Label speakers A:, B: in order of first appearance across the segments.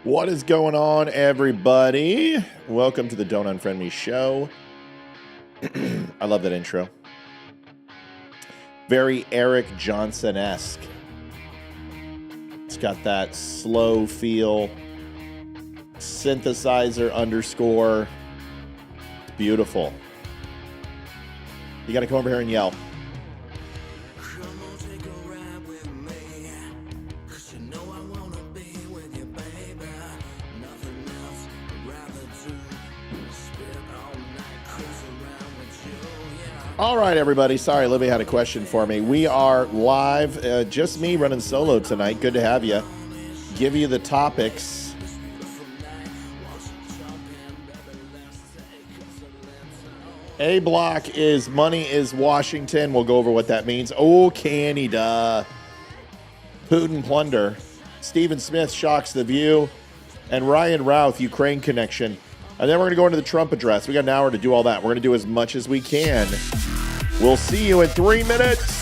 A: What is going on, everybody? Welcome to the Don't Unfriend Me show. I love that intro. Very Eric Johnson-esque. It's got that slow feel. Synthesizer underscore. It's beautiful. You got to come over here and yell. All right, everybody. Sorry, Libby had a question for me. We are live. Just me running solo tonight. Good to have you. Give you the topics. A block is money is Washington. We'll go over what that means. Oh, Canada. Putin Plunder. Stephen Smith shocks the view. And Ryan Routh, Ukraine connection. And then we're going to go into the Trump address. We got an hour to do all that. We're going to do as much as we can. We'll see you in 3 minutes.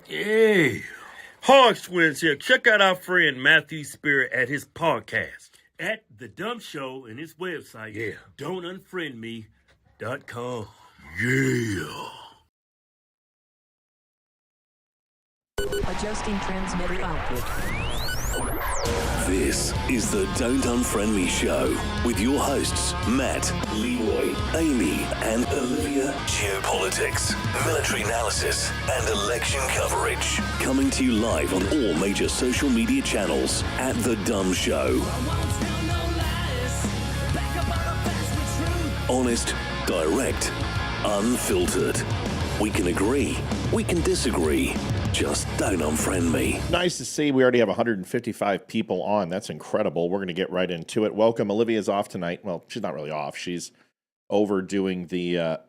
B: Hey, Hog Twins here. Check out our friend Matthew Spirit at his podcast at The Dumb Show and his website, don'tunfriendme.com. Yeah.
C: Adjusting transmitter output.
D: This is the Don't Unfriend Me show with your hosts, Matt, Leroy, Amy, and Olivia. Geopolitics, military analysis, and election coverage. Coming to you live on all major social media channels at The Dumb Show. Honest, direct, unfiltered. We can agree, we can disagree. Just don't unfriend me.
A: Nice to see. We already have 155 people on. That's incredible. We're going to get right into it. Welcome. Olivia's off tonight. Well, she's not really off. She's overdoing the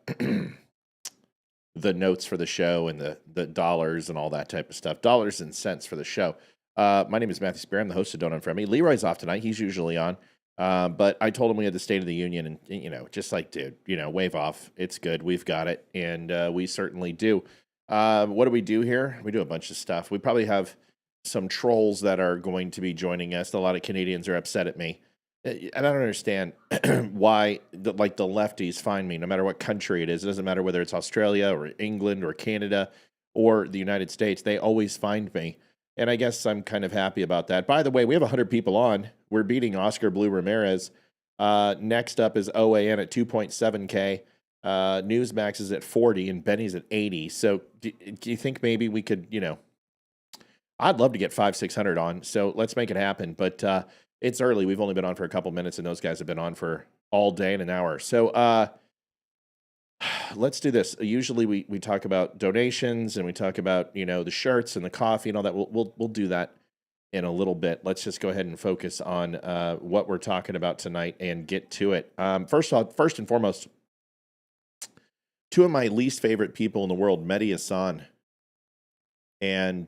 A: the notes for the show and the dollars and all that type of stuff. Dollars and cents for the show. My name is Matthew Spear. I'm the host of Don't Unfriend Me. Leroy's off tonight. He's usually on. But I told him we had the State of the Union and, just like, dude, wave off. It's good. We've got it. And we certainly do. What do we do here? We do a bunch of stuff. We probably have some trolls that are going to be joining us. A lot of Canadians are upset at me. And I don't understand why the lefties find me, no matter what country it is. It doesn't matter whether it's Australia or England or Canada or the United States. They always find me. And I guess I'm kind of happy about that. By the way, we have 100 people on. We're beating Oscar Blue Ramirez. Next up is OAN at 2.7K. Newsmax is at 40 and Benny's at 80. So do you think maybe we could, I'd love to get 500-600 on, so let's make it happen. But it's early. We've only been on for a couple minutes, and those guys have been on for all day and an hour. So let's do this. Usually we talk about donations and we talk about, the shirts and the coffee and all that. We'll do that in a little bit. Let's just go ahead and focus on what we're talking about tonight and get to it. First and foremost, two of my least favorite people in the world, Mehdi Hassan and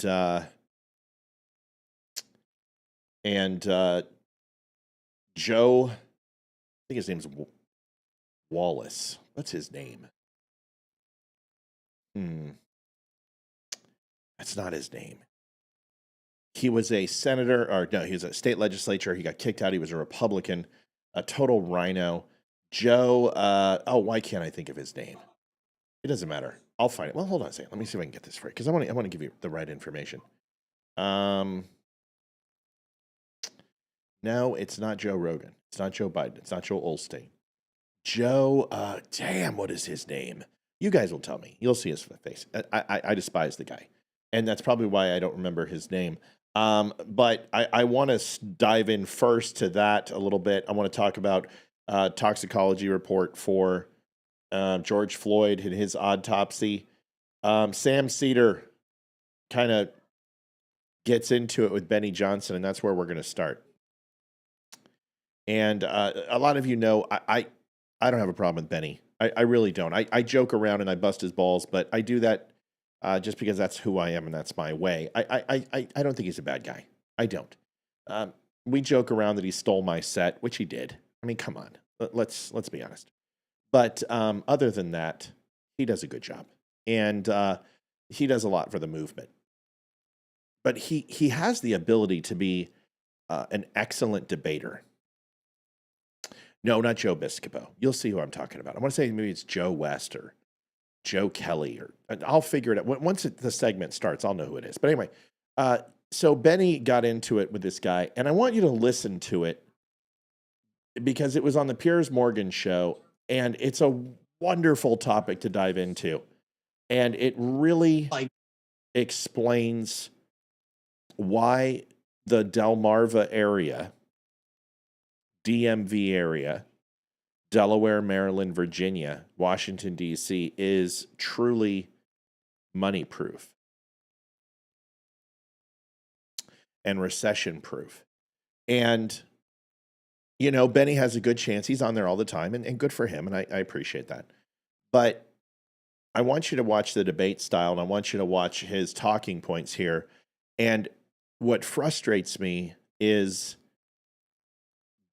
A: Joe, I think his name's Wallace. What's his name? That's not his name. He was a senator, or no, he was a state legislature. He got kicked out. He was a Republican, a total rhino. Joe, why can't I think of his name? It doesn't matter. I'll find it. Well, hold on a second. Let me see if I can get this for you, because I want to give you the right information. No, it's not Joe Rogan. It's not Joe Biden. It's not Joe Olstein. Joe, what is his name? You guys will tell me. You'll see his face. I despise the guy. And that's probably why I don't remember his name. But I want to dive in first to that a little bit. I want to talk about toxicology report for George Floyd and his autopsy. Sam Cedar kind of gets into it with Benny Johnson, and that's where we're going to start. And a lot of you know, I don't have a problem with Benny. I really don't. I joke around and I bust his balls, but I do that just because that's who I am and that's my way. I don't think he's a bad guy. I don't. We joke around that he stole my set, which he did. I mean, come on. Let's be honest. But other than that, he does a good job. And he does a lot for the movement. But he has the ability to be an excellent debater. No, not Joe Biscopo. You'll see who I'm talking about. I want to say maybe it's Joe West or Joe Kelly, or I'll figure it out. Once the segment starts, I'll know who it is. But anyway, so Benny got into it with this guy, and I want you to listen to it because it was on the Piers Morgan show, and it's a wonderful topic to dive into. And it really explains why the Delmarva area, DMV area, Delaware, Maryland, Virginia, Washington, D.C. is truly money-proof and recession-proof. And, Benny has a good chance. He's on there all the time, and good for him, and I appreciate that. But I want you to watch the debate style, and I want you to watch his talking points here. And what frustrates me is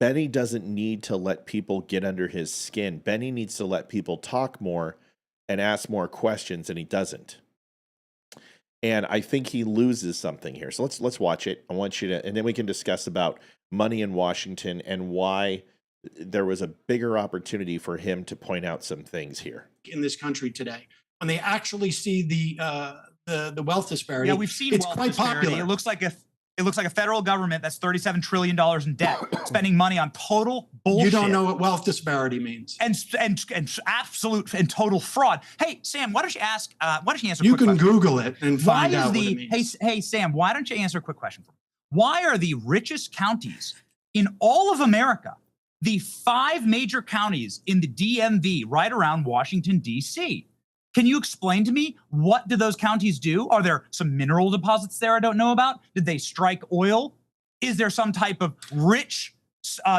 A: Benny doesn't need to let people get under his skin. Benny needs to let people talk more and ask more questions, and he doesn't. And I think he loses something here. So let's watch it. I want you to, and then we can discuss about money in Washington and why there was a bigger opportunity for him to point out some things here
C: in this country today. When they actually see the wealth disparity,
E: yeah, we've seen
C: it's
E: wealth
C: quite
E: disparity.
C: popular.
E: It looks like a federal government that's $37 trillion in debt, spending money on total bullshit.
C: You don't know what wealth disparity means,
E: and absolute and total fraud. Hey, Sam, why don't you answer?
C: You
E: a quick
C: can
E: question.
C: Google it and find out what it means.
E: Hey, Sam, why don't you answer a quick question for me? Why are the richest counties in all of America the 5 major counties in the DMV right around Washington, D.C.? Can you explain to me, what do those counties do? Are there some mineral deposits there I don't know about? Did they strike oil? Is there some type of rich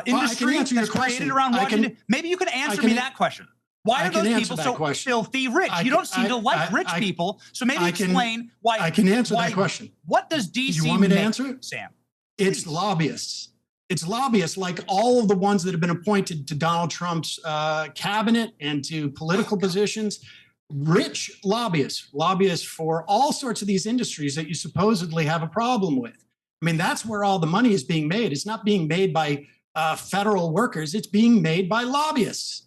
E: industry that's created around Washington? Maybe you can answer me that question. Why are those people so filthy rich? You don't seem to like rich people, so maybe explain why.
C: I can answer that question.
E: What does DC
C: Do you want me to answer it?
E: Sam?
C: It's lobbyists. It's lobbyists, like all of the ones that have been appointed to Donald Trump's cabinet and to political positions. Rich lobbyists for all sorts of these industries that you supposedly have a problem with. I mean, that's where all the money is being made. It's not being made by federal workers. It's being made by lobbyists.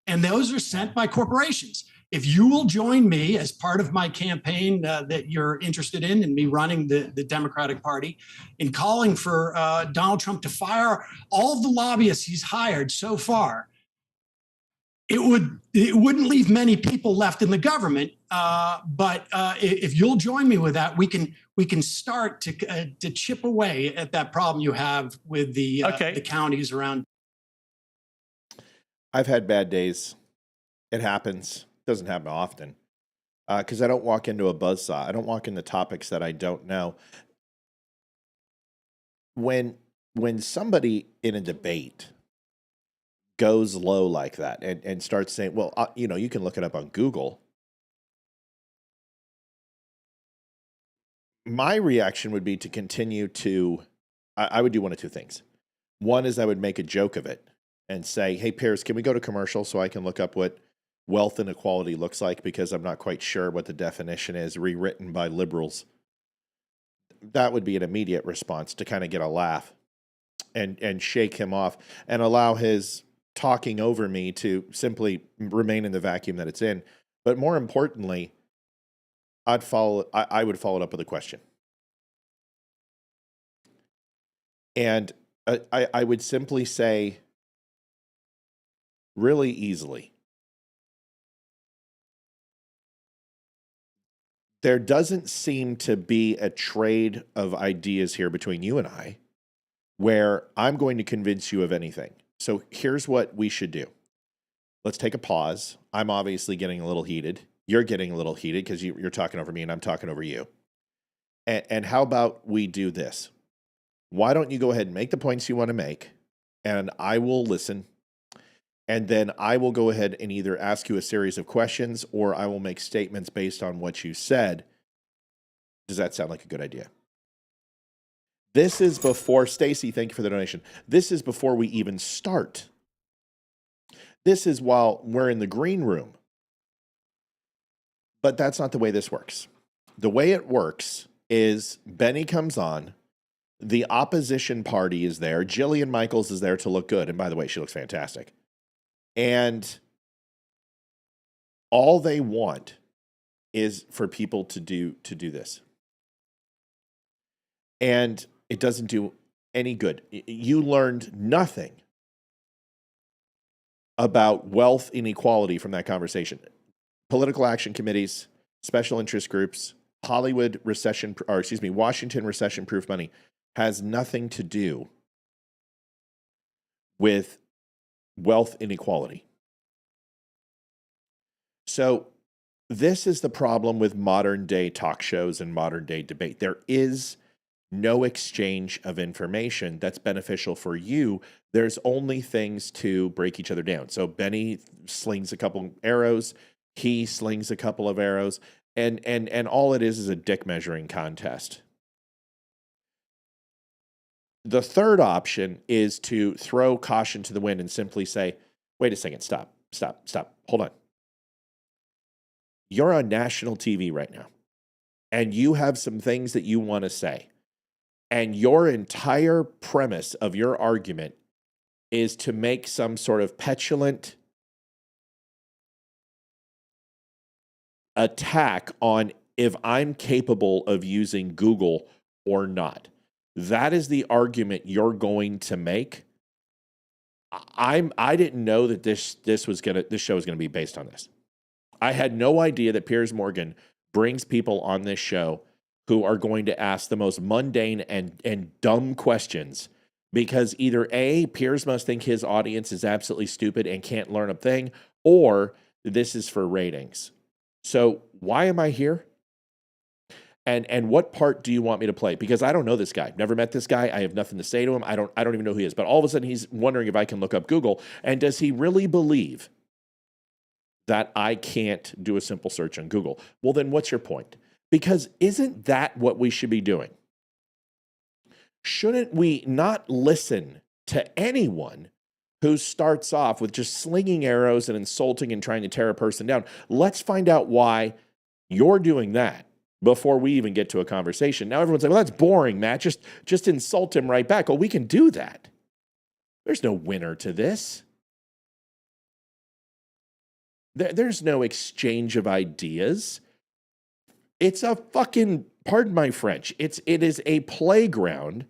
C: And those are sent by corporations. If you will join me as part of my campaign that you're interested in me running the Democratic Party, in calling for Donald Trump to fire all of the lobbyists he's hired so far, it wouldn't leave many people left in the government. But if you'll join me with that, we can we can start to chip away at that problem you have with the counties around.
A: I've had bad days. It happens. Doesn't happen often. Because I don't walk into a buzzsaw. I don't walk into topics that I don't know. When somebody in a debate goes low like that and starts saying, well, you can look it up on Google. My reaction would be to continue to, I would do one of two things. One is I would make a joke of it and say, hey, Piers, can we go to commercial so I can look up what wealth inequality looks like, because I'm not quite sure what the definition is, rewritten by liberals. That would be an immediate response to kind of get a laugh and shake him off and allow his talking over me to simply remain in the vacuum that it's in. But more importantly, I would follow it up with a question. And I would simply say, really easily, there doesn't seem to be a trade of ideas here between you and I where I'm going to convince you of anything. So here's what we should do. Let's take a pause. I'm obviously getting a little heated. You're getting a little heated because you're talking over me and I'm talking over you. And how about we do this? Why don't you go ahead and make the points you want to make, and I will listen. And then I will go ahead and either ask you a series of questions or I will make statements based on what you said. Does that sound like a good idea? This is before, Stacy, thank you for the donation. This is before we even start. This is while we're in the green room. But that's not the way this works. The way it works is Benny comes on, the opposition party is there, Jillian Michaels is there to look good. And by the way, she looks fantastic. And all they want is for people to do this. And it doesn't do any good. You learned nothing about wealth inequality from that conversation. Political action committees, special interest groups, Washington recession-proof money has nothing to do with wealth inequality. So this is the problem with modern day talk shows and modern day debate. There is no exchange of information that's beneficial for you. There's only things to break each other down. So Benny slings a couple arrows, he slings a couple of arrows, and all it is a dick measuring contest. The third option is to throw caution to the wind and simply say, wait a second, stop, hold on. You're on national TV right now, and you have some things that you want to say. And your entire premise of your argument is to make some sort of petulant attack on if I'm capable of using Google or not. That is the argument you're going to make. I didn't know that this show was gonna be based on this. I had no idea that Piers Morgan brings people on this show who are going to ask the most mundane and dumb questions, because either A, Piers must think his audience is absolutely stupid and can't learn a thing, or this is for ratings. So why am I here? And what part do you want me to play? Because I don't know this guy. Never met this guy. I have nothing to say to him. I don't even know who he is. But all of a sudden he's wondering if I can look up Google. And does he really believe that I can't do a simple search on Google? Well, then what's your point? Because isn't that what we should be doing? Shouldn't we not listen to anyone who starts off with just slinging arrows and insulting and trying to tear a person down? Let's find out why you're doing that before we even get to a conversation. Now everyone's like, well, that's boring, Matt. Just insult him right back. Well, we can do that. There's no winner to this. There's no exchange of ideas. It's a fucking, pardon my French, it is a playground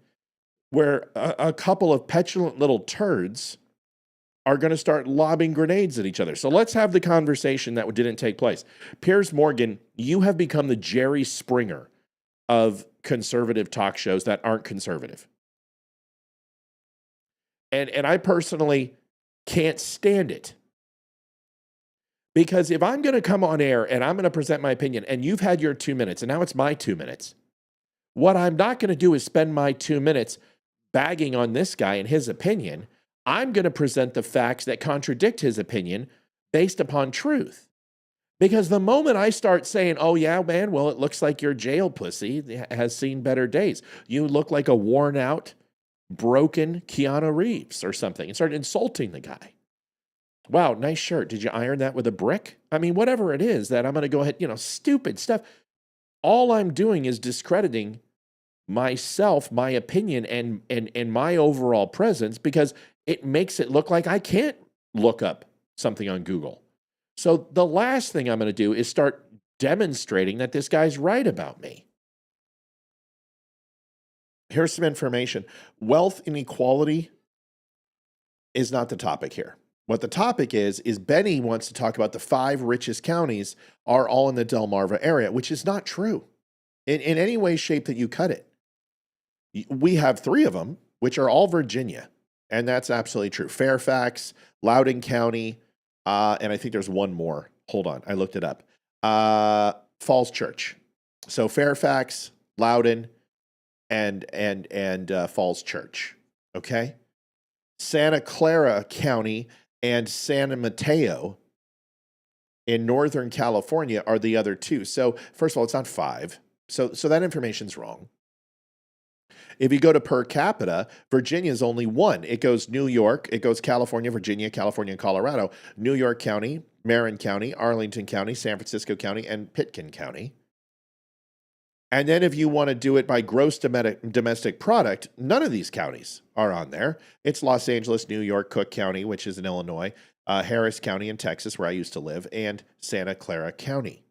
A: where a couple of petulant little turds are going to start lobbing grenades at each other. So let's have the conversation that didn't take place. Piers Morgan, you have become the Jerry Springer of conservative talk shows that aren't conservative. And I personally can't stand it. Because if I'm going to come on air and I'm going to present my opinion, and you've had your 2 minutes, and now it's my 2 minutes, what I'm not going to do is spend my 2 minutes bagging on this guy and his opinion. I'm going to present the facts that contradict his opinion based upon truth. Because the moment I start saying, oh, yeah, man, well, it looks like your jail pussy has seen better days. You look like a worn out, broken Keanu Reeves or something, and start insulting the guy. Wow, nice shirt. Did you iron that with a brick? I mean, whatever it is that I'm going to go ahead, stupid stuff. All I'm doing is discrediting myself, my opinion, and my overall presence, because it makes it look like I can't look up something on Google. So the last thing I'm going to do is start demonstrating that this guy's right about me. Here's some information. Wealth inequality is not the topic here. What the topic is Benny wants to talk about the 5 richest counties are all in the Delmarva area, which is not true in any way, shape that you cut it. We have 3 of them, which are all Virginia, and that's absolutely true. Fairfax, Loudoun County, and I think there's one more. Hold on, I looked it up. Falls Church. So Fairfax, Loudoun, and Falls Church. Okay. Santa Clara County and San Mateo in Northern California are the other 2. So first of all, it's not 5. So that information's wrong. If you go to per capita, Virginia is only 1. It goes New York, it goes California, Virginia, California, and Colorado, New York County, Marin County, Arlington County, San Francisco County, and Pitkin County. And then if you want to do it by gross domestic product, none of these counties are on there. It's Los Angeles, New York, Cook County, which is in Illinois, Harris County in Texas, where I used to live, and Santa Clara County.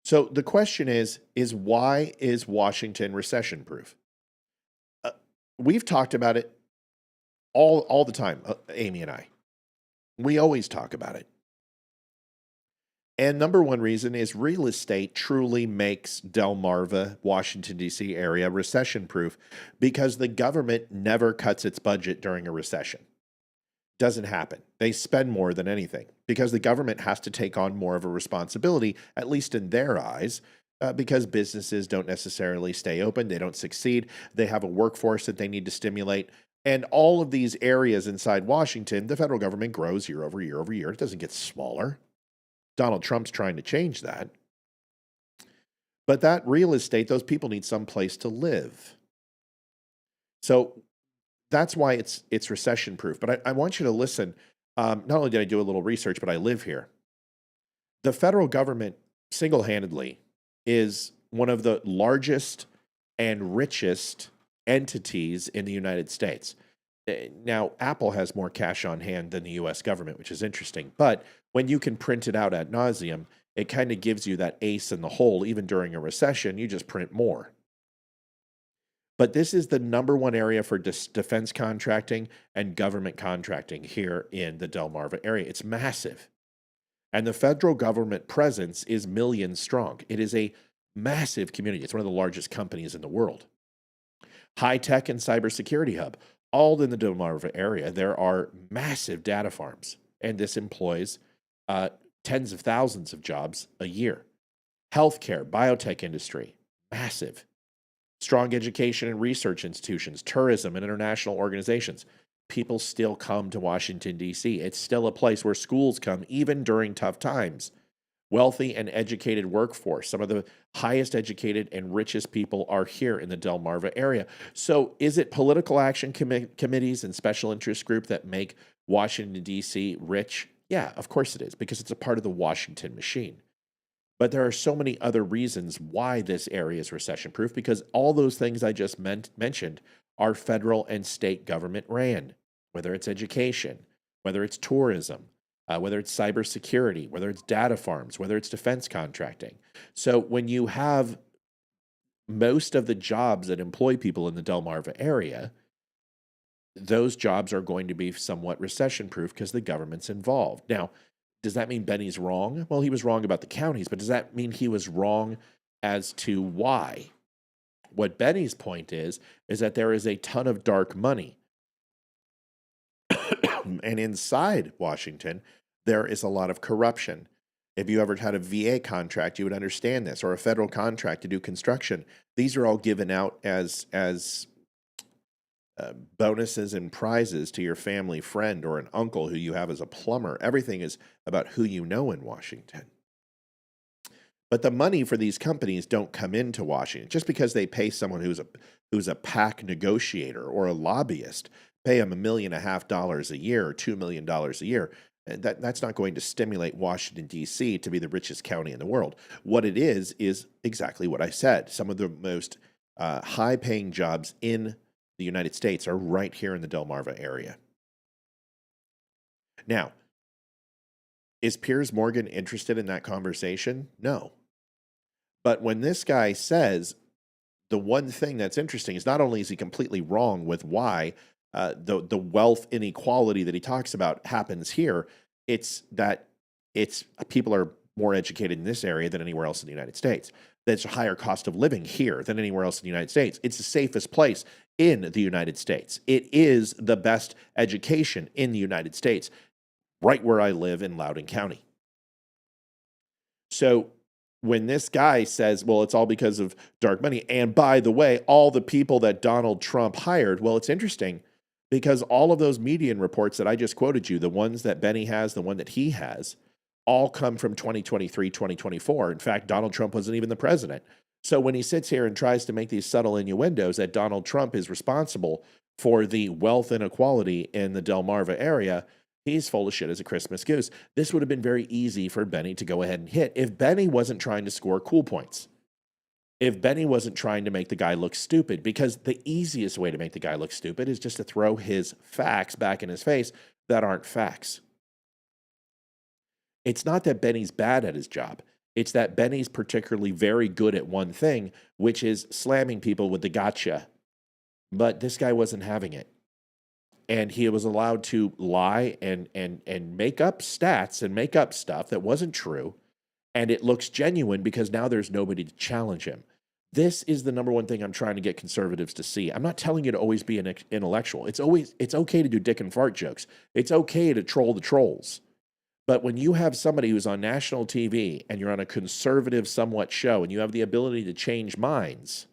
A: So the question is why is Washington recession-proof? We've talked about it all the time, Amy and I. We always talk about it. And number one reason is real estate truly makes Delmarva, Washington, D.C. area recession-proof because the government never cuts its budget during a recession. Doesn't happen. They spend more than anything because the government has to take on more of a responsibility, at least in their eyes, because businesses don't necessarily stay open. They don't succeed. They have a workforce that they need to stimulate. And all of these areas inside Washington, the federal government grows year over year over year. It doesn't get smaller. Donald Trump's trying to change that. But that real estate, those people need some place to live. So that's why it's recession proof. But I want you to listen. Not only did I do a little research, but I live here. The federal government single-handedly is one of the largest and richest entities in the United States. Now, Apple has more cash on hand than the U.S. government, which is interesting. But when you can print it out ad nauseum, it kind of gives you that ace in the hole. Even during a recession, you just print more. But this is the number one area for defense contracting and government contracting here in the Delmarva area. It's massive. And the federal government presence is millions strong. It is a massive community. It's one of the largest companies in the world. High tech and cybersecurity hub. All in the Delmarva area, there are massive data farms, and this employs tens of thousands of jobs a year. Healthcare, biotech industry, massive. Strong education and research institutions, tourism and international organizations. People still come to Washington, D.C. It's still a place where schools come, even during tough times. Wealthy and educated workforce. Some of the highest educated and richest people are here in the Delmarva area. So is it political action committees and special interest group that make Washington, D.C. rich? Yeah, of course it is, because it's a part of the Washington machine. But there are so many other reasons why this area is recession-proof, because all those things I just mentioned are federal and state government ran, whether it's education, whether it's tourism, whether it's cybersecurity, whether it's data farms, whether it's defense contracting. So when you have most of the jobs that employ people in the Delmarva area, those jobs are going to be somewhat recession-proof because the government's involved. Now, does that mean Benny's wrong? Well, he was wrong about the counties, but does that mean he was wrong as to why. What Benny's point is that there is a ton of dark money. And inside Washington, there is a lot of corruption. If you ever had a VA contract, you would understand this, or a federal contract to do construction. These are all given out as bonuses and prizes to your family friend or an uncle who you have as a plumber. Everything is about who you know in Washington. But the money for these companies don't come into Washington just because they pay someone who's a PAC negotiator or a lobbyist, pay them $1.5 million a year or $2 million a year. That's not going to stimulate Washington, D.C. to be the richest county in the world. What it is exactly what I said. Some of the most high-paying jobs in the United States are right here in the Delmarva area. Now, is Piers Morgan interested in that conversation? No. But when this guy says, the one thing that's interesting is not only is he completely wrong with why the wealth inequality that he talks about happens here, it's that people are more educated in this area than anywhere else in the United States. There's a higher cost of living here than anywhere else in the United States. It's the safest place in the United States. It is the best education in the United States, right where I live in Loudoun County. So when this guy says, well, it's all because of dark money, and by the way, all the people that Donald Trump hired, well, it's interesting because all of those median reports that I just quoted you, the ones that Benny has, the one that he has, all come from 2023, 2024. In fact, Donald Trump wasn't even the president. So when he sits here and tries to make these subtle innuendos that Donald Trump is responsible for the wealth inequality in the Delmarva area, he's full of shit as a Christmas goose. This would have been very easy for Benny to go ahead and hit if Benny wasn't trying to score cool points. If Benny wasn't trying to make the guy look stupid, because the easiest way to make the guy look stupid is just to throw his facts back in his face that aren't facts. It's not that Benny's bad at his job. It's that Benny's particularly very good at one thing, which is slamming people with the gotcha. But this guy wasn't having it. And he was allowed to lie and make up stats and make up stuff that wasn't true. And it looks genuine because now there's nobody to challenge him. This is the number one thing I'm trying to get conservatives to see. I'm not telling you to always be an intellectual. It's okay to do dick and fart jokes. It's okay to troll the trolls. But when you have somebody who's on national TV and you're on a conservative somewhat show and you have the ability to change minds,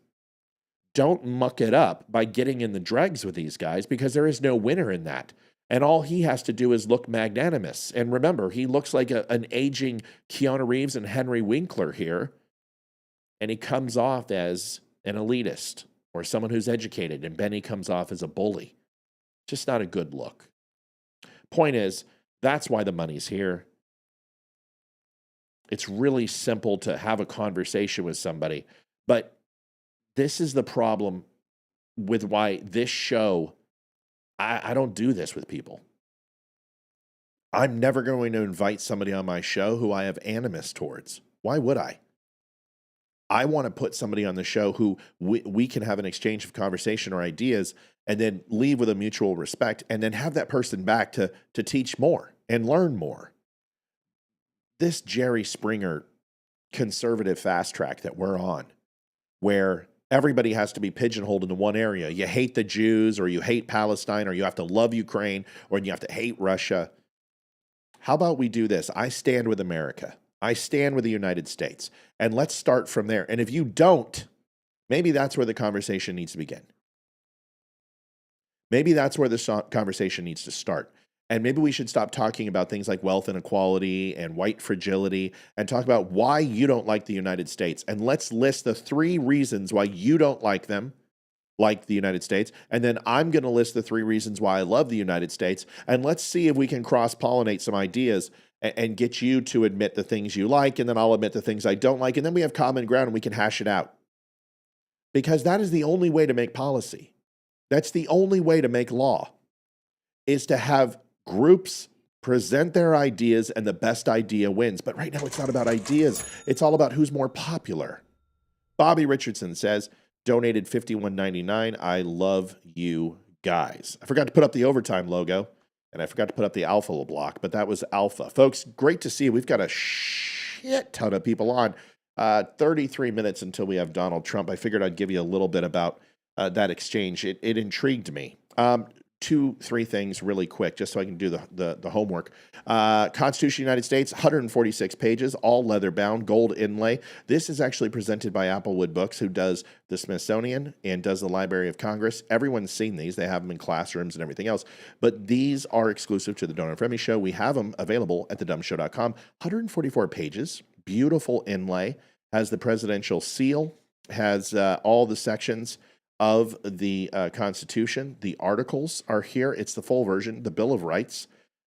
A: don't muck it up by getting in the dregs with these guys because there is no winner in that. And all he has to do is look magnanimous. And remember, he looks like an aging Keanu Reeves and Henry Winkler here. And he comes off as an elitist or someone who's educated. And Benny comes off as a bully. Just not a good look. Point is, that's why the money's here. It's really simple to have a conversation with somebody. But this is the problem with why this show, I don't do this with people. I'm never going to invite somebody on my show who I have animus towards. Why would I? I want to put somebody on the show who we can have an exchange of conversation or ideas and then leave with a mutual respect and then have that person back to teach more and learn more. This Jerry Springer conservative fast track that we're on, where everybody has to be pigeonholed into one area. You hate the Jews, or you hate Palestine, or you have to love Ukraine, or you have to hate Russia. How about we do this? I stand with America. I stand with the United States. And let's start from there. And if you don't, maybe that's where the conversation needs to begin. Maybe that's where the conversation needs to start. And maybe we should stop talking about things like wealth inequality and white fragility and talk about why you don't like the United States. And let's list the 3 reasons why you don't like them, like the United States. And then I'm going to list the 3 reasons why I love the United States. And let's see if we can cross-pollinate some ideas and get you to admit the things you like. And then I'll admit the things I don't like. And then we have common ground and we can hash it out. Because that is the only way to make policy. That's the only way to make law, is to have groups present their ideas and the best idea wins. But right now it's not about ideas. It's all about who's more popular. Bobby Richardson says, donated $51.99. I love you guys. I forgot to put up the overtime logo and I forgot to put up the alpha block, but that was alpha. Folks, great to see you. We've got a shit ton of people on. 33 minutes until we have Donald Trump. I figured I'd give you a little bit about that exchange. It intrigued me. 2-3 things really quick, just so I can do the homework. Constitution of the United States, 146 pages, all leather bound, gold inlay. This is actually presented by Applewood Books, who does the Smithsonian and does the Library of Congress. Everyone's seen these. They have them in classrooms and everything else. But these are exclusive to the Donald Fremy Show. We have them available at thedumbshow.com. 144 pages, beautiful inlay, has the presidential seal, has all the sections of the Constitution. The articles are here. It's the full version, the Bill of Rights,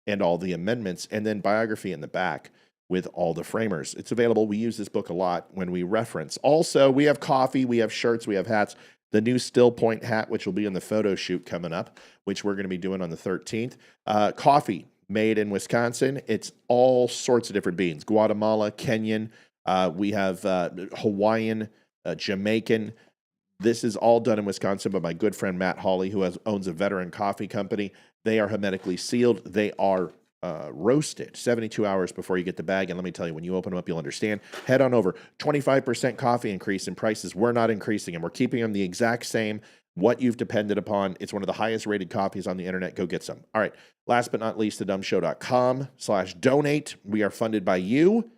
A: and all the amendments, and then biography in the back with all the framers. It's available. We use this book a lot when we reference. Also, we have coffee, we have shirts, we have hats. The new Still Point hat, which will be in the photo shoot coming up, which we're going to be doing on the 13th. Coffee made in Wisconsin. It's all sorts of different beans. Guatemala, Kenyan. We have Hawaiian, Jamaican. This is all done in Wisconsin by my good friend Matt Hawley, who owns a veteran coffee company. They are hermetically sealed. They are roasted 72 hours before you get the bag. And let me tell you, when you open them up, you'll understand. Head on over. 25% coffee increase in prices. We're not increasing them. We're keeping them the exact same. What you've depended upon. It's one of the highest rated coffees on the internet. Go get some. All right. Last but not least, thedumbshow.com/donate. We are funded by you.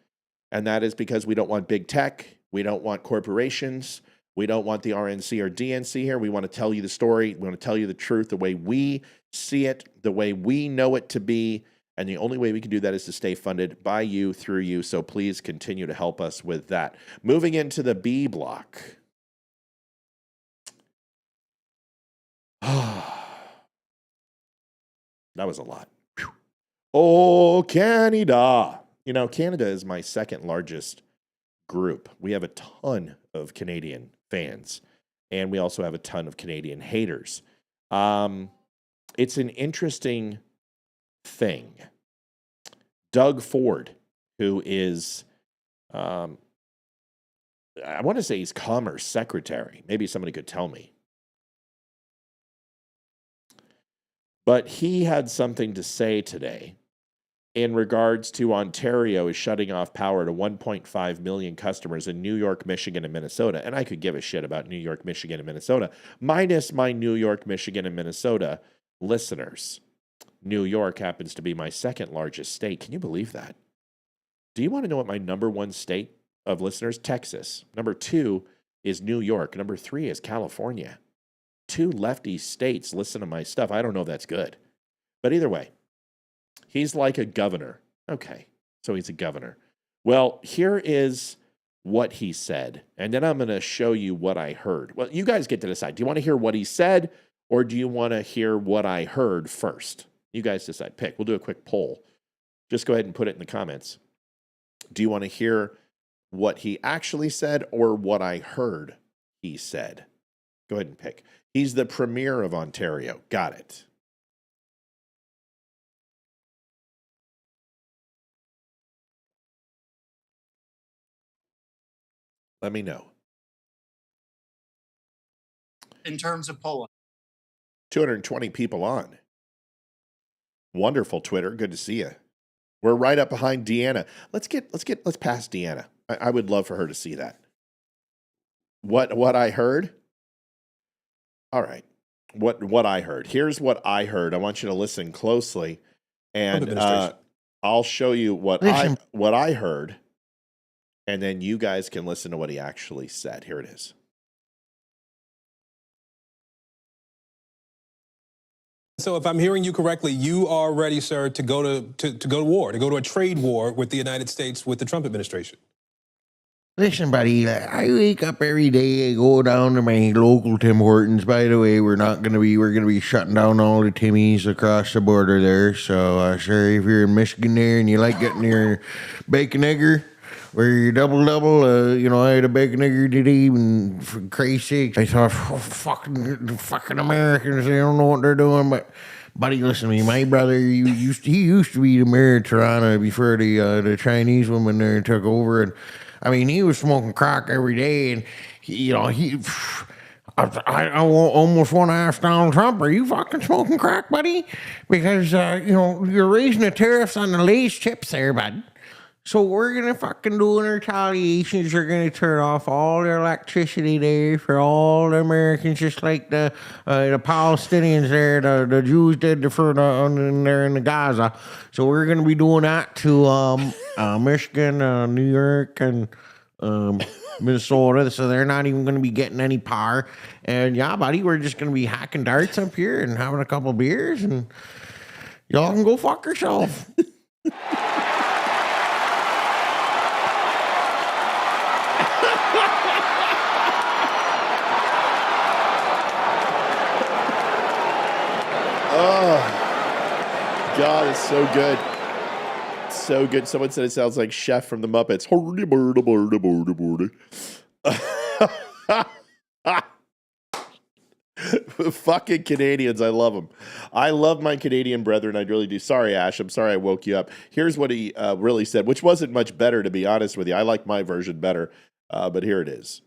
A: And that is because we don't want big tech. We don't want corporations. We don't want the RNC or DNC here. We want to tell you the story. We want to tell you the truth the way we see it, the way we know it to be. And the only way we can do that is to stay funded by you, through you. So please continue to help us with that. Moving into the B block. That was a lot. Whew. Oh, Canada. You know, Canada is my second largest group. We have a ton of Canadian fans, and we also have a ton of Canadian haters. It's an interesting thing. Doug Ford, who is, I want to say he's Commerce Secretary. Maybe somebody could tell me. But he had something to say today in regards to Ontario is shutting off power to 1.5 million customers in New York, Michigan, and Minnesota. And I could give a shit about New York, Michigan, and Minnesota, minus my New York, Michigan, and Minnesota listeners. New York happens to be my second largest state. Can you believe that? Do you want to know what my number one state of listeners? Texas. Number 2 is New York. Number 3 is California. 2 lefty states listen to my stuff. I don't know if that's good. But either way, he's like a governor. Okay, so he's a governor. Well, here is what he said, and then I'm going to show you what I heard. Well, you guys get to decide. Do you want to hear what he said, or do you want to hear what I heard first? You guys decide. Pick. We'll do a quick poll. Just go ahead and put it in the comments. Do you want to hear what he actually said or what I heard he said? Go ahead and pick. He's the premier of Ontario. Got it. Let me know.
C: In terms of Poland.
A: 220 people on. Wonderful, Twitter. Good to see you. We're right up behind Deanna. Let's pass Deanna. I would love for her to see that. What I heard? All right. What I heard. Here's what I heard. I want you to listen closely, and I'll show you what I heard, and then you guys can listen to what he actually said. Here it is.
F: So if I'm hearing you correctly, you are ready, sir, to go to war, to go to a trade war with the United States, with the Trump administration.
G: Listen, buddy, I wake up every day, I go down to my local Tim Hortons. By the way, we're going to be shutting down all the Timmies across the border there. So, sir, if you're in Michigan there and you like getting your bacon egger, or your double, I had a bacon egger today, and for Christ's sake, I thought, fucking Americans, they don't know what they're doing, but buddy, listen to me, my brother, he used to be the mayor of Toronto before the Chinese woman there took over, and I mean, he was smoking crack every day, and I almost want to ask Donald Trump, are you fucking smoking crack, buddy? Because, you're raising the tariffs on the Lay's chips there, bud. So we're gonna fucking do an retaliations. We're gonna turn off all the electricity there for all the Americans, just like the Palestinians there, the Jews did for there in the Gaza. So we're gonna be doing that to Michigan, New York, and Minnesota. So they're not even gonna be getting any power. And yeah, buddy, we're just gonna be hacking darts up here and having a couple beers, and y'all can go fuck yourself.
A: Oh, God, it's so good. So good. Someone said it sounds like Chef from the Muppets. Fucking Canadians. I love them. I love my Canadian brethren. I really do. Sorry, Ash. I'm sorry I woke you up. Here's what he really said, which wasn't much better, to be honest with you. I like my version better, but here it is.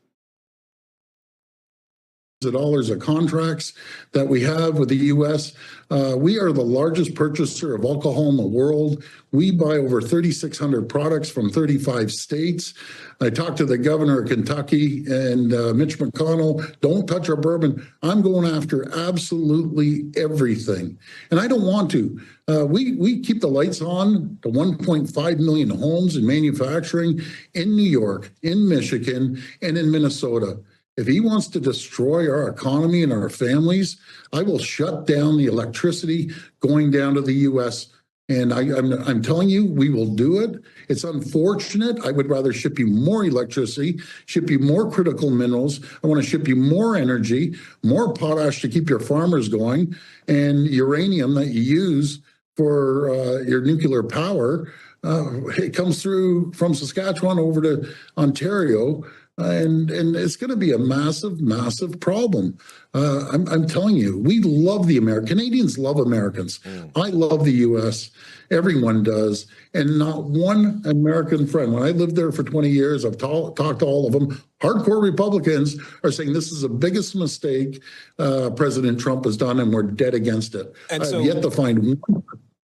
H: Dollars of contracts that we have with the U.S. We are the largest purchaser of alcohol in the world. We buy over 3,600 products from 35 states. I talked to the governor of Kentucky and Mitch McConnell. Don't touch our bourbon. I'm going after absolutely everything. And I don't want to. We keep the lights on to 1.5 million homes in manufacturing in New York, in Michigan, and in Minnesota. If he wants to destroy our economy and our families, I will shut down the electricity going down to the U.S. And I'm telling you, we will do it. It's unfortunate. I would rather ship you more electricity, ship you more critical minerals. I want to ship you more energy, more potash to keep your farmers going, and uranium that you use for your nuclear power. It comes through from Saskatchewan over to Ontario. And it's going to be a massive, massive problem. I'm telling you, we love the Canadians love Americans. I love the U.S. Everyone does. And not one American friend. When I lived there for 20 years, I've talked to all of them. Hardcore Republicans are saying this is the biggest mistake President Trump has done, and we're dead against it.
F: And
H: I've
F: so,
H: yet to find one that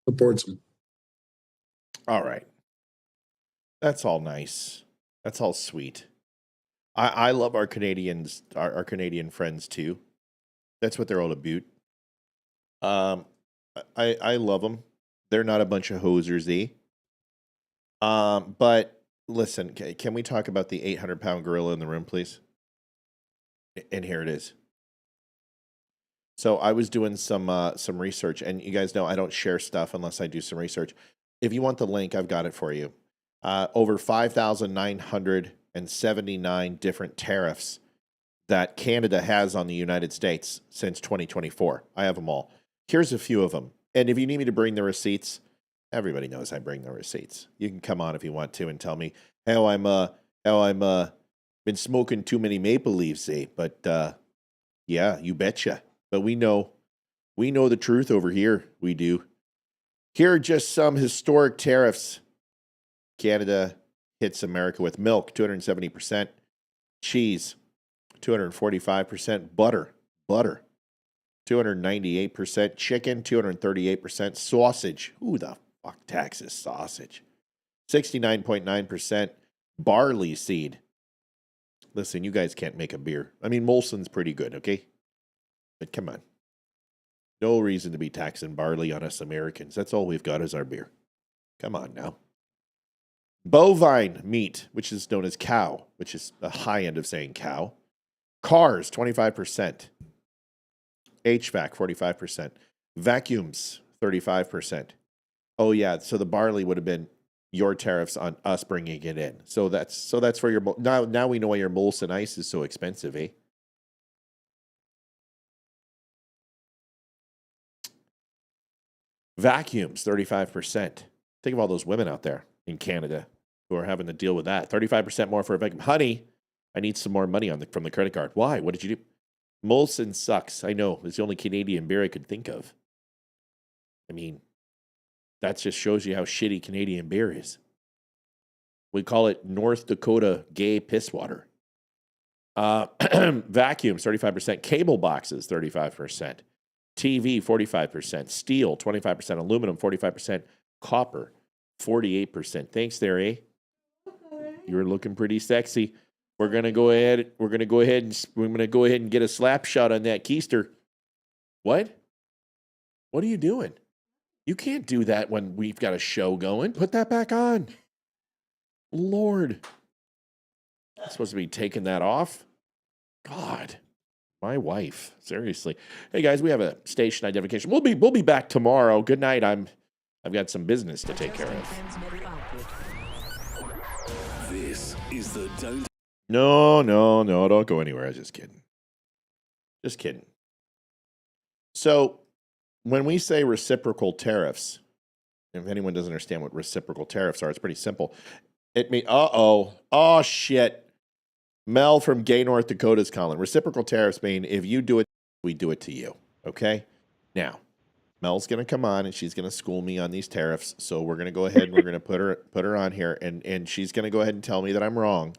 H: supports him.
A: All right. That's all nice. That's all sweet. I love our Canadians, our Canadian friends too. That's what they're all about. I love them. They're not a bunch of hosers, eh? But listen, can we talk about the 800-pound gorilla in the room, please? And here it is. So I was doing some research, and you guys know I don't share stuff unless I do some research. If you want the link, I've got it for you. Over 5,979 different tariffs that Canada has on the United States since 2024. I have them all. Here's a few of them. And if you need me to bring the receipts, everybody knows I bring the receipts. You can come on if you want to and tell me how I'm been smoking too many maple leaves, eh? But yeah, you betcha. But we know the truth over here. We do. Here are just some historic tariffs. Canada hits America with milk, 270%, cheese, 245%, butter, 298%, chicken, 238%, sausage. Who the fuck taxes sausage? 69.9%, barley seed. Listen, you guys can't make a beer. I mean, Molson's pretty good, okay? But come on. No reason to be taxing barley on us Americans. That's all we've got is our beer. Come on now. Bovine meat, which is known as cow, which is the high end of saying cow. Cars, 25%. HVAC, 45%. Vacuums, 35%. Oh, yeah, so the barley would have been your tariffs on us bringing it in. So that's for your... Now we know why your Molson Ice is so expensive, eh? Vacuums, 35%. Think of all those women out there in Canada who are having to deal with that. 35% more for a vacuum. Honey, I need some more money from the credit card. Why? What did you do? Molson sucks. I know. It's the only Canadian beer I could think of. I mean, that just shows you how shitty Canadian beer is. We call it North Dakota gay piss water. Vacuums, 35%. Cable boxes, 35%. TV, 45%. Steel, 25%. Aluminum, 45%. Copper, 48%. Thanks there, eh? You're looking pretty sexy. We're gonna go ahead and get a slap shot on that keister. What? What are you doing? You can't do that when we've got a show going. Put that back on. Lord. I'm supposed to be taking that off? God. My wife. Seriously. Hey guys, we have a station identification. We'll be back tomorrow. Good night. I've got some business to take care of.
D: This is the Don't.
A: No, don't go anywhere. I was just kidding. Just kidding. So, when we say reciprocal tariffs, if anyone doesn't understand what reciprocal tariffs are, it's pretty simple. It means, oh shit. Mel from Gay, North Dakota is calling. Reciprocal tariffs mean if you do it, we do it to you. Okay? Now, Mel's going to come on and she's going to school me on these tariffs. So we're going to go ahead and we're going to put her on here and she's going to go ahead and tell me that I'm wrong.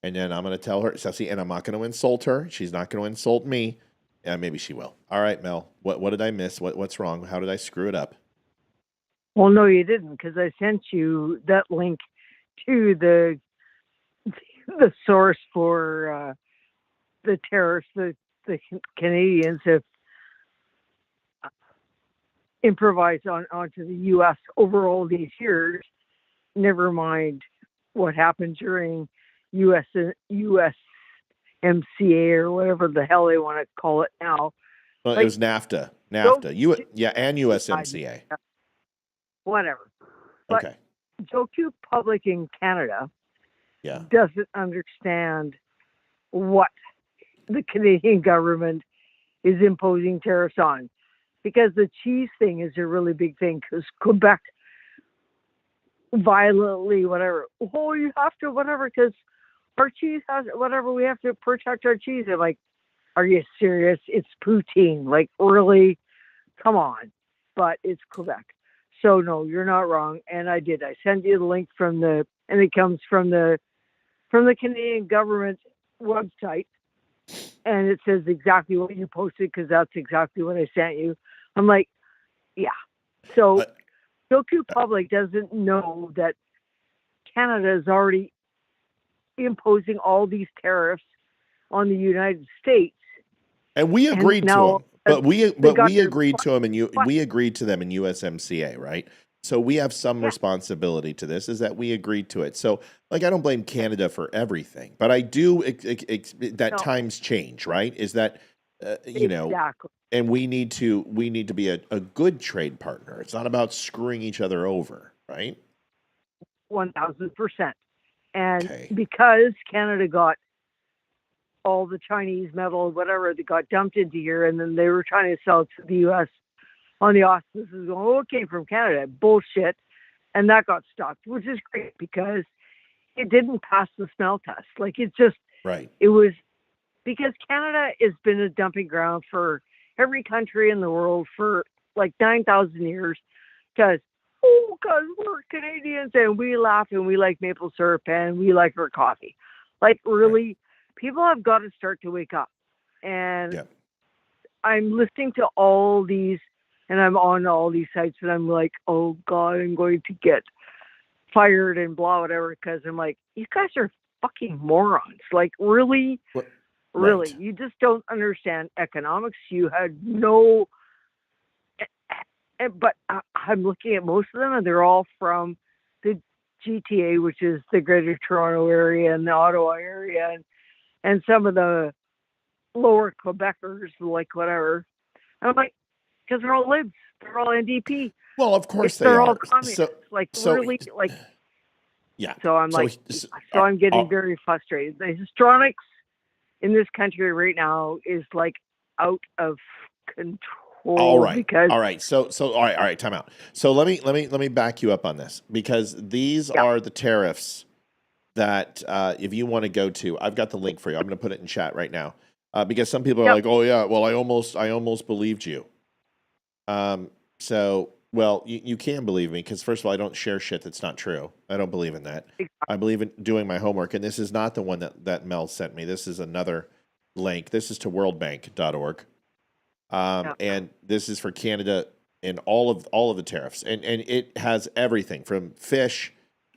A: And then I'm going to tell her, so see, and I'm not going to insult her. She's not going to insult me. Yeah, maybe she will. All right, Mel, what did I miss? What's wrong? How did I screw it up?
I: Well, no, you didn't, because I sent you that link to the source for the tariffs that the Canadians have improvised onto the U.S. over all these years. Never mind what happened during USMCA or whatever the hell they want to call it now.
A: Well,
I: like,
A: it was NAFTA. And USMCA.
I: Whatever. But
A: Okay.
I: Joe Q Public in Canada
A: Yeah.
I: doesn't understand what the Canadian government is imposing tariffs on. Because the cheese thing is a really big thing, because Quebec violently, whatever, oh, you have to, whatever, because our cheese has, whatever, we have to protect our cheese. I'm like, are you serious? It's poutine. Like, really? Come on. But it's Quebec. So, no, you're not wrong. And I did. I sent you the link and it comes from the Canadian government website. And it says exactly what you posted, because that's exactly what I sent you. I'm like, yeah. So, Joku Public doesn't know that Canada is already imposing all these tariffs on the United States.
A: And we agreed to
I: now,
A: them. But we agreed to them, and
I: What?
A: we agreed to them in USMCA, right? So we have some responsibility to this. Is that we agreed to it? So, like, I don't blame Canada for everything, but I do that times change, right? Is that you know,
I: Exactly.
A: and we need to be a good trade partner. It's not about screwing each other over, right?
I: 1,000%. And
A: Okay.
I: because Canada got all the Chinese metal, whatever, that got dumped into here, and then they were trying to sell it to the U.S. on the auspices going, oh, it came from Canada. Bullshit. And that got stopped, which is great because it didn't pass the smell test. Like, it just,
A: Right.
I: it was, because Canada has been a dumping ground for every country in the world for like 9,000 years because we're Canadians and we laugh and we like maple syrup and we like our coffee. Like, really, people have got to start to wake up. And I'm listening to all these, and I'm on all these sites, and I'm like, oh God, I'm going to get fired and blah, whatever, because I'm like, you guys are fucking morons. Like, really? Really?
A: Right.
I: You just don't understand economics. You had no... But I'm looking at most of them, and they're all from the GTA, which is the Greater Toronto area and the Ottawa area, and some of the lower Quebecers, like whatever. And I'm like, because they're all libs, they're all NDP.
A: Well, of course
I: they're
A: are.
I: all communists. Really, like.
A: Yeah.
I: So I'm like, I'm getting very frustrated. The histrionics in this country right now is like out of control.
A: All right.
I: Because
A: all right. So all right. Time out. So let me back you up on this, because these are the tariffs that if you want to go to, I've got the link for you. I'm going to put it in chat right now, because some people are like, oh yeah, well I almost believed you. So well, you can believe me, because first of all, I don't share shit that's not true. I don't believe in that.
I: Exactly.
A: I believe in doing my homework, and this is not the one that Mel sent me. This is another link. This is to worldbank.org. And this is for Canada in all of the tariffs, and it has everything from fish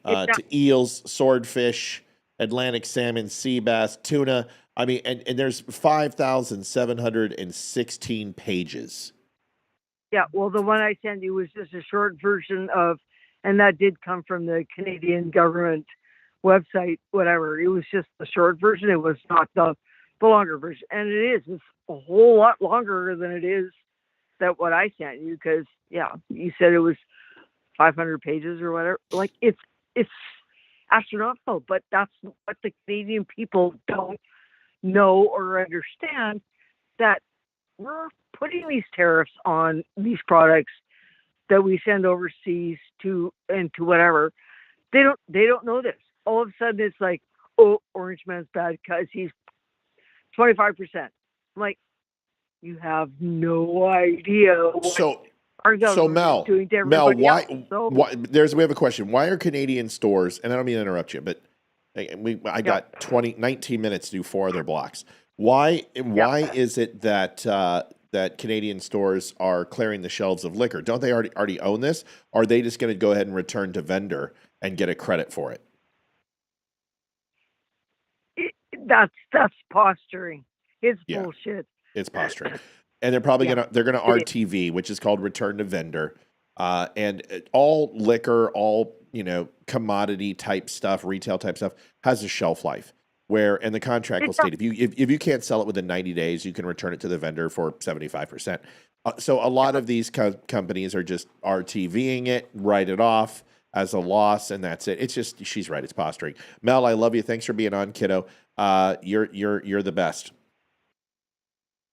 I: It's
A: to eels, swordfish, Atlantic salmon, sea bass, tuna. I mean, and there's 5,716 pages.
I: Yeah, well, the one I sent you was just a short version of, and that did come from the Canadian government website, whatever. It was just the short version. It was not the longer version. And it's a whole lot longer than it is that what I sent you, because, yeah, you said it was 500 pages or whatever. Like, it's astronomical, but that's what the Canadian people don't know or understand, that we're putting these tariffs on these products that we send overseas to whatever. They don't know this. All of a sudden it's like, oh, Orange Man's bad because he's 25%. I'm like, you have no idea what our government
A: Mel,
I: is doing to
A: Mel,
I: everybody else. So,
A: we have a question. Why are Canadian stores, and I don't mean to interrupt you, but I got 19 minutes to do 4 other blocks. Why is it that that Canadian stores are clearing the shelves of liquor? Don't they already own this? Or are they just going to go ahead and return to vendor and get a credit for it?
I: that's posturing. It's bullshit.
A: It's posturing. And they're probably gonna RTV, which is called return to vendor. And all liquor, all commodity type stuff, retail type stuff has a shelf life. And the contract will state if you can't sell it within 90 days, you can return it to the vendor for 75%. So a lot of these companies are just RTVing it, write it off as a loss, and that's it. It's just, she's right, it's posturing. Mel, I love you. Thanks for being on, kiddo. You're the best.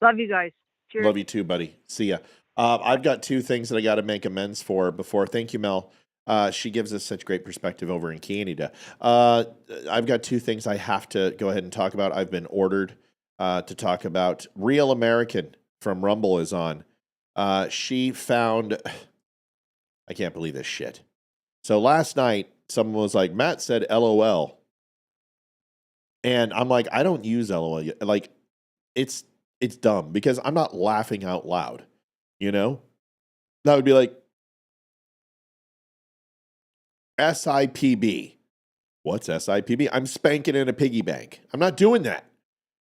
I: Love you guys. Cheers.
A: Love you too, buddy. See ya. I've got 2 things that I got to make amends for before. Thank you, Mel. She gives us such great perspective over in Canada. I've got 2 things I have to go ahead and talk about. I've been ordered to talk about. Real American from Rumble is on. She found, I can't believe this shit. So last night, someone was like, Matt said LOL. And I'm like, I don't use LOL. Like, it's dumb because I'm not laughing out loud. That would be like, SIPB. What's SIPB? I'm spanking in a piggy bank. I'm not doing that.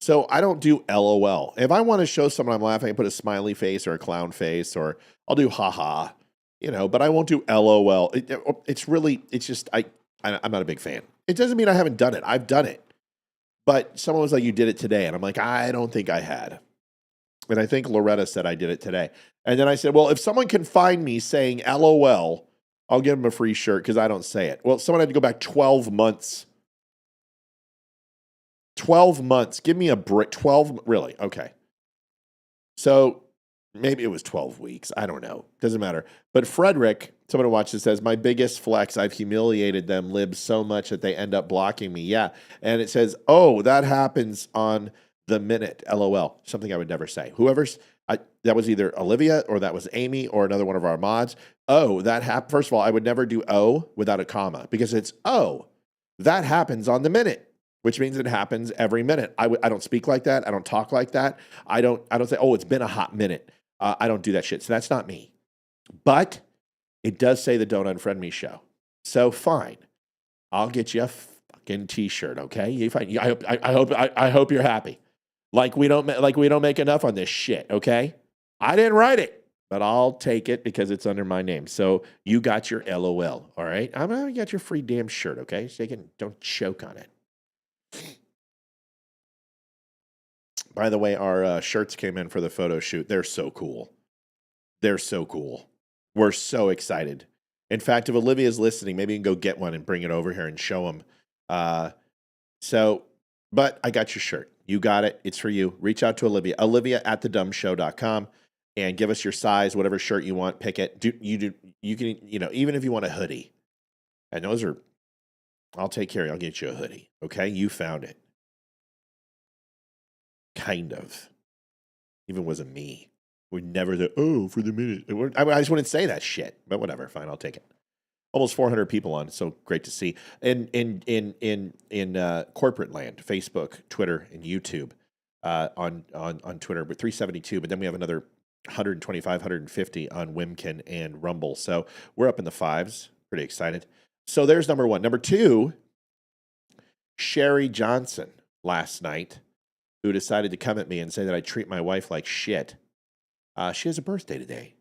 A: So I don't do LOL. If I want to show someone I'm laughing, I put a smiley face or a clown face, or I'll do haha, but I won't do LOL. It's just, I'm not a big fan. It doesn't mean I haven't done it. I've done it. But someone was like, you did it today. And I'm like, I don't think I had. And I think Loretta said I did it today. And then I said, well, if someone can find me saying LOL, I'll give them a free shirt because I don't say it. Well, someone had to go back 12 months. 12 months. Give me a break. 12, really? Okay. So maybe it was 12 weeks. I don't know. Doesn't matter. But Frederick, someone who watches, says, my biggest flex, I've humiliated them libs so much that they end up blocking me. Yeah. And it says, oh, that happens on the minute. LOL. Something I would never say. That was either Olivia or that was Amy or another one of our mods. Oh, that happened. First of all, I would never do oh without a comma because it's oh, that happens on the minute, which means it happens every minute. I don't speak like that. I don't talk like that. I don't say, oh, it's been a hot minute. I don't do that shit. So that's not me. But it does say the Don't Unfriend Me show. So fine. I'll get you a fucking t-shirt, okay? I hope you're happy. Like we don't make enough on this shit, okay? I didn't write it, but I'll take it because it's under my name. So you got your LOL, all right? I'm gonna get your free damn shirt, okay? So you can don't choke on it. By the way, our shirts came in for the photo shoot. They're so cool. They're so cool. We're so excited. In fact, if Olivia's listening, maybe you can go get one and bring it over here and show them. But I got your shirt. You got it. It's for you. Reach out to Olivia. Olivia@thedumbshow.com and give us your size, whatever shirt you want. Pick it. You can, even if you want a hoodie. And those are, I'll take care of you. I'll get you a hoodie. Okay? You found it. Kind of. Even wasn't me. We never said, oh, for the minute. I just wouldn't say that shit. But whatever. Fine. I'll take it. Almost 400 people on. So great to see. In corporate land, Facebook, Twitter, and YouTube. On Twitter, but 372. But then we have another 125, 150 on Wimkin and Rumble. So we're up in the 5s. Pretty excited. So there's number 1. Number 2, Sherry Johnson last night, who decided to come at me and say that I treat my wife like shit. She has a birthday today.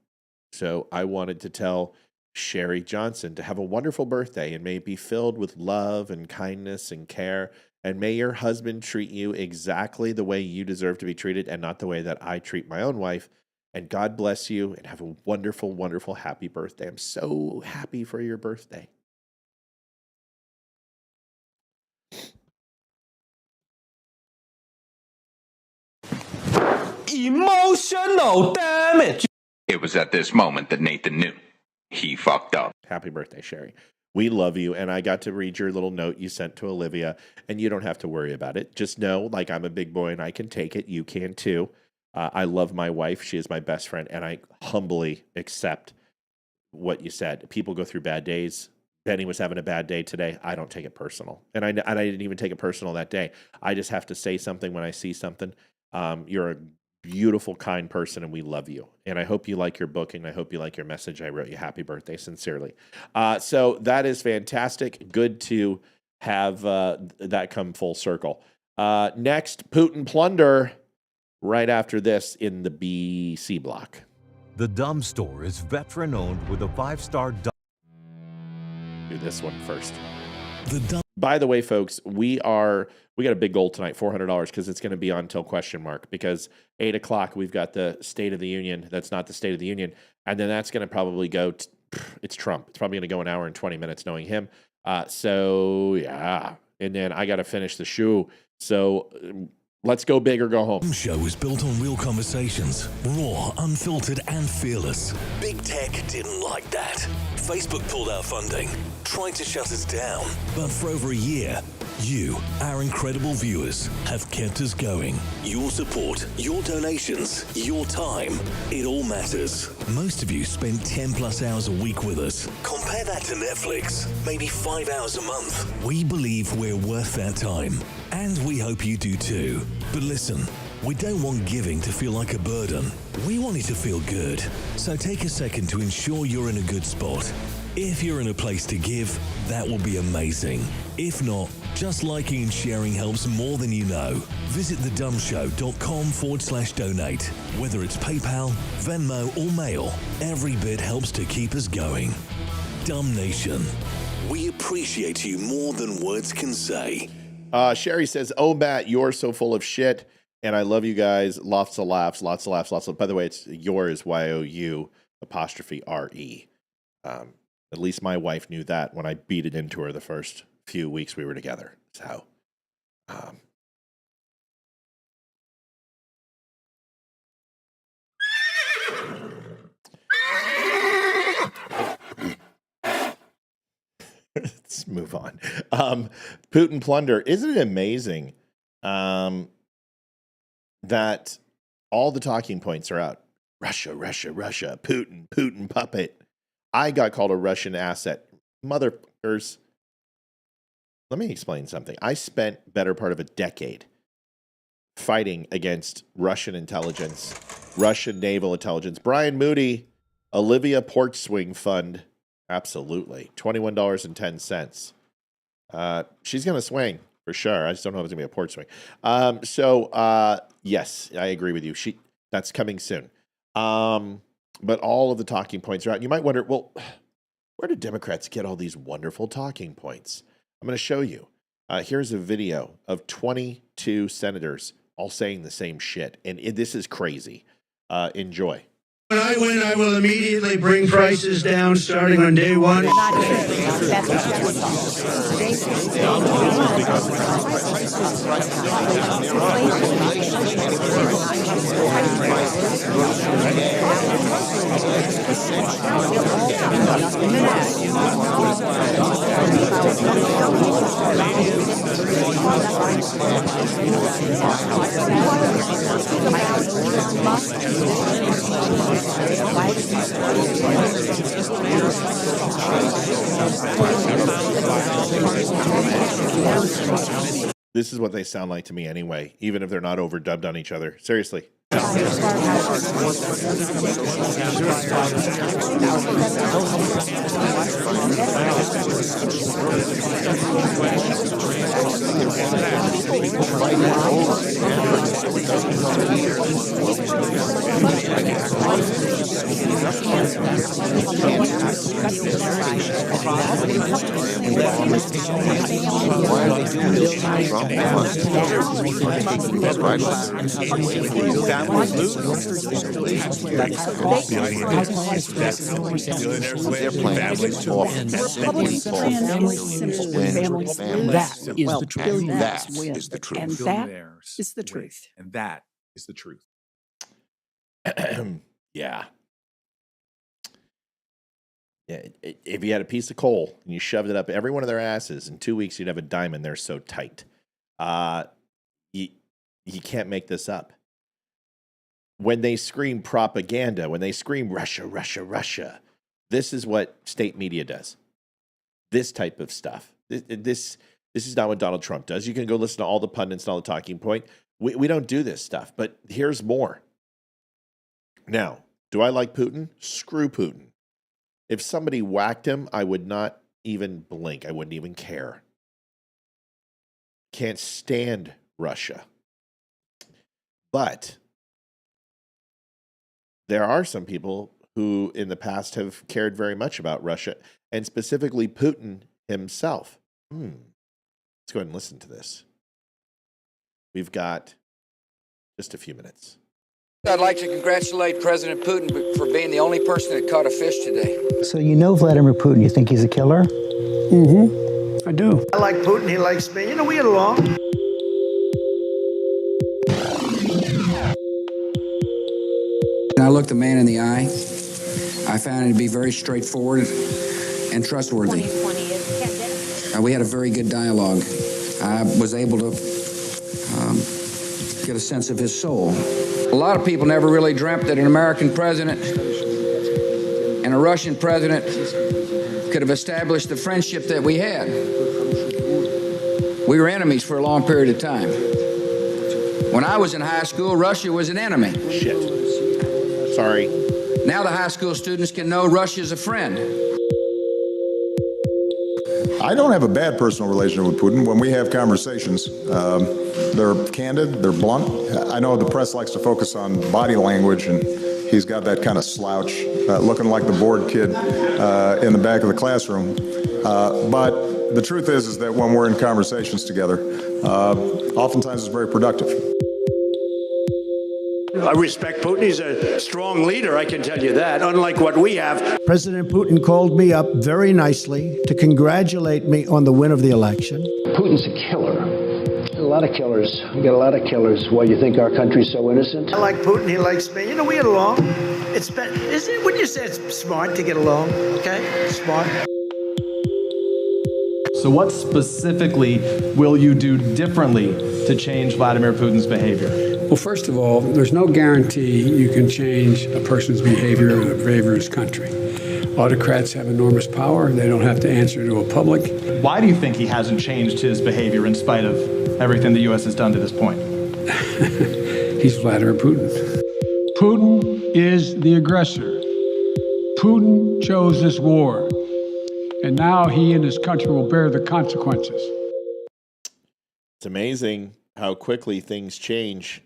A: So I wanted to tell Sherry Johnson to have a wonderful birthday and may it be filled with love and kindness and care. And may your husband treat you exactly the way you deserve to be treated and not the way that I treat my own wife. And God bless you and have a wonderful, wonderful, happy birthday. I'm so happy for your birthday.
J: Emotional damage.
K: It was at this moment that Nathan knew he fucked up.
A: Happy birthday, Sherry. We love you. And I got to read your little note you sent to Olivia, and you don't have to worry about it. Just know, like, I'm a big boy and I can take it. You can too. I love my wife. She is my best friend, and I humbly accept what you said. People go through bad days. Benny was having a bad day today. I don't take it personal. And I didn't even take it personal that day. I just have to say something when I see something. You're a beautiful, kind person, and we love you. And I hope you like your book, and I hope you like your message. I wrote you happy birthday, sincerely. So that is fantastic. Good to have that come full circle. Next, Putin Plunder, right after this in the BC block.
L: The Dumb Store is veteran-owned with a 5-star...
A: Do this one first. By the way, folks, we got a big goal tonight, $400, because it's going to be on till question mark, because 8 o'clock we've got the State of the Union. That's not the State of the Union. And then that's going to probably go, it's Trump. It's probably going to go an hour and 20 minutes knowing him. So yeah. And then I got to finish the show. So let's go big or go home.
D: The show is built on real conversations, raw, unfiltered, and fearless. Big tech didn't like that. Facebook pulled our funding, tried to shut us down. But for over a year, you, our incredible viewers, have kept us going. Your support, your donations, your time, it all matters. Most of you spend 10 plus hours a week with us. Compare that to Netflix, maybe 5 hours a month. We believe we're worth that time, and we hope you do too. But listen, we don't want giving to feel like a burden. We want it to feel good. So take a second to ensure you're in a good spot. If you're in a place to give, that will be amazing. If not, just liking and sharing helps more than you know. Visit thedumbshow.com/donate. Whether it's PayPal, Venmo, or Mail, every bit helps to keep us going. Dumb Nation, we appreciate you more than words can say.
A: Sherry says, "Oh, Matt, you're so full of shit. And I love you guys. Lots of laughs, lots of laughs, lots of..." By the way, it's yours, YOU''RE. At least my wife knew that when I beat it into her the first few weeks we were together. So, let's move on. Putin Plunder. Isn't it amazing that all the talking points are out? Russia, Russia, Russia, Putin, Putin puppet. I got called a Russian asset. Motherfuckers. Let me explain something. I spent better part of a decade fighting against Russian intelligence, Russian naval intelligence. Brian Moody, Olivia Portswing Fund. Absolutely. $21.10. She's going to swing for sure. I just don't know if it's going to be a port swing. Yes, I agree with you. That's coming soon. But all of the talking points are out. You might wonder, well, where do Democrats get all these wonderful talking points? I'm going to show you. Here's a video of 22 senators all saying the same shit. And this is crazy. Enjoy.
M: When I win, I will immediately bring prices down starting on day one.
A: This is what they sound like to me anyway, even if they're not overdubbed on each other. Seriously,
G: Why are they doing this to Trump? They must be taking his right They're playing
N: Republicans' plan is simple. Families lose.
O: That is the truth.
N: Billionaires
O: That
N: win.
O: is the truth.
N: And that
O: Billionaires
N: is the
O: win.
N: truth.
O: And that is the truth.
A: Yeah. Yeah, if you had a piece of coal and you shoved it up every one of their asses, in 2 weeks you'd have a diamond. They're so tight. You can't make this up. When they scream propaganda, when they scream Russia, Russia, Russia, this is what state media does. This type of stuff. This is not what Donald Trump does. You can go listen to all the pundits and all the talking point. We don't do this stuff, but here's more. Now, do I like Putin? Screw Putin. If somebody whacked him, I would not even blink. I wouldn't even care. Can't stand Russia. But there are some people who in the past have cared very much about Russia, and specifically Putin himself. Let's go ahead and listen to this. We've got just a few minutes.
P: I'd like to congratulate President Putin for being the only person that caught a fish today.
Q: So you know Vladimir Putin. You think he's a killer?
M: Mm-hmm. I do. I like Putin. He likes me. You know, we get along.
P: When I looked the man in the eye, I found him to be very straightforward and trustworthy. We had a very good dialogue. I was able to get a sense of his soul. A lot of people never really dreamt that an American president and a Russian president could have established the friendship that we had. We were enemies for a long period of time. When I was in high school, Russia was an enemy.
A: Shit. Sorry.
P: Now the high school students can know Russia's a friend.
R: I don't have a bad personal relationship with Putin. When we have conversations, they're candid, they're blunt. I know the press likes to focus on body language, and he's got that kind of slouch, looking like the bored kid in the back of the classroom. But the truth is that when we're in conversations together, oftentimes it's very productive.
M: I respect Putin. He's a strong leader, I can tell you that, unlike what we have. President Putin called me up very nicely to congratulate me on the win of the election.
S: Putin's a killer. A lot of killers. We got a lot of killers. Why, you think our country's so innocent?
M: I like Putin. He likes me. You know, we get along. Wouldn't you say it's smart to get along? Okay? Smart.
T: So what specifically will you do differently to change Vladimir Putin's behavior?
U: Well, first of all, there's no guarantee you can change a person's behavior or the behavior of his country. Autocrats have enormous power. They don't have to answer to a public.
T: Why do you think he hasn't changed his behavior in spite of everything the U.S. has done to this point?
U: He's Vladimir Putin.
V: Putin is the aggressor. Putin chose this war. And now he and his country will bear the consequences.
A: It's amazing how quickly things change.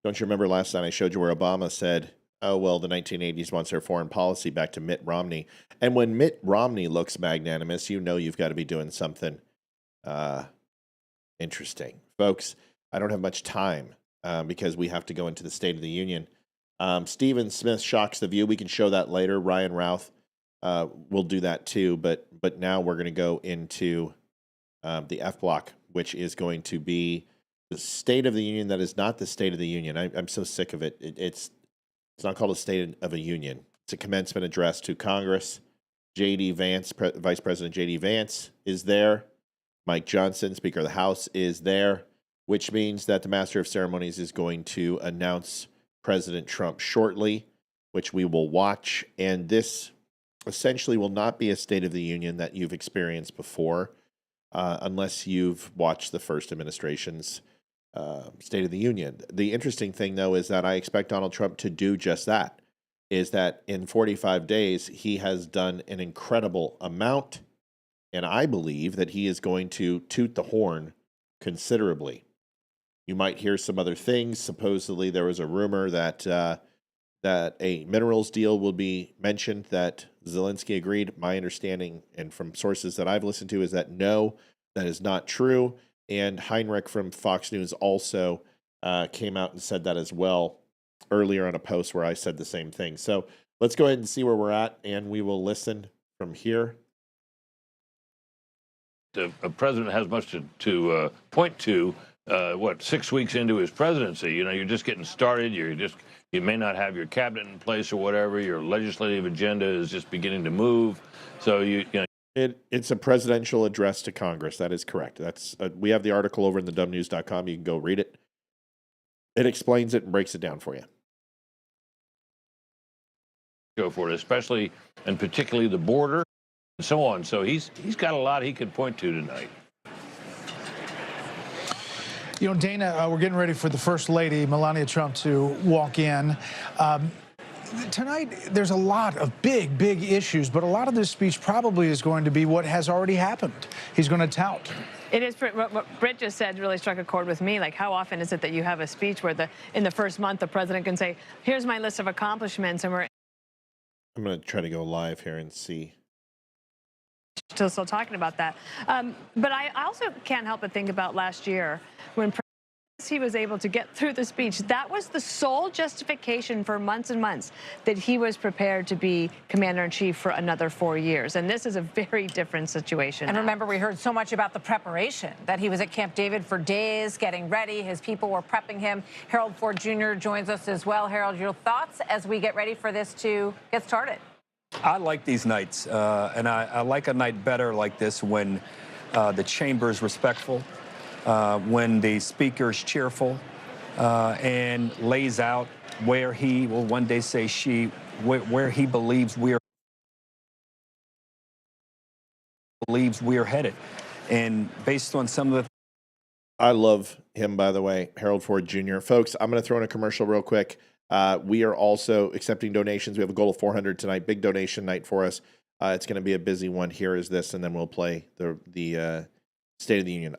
A: Don't you remember last night I showed you where Obama said, oh, well, the 1980s wants their foreign policy back to Mitt Romney. And when Mitt Romney looks magnanimous, you know you've got to be doing something interesting. Folks, I don't have much time because we have to go into the State of the Union. Stephen Smith shocks the view. We can show that later. Ryan Routh will do that too. But now we're going to go into the F block, which is going to be the State of the Union that is not the State of the Union. I'm so sick of it. It's not called a State of a Union. It's a commencement address to Congress. J.D. Vance, Vice President J.D. Vance is there. Mike Johnson, Speaker of the House, is there, which means that the Master of Ceremonies is going to announce President Trump shortly, which we will watch. And this essentially will not be a State of the Union that you've experienced before, unless you've watched the first administration's State of the Union. The interesting thing, though, is that I expect Donald Trump to do just that, is that in 45 days, he has done an incredible amount, and I believe that he is going to toot the horn considerably. You might hear some other things. Supposedly, there was a rumor that that a minerals deal will be mentioned, that Zelensky agreed. My understanding, and from sources that I've listened to, is that no, that is not true. And Heinrich from Fox News also came out and said that as well earlier on a post where I said the same thing. So let's go ahead and see where we're at, and we will listen from here.
B: The president has much to point to. 6 weeks into his presidency, you're just getting started. You may not have your cabinet in place or whatever. Your legislative agenda is just beginning to move. So
A: It's a presidential address to Congress. That is correct. That's we have the article over in thedumbnews.com. You can go read it. It explains it and breaks it down for you.
B: Go for it, especially and particularly the border and so on. So he's got a lot he could point to tonight.
E: Dana, we're getting ready for the First Lady, Melania Trump, to walk in. Tonight, there's a lot of big issues, but a lot of this speech probably is going to be what has already happened. He's going to tout.
W: It is what Britt just said really struck a chord with me. Like, how often is it that you have a speech where in the first month the president can say, "Here's my list of accomplishments," and we're
A: I'm going to try to go live here and see.
W: Still talking about that. But I also can't help but think about last year when he was able to get through the speech. That was the sole justification for months and months that he was prepared to be commander-in-chief for another 4 years. And this is a very different situation.
X: And remember, we heard so much about the preparation, that he was at Camp David for days getting ready. His people were prepping him. Harold Ford Jr. joins us as well. Harold, your thoughts as we get ready for this to get started?
Y: I like these nights, and I like a night better like this when the chamber is respectful, when the speaker is cheerful, and lays out where he will one day say where he believes we are headed. And based on some of the...
A: I love him, by the way, Harold Ford Jr. Folks, I'm going to throw in a commercial real quick. We are also accepting donations. We have a goal of 400 tonight. Big donation night for us. It's going to be a busy one. Here is this, and then we'll play the State of the Union.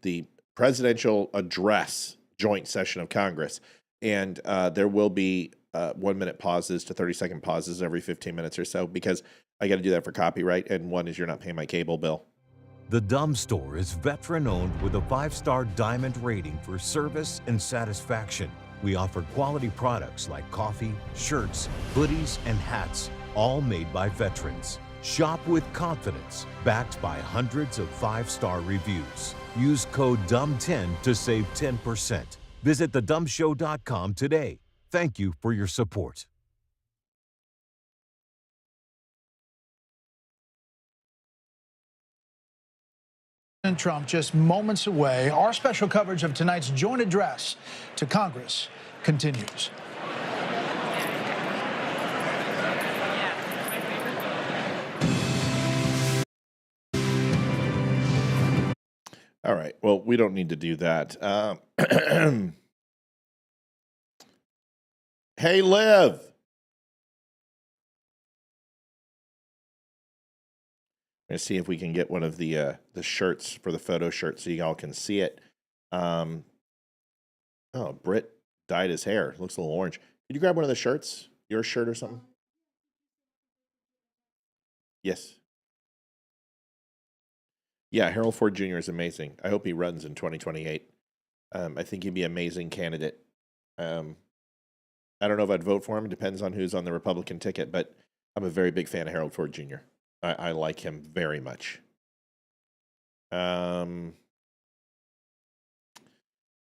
A: The presidential address joint session of Congress, and there will be 1 minute pauses to 30-second pauses every 15 minutes or so, because I got to do that for copyright, and one is you're not paying my cable bill.
L: The Dumb Store is veteran-owned with a 5-star diamond rating for service and satisfaction. We offer quality products like coffee, shirts, hoodies, and hats, all made by veterans. Shop with confidence, backed by hundreds of 5-star reviews. Use code DUMB10 to save 10%. Visit thedumbshow.com today. Thank you for your support.
E: Trump just moments away. Our special coverage of tonight's joint address to Congress continues.
A: All right. Well, we don't need to do that. Hey, Liv. Let's see if we can get one of the shirts for the photo shirt so y'all can see it. Oh, Britt dyed his hair. Looks a little orange. Could you grab one of the shirts? Your shirt or something? Yes. Yeah, Harold Ford Jr. is amazing. I hope he runs in 2028. I think he'd be an amazing candidate. I don't know if I'd vote for him. It depends on who's on the Republican ticket, but I'm a very big fan of Harold Ford Jr. I like him very much. We're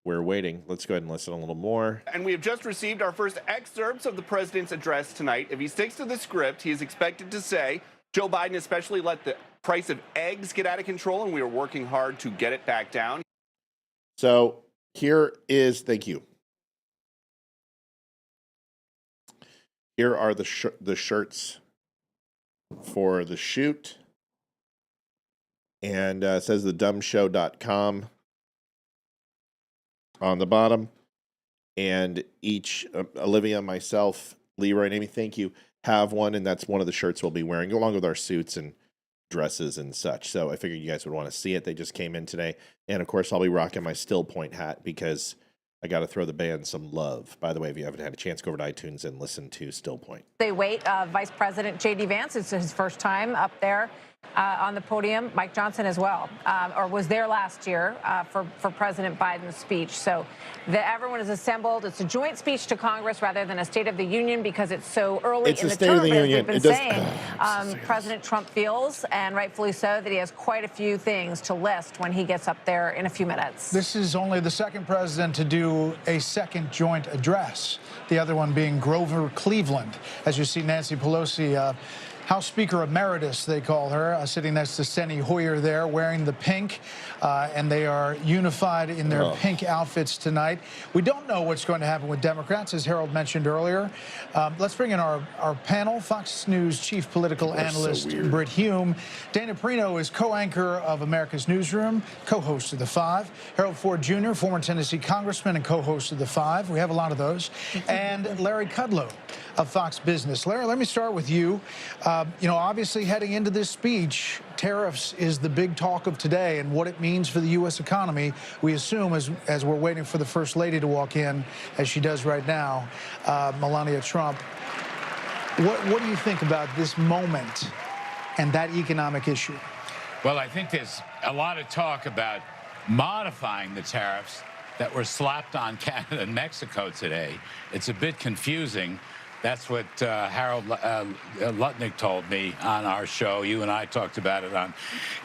A: waiting. Let's go ahead and listen a little more.
Z: And we have just received our first excerpts of the president's address tonight. If he sticks to the script, he is expected to say, Joe Biden especially let the price of eggs get out of control, and we are working hard to get it back down.
A: So here is, thank you. Here are the shirts for the shoot, and it says thedumbshow.com. on the bottom. And each, Olivia, myself, Leroy, and Amy, thank you, have one. And that's one of the shirts we'll be wearing, along with our suits and dresses and such. So I figured you guys would want to see it. They just came in today. And, of course, I'll be rocking my Still Point hat because I got to throw the band some love. By the way, if you haven't had a chance, go over to iTunes and listen to Still Point.
X: They wait. Vice President J.D. Vance, it's his first time up there on the podium. Mike Johnson as well, or was there last year for President Biden's speech. So everyone is assembled. It's a joint speech to Congress rather than a State of the Union because it's so early in the term. As we've been saying, President Trump feels, and rightfully so, that he has quite a few things to list when he gets up there in a few minutes.
E: This is only the second president to do a second joint address, the other one being Grover Cleveland. As you see Nancy Pelosi, House Speaker Emeritus, they call her, sitting next to Steny Hoyer there, wearing the pink, and they are unified in their pink outfits tonight. We don't know what's going to happen with Democrats, as Harold mentioned earlier. Let's bring in our panel. Fox News chief political analyst Britt Hume. Dana Perino is co-anchor of America's Newsroom, co-host of The Five. Harold Ford Jr., former Tennessee congressman and co-host of The Five. We have a lot of those. And Larry Kudlow of Fox Business. Larry, let me start with you. You know, obviously heading into this speech, tariffs is the big talk of today and what it means for the U.S. economy, we assume, as we're waiting for the First Lady to walk in, as she does right now, Melania Trump. What do you think about this moment and that economic issue?
C: Well, I think there's a lot of talk about modifying the tariffs that were slapped on Canada and Mexico today. It's a bit confusing. That's what Harold Lutnick told me on our show. You and I talked about it on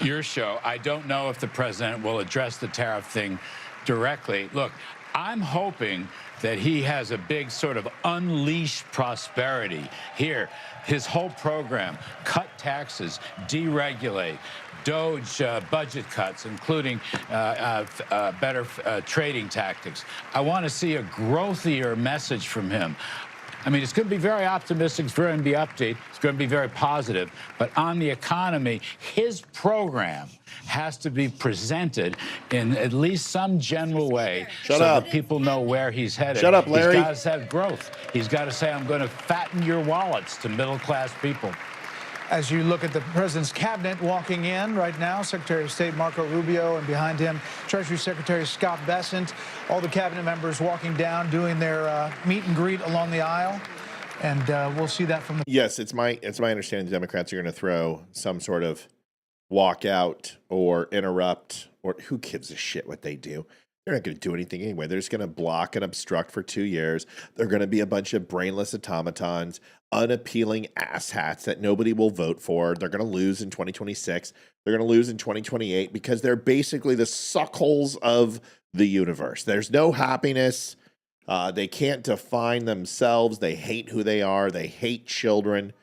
C: your show. I don't know if the president will address the tariff thing directly. Look, I'm hoping that he has a big sort of unleash prosperity here. His whole program, cut taxes, deregulate, DOGE budget cuts, including better trading tactics. I want to see a growthier message from him. I mean, it's going to be very optimistic. It's going to be upbeat. It's going to be very positive. But on the economy, his program has to be presented in at least some general way so that people know where he's headed.
A: Shut up, Larry.
C: He's got to have growth. He's got to say, I'm going to fatten your wallets to middle-class people.
E: As you look at the president's cabinet walking in right now, Secretary of State Marco Rubio, and behind him, Treasury Secretary Scott Bessent, all the cabinet members walking down, doing their meet and greet along the aisle. And we'll see that from the...
A: Yes, it's my understanding the Democrats are going to throw some sort of walkout or interrupt, or who gives a shit what they do? They're not going to do anything anyway. They're just going to block and obstruct for 2 years. They're going to be a bunch of brainless automatons, unappealing asshats that nobody will vote for. They're going to lose in 2026. They're going to lose in 2028 because they're basically the suckholes of the universe. There's no happiness. They can't define themselves. They hate who they are. They hate children.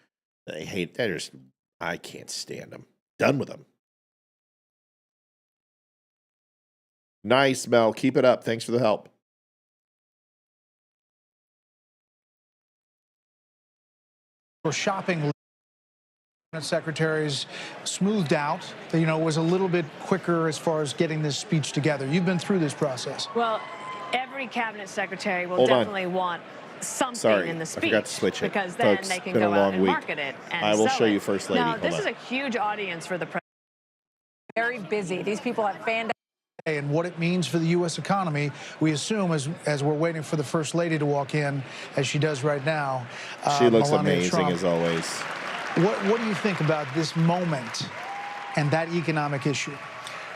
A: I can't stand them. Done with them. Nice, Mel. Keep it up. Thanks for the help.
E: Shopping secretaries smoothed out, you know, was a little bit quicker as far as getting this speech together. You've been through this process.
W: Well, every cabinet secretary will definitely want something in the speech.
A: I forgot to switch it.
W: Because then
A: Folks,
W: they can
A: been
W: go
A: a
W: out
A: long
W: and
A: week.
W: market it and
A: I will
W: sell
A: show
W: it.
A: you First Lady.
W: Now,
A: Hold
W: this
A: on.
W: is a huge audience for the president.
X: Very busy. These people have fanned
E: and what it means for the U.S. economy, we assume, as we're waiting for the First Lady to walk in, as she does right now.
A: She looks
E: Melania
A: amazing,
E: Trump.
A: as always.
E: What do you think about this moment and that economic issue?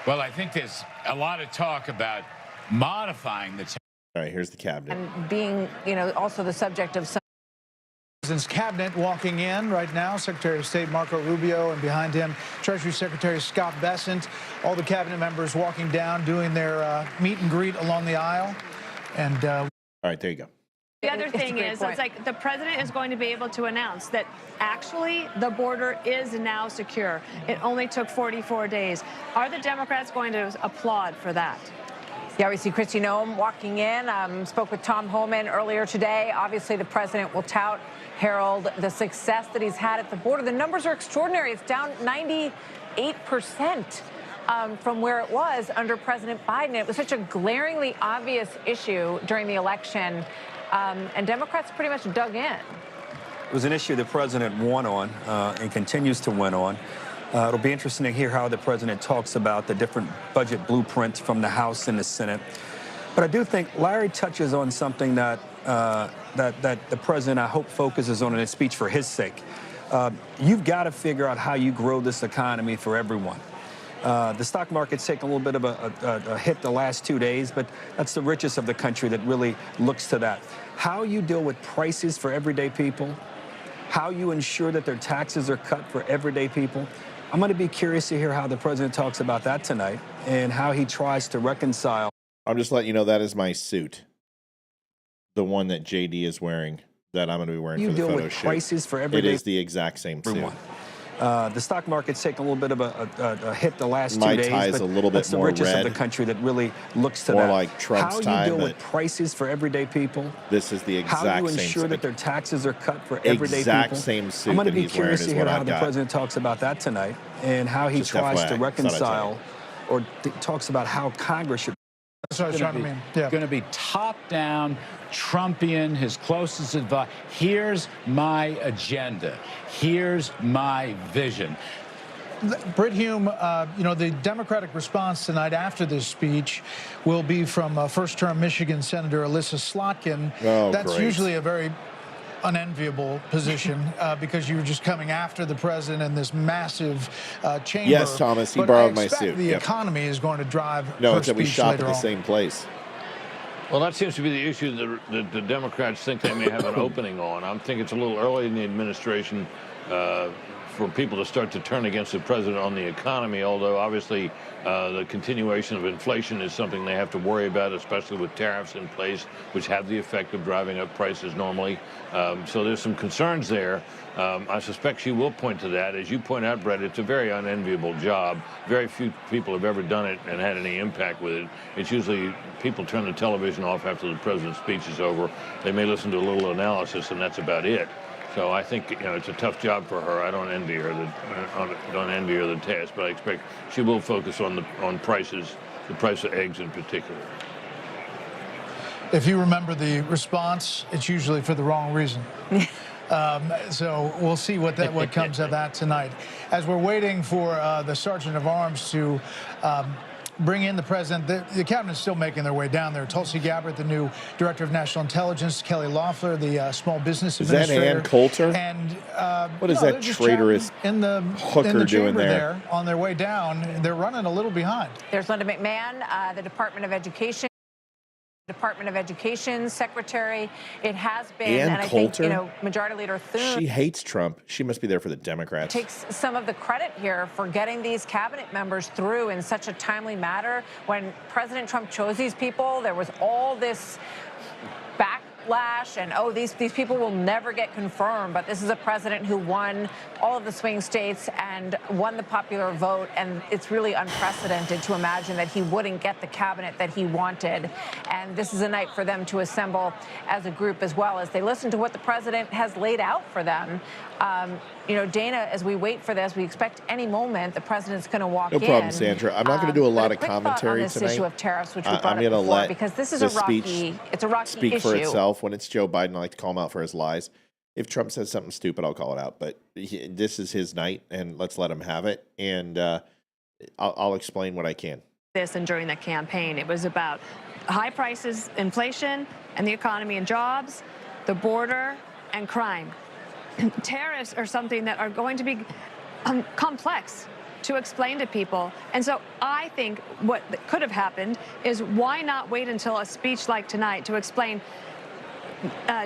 C: Well, I think there's a lot of talk about modifying the...
A: All right, here's the cabinet.
X: and being, you know, also the subject of some...
E: President's cabinet walking in right now, Secretary of State Marco Rubio, and behind him, Treasury Secretary Scott Bessent, all the cabinet members walking down, doing their meet and greet along the aisle. And
A: all right, there you go.
W: The other thing is, it's like the president is going to be able to announce that actually the border is now secure. It only took 44 days. Are the Democrats going to applaud for that?
X: Yeah, we see Kristi Noem walking in. Spoke with Tom Homan earlier today. Obviously, the president will tout, Harold, the success that he's had at the border. The numbers are extraordinary. It's down 98% from where it was under President Biden. It was such a glaringly obvious issue during the election, and Democrats pretty much dug in.
Y: It was an issue the president won on and continues to win on. It'll be interesting to hear how the president talks about the different budget blueprints from the House and the Senate. But I do think Larry touches on something that the president, I hope, focuses on in his speech for his sake. You've got to figure out how you grow this economy for everyone. The stock market's taken a little bit of a hit the last 2 days, but that's the richest of the country that really looks to that. How you deal with prices for everyday people, how you ensure that their taxes are cut for everyday people. I'm going to be curious to hear how the president talks about that tonight and how he tries to reconcile.
A: I'm just letting you know that is my suit. The one that JD is wearing, that I'm going to be wearing for the photo shoot.
Y: Prices for
A: It
Y: everyday
A: is the exact same suit.
Y: The stock market's taken a little bit of a hit the last 2
A: My
Y: days,
A: tie is
Y: but
A: a little bit
Y: that's the
A: more
Y: richest
A: red.
Y: of the country that really looks to
A: More
Y: that.
A: like Trump's tie,
Y: How you deal with
A: but
Y: prices for everyday people.
A: This is the exact
Y: How you
A: same
Y: ensure
A: suit.
Y: that their taxes are cut for everyday
A: Exact
Y: people.
A: same suit
Y: I'm going to
A: that
Y: be
A: he's wearing
Y: curious
A: is
Y: to hear
A: what
Y: how
A: I've
Y: the
A: got.
Y: president talks about that tonight and how he
A: Just
Y: tries
A: FYI,
Y: to
A: thought I'd tell
Y: reconcile or talks about how Congress should.
E: That's what I was trying to mean. Yeah.
C: Going to be top-down, Trumpian, his closest advice. Here's my agenda. Here's my vision.
E: Britt Hume, the Democratic response tonight after this speech will be from first-term Michigan Senator Alyssa Slotkin.
A: Oh,
E: That's
A: great.
E: usually a very unenviable position because you were just coming after the president in this massive chamber.
A: Yes, Thomas, he
E: But
A: borrowed
E: I
A: my
E: expect
A: suit.
E: The
A: Yep.
E: economy is going to drive
A: No,
E: her
A: it's that we
E: speech
A: shop at
E: later
A: the
E: on.
A: same place.
B: Well, that seems to be the issue that the Democrats think they may have an opening on. I think it's a little early in the administration for people to start to turn against the president on the economy, although obviously the continuation of inflation is something they have to worry about, especially with tariffs in place, which have the effect of driving up prices normally. So there's some concerns there. I suspect she will point to that. As you point out, Brett, it's a very unenviable job. Very few people have ever done it and had any impact with it. It's usually people turn the television off after the president's speech is over. They may listen to a little analysis, and that's about it. So I think it's a tough job for her. I don't envy her the task, but I expect she will focus on prices, the price of eggs in particular.
E: If you remember the response, it's usually for the wrong reason. So we'll see what comes of that tonight. As we're waiting for the Sergeant of Arms to bring in the president, the cabinet's still making their way down there. Tulsi Gabbard, the new director of national intelligence, Kelly Loeffler, the small business administrator.
A: Is that Ann Coulter?
E: And
A: what is that traitorous hooker doing
E: there? On their way down, they're running a little behind.
X: There's Linda McMahon, the Department of Education Secretary. It has been,
A: Ann
X: and
A: Coulter?
X: I think, Majority Leader Thune
A: She hates Trump. She must be there for the Democrats.
X: takes some of the credit here for getting these cabinet members through in such a timely manner. When President Trump chose these people, there was all this backlash and, these people will never get confirmed. But this is a president who won all of the swing states and won the popular vote. And it's really unprecedented to imagine that he wouldn't get the cabinet that he wanted. And this is a night for them to assemble as a group as well as they listen to what the president has laid out for them. Dana, as we wait for this, we expect any moment the president's going to walk in.
A: No problem, Sandra. I'm not going to do a lot of
X: quick thought
A: commentary
X: on this
A: tonight.
X: issue of tariffs, which we brought
A: I'm
X: up
A: going to
X: before,
A: let
X: because this is
A: the
X: a rocky,
A: speech
X: it's a rocky
A: speak
X: issue.
A: for itself. When it's Joe Biden, I like to call him out for his lies. If Trump says something stupid, I'll call it out. But this is his night, and let's let him have it. And I'll explain what I can.
W: This and during the campaign, it was about high prices, inflation, and the economy and jobs, the border, and crime. Tariffs are something that are going to be complex to explain to people. And so I think what could have happened is why not wait until a speech like tonight to explain,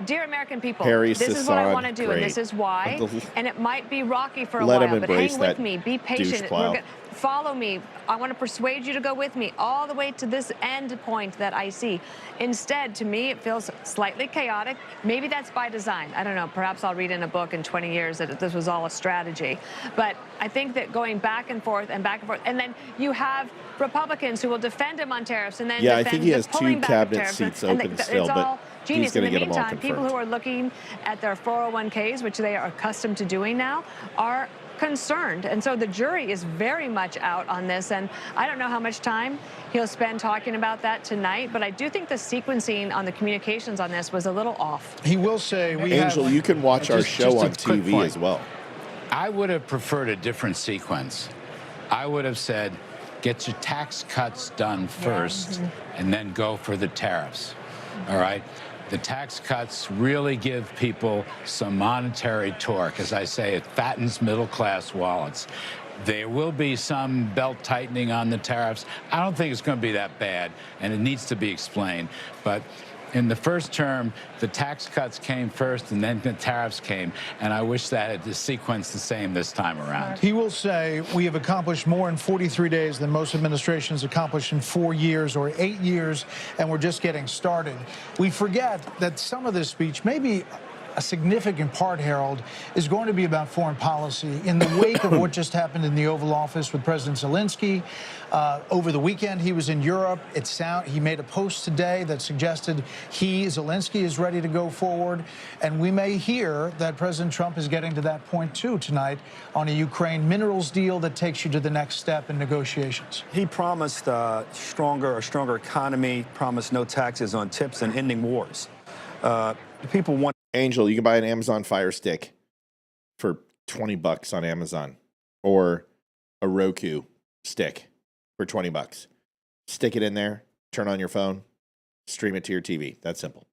W: dear American people, this is what I want to do, and this is why. And it might be rocky for a
A: Let
W: while,
A: him
W: but
A: embrace
W: hang with
A: that
W: me, be patient.
A: douche plow.
W: Follow me. I want to persuade you to go with me all the way to this end point that I see. Instead, to me, it feels slightly chaotic. Maybe that's by design. I don't know. Perhaps I'll read in a book in 20 years that this was all a strategy. But I think that going back and forth, and then you have Republicans who will defend him on tariffs, and then
A: Yeah, I
W: defend
A: think he
W: the
A: has
W: pulling
A: two
W: back of
A: cabinet
W: tariffs.
A: seats
W: And
A: open
W: it's
A: still, but
W: all genius.
A: he's going to
W: In the
A: get them all
W: meantime, people
A: confirmed.
W: who are looking at their 401ks, which they are accustomed to doing now, are concerned. And so the jury is very much out on this. And I don't know how much time he'll spend talking about that tonight, but I do think the sequencing on the communications on this was a little off.
E: He will say
A: Angel, you can watch our show on TV as well.
C: I would have preferred a different sequence. I would have said, get your tax cuts done first, and then go for the tariffs. All right? The tax cuts really give people some monetary torque. As I say, it fattens middle-class wallets. There will be some belt tightening on the tariffs. I don't think it's going to be that bad, and it needs to be explained. But in the first term, the tax cuts came first, and then the tariffs came. And I wish that had the sequence the same this time around.
E: He will say, we have accomplished more in 43 days than most administrations accomplished in 4 years or 8 years, and we're just getting started. We forget that some of this speech, maybe a significant part, Harold, is going to be about foreign policy. In the wake of what just happened in the Oval Office with President Zelensky, over the weekend he was in Europe. He made a post today that suggested Zelensky is ready to go forward. And we may hear that President Trump is getting to that point, too, tonight on a Ukraine minerals deal that takes you to the next step in negotiations.
Y: He promised a stronger economy, promised no taxes on tips and ending wars. People want.
A: Angel, you can buy an Amazon Fire Stick for $20 on Amazon, or a Roku stick for $20. Stick it in there, turn on your phone, stream it to your TV. That's simple.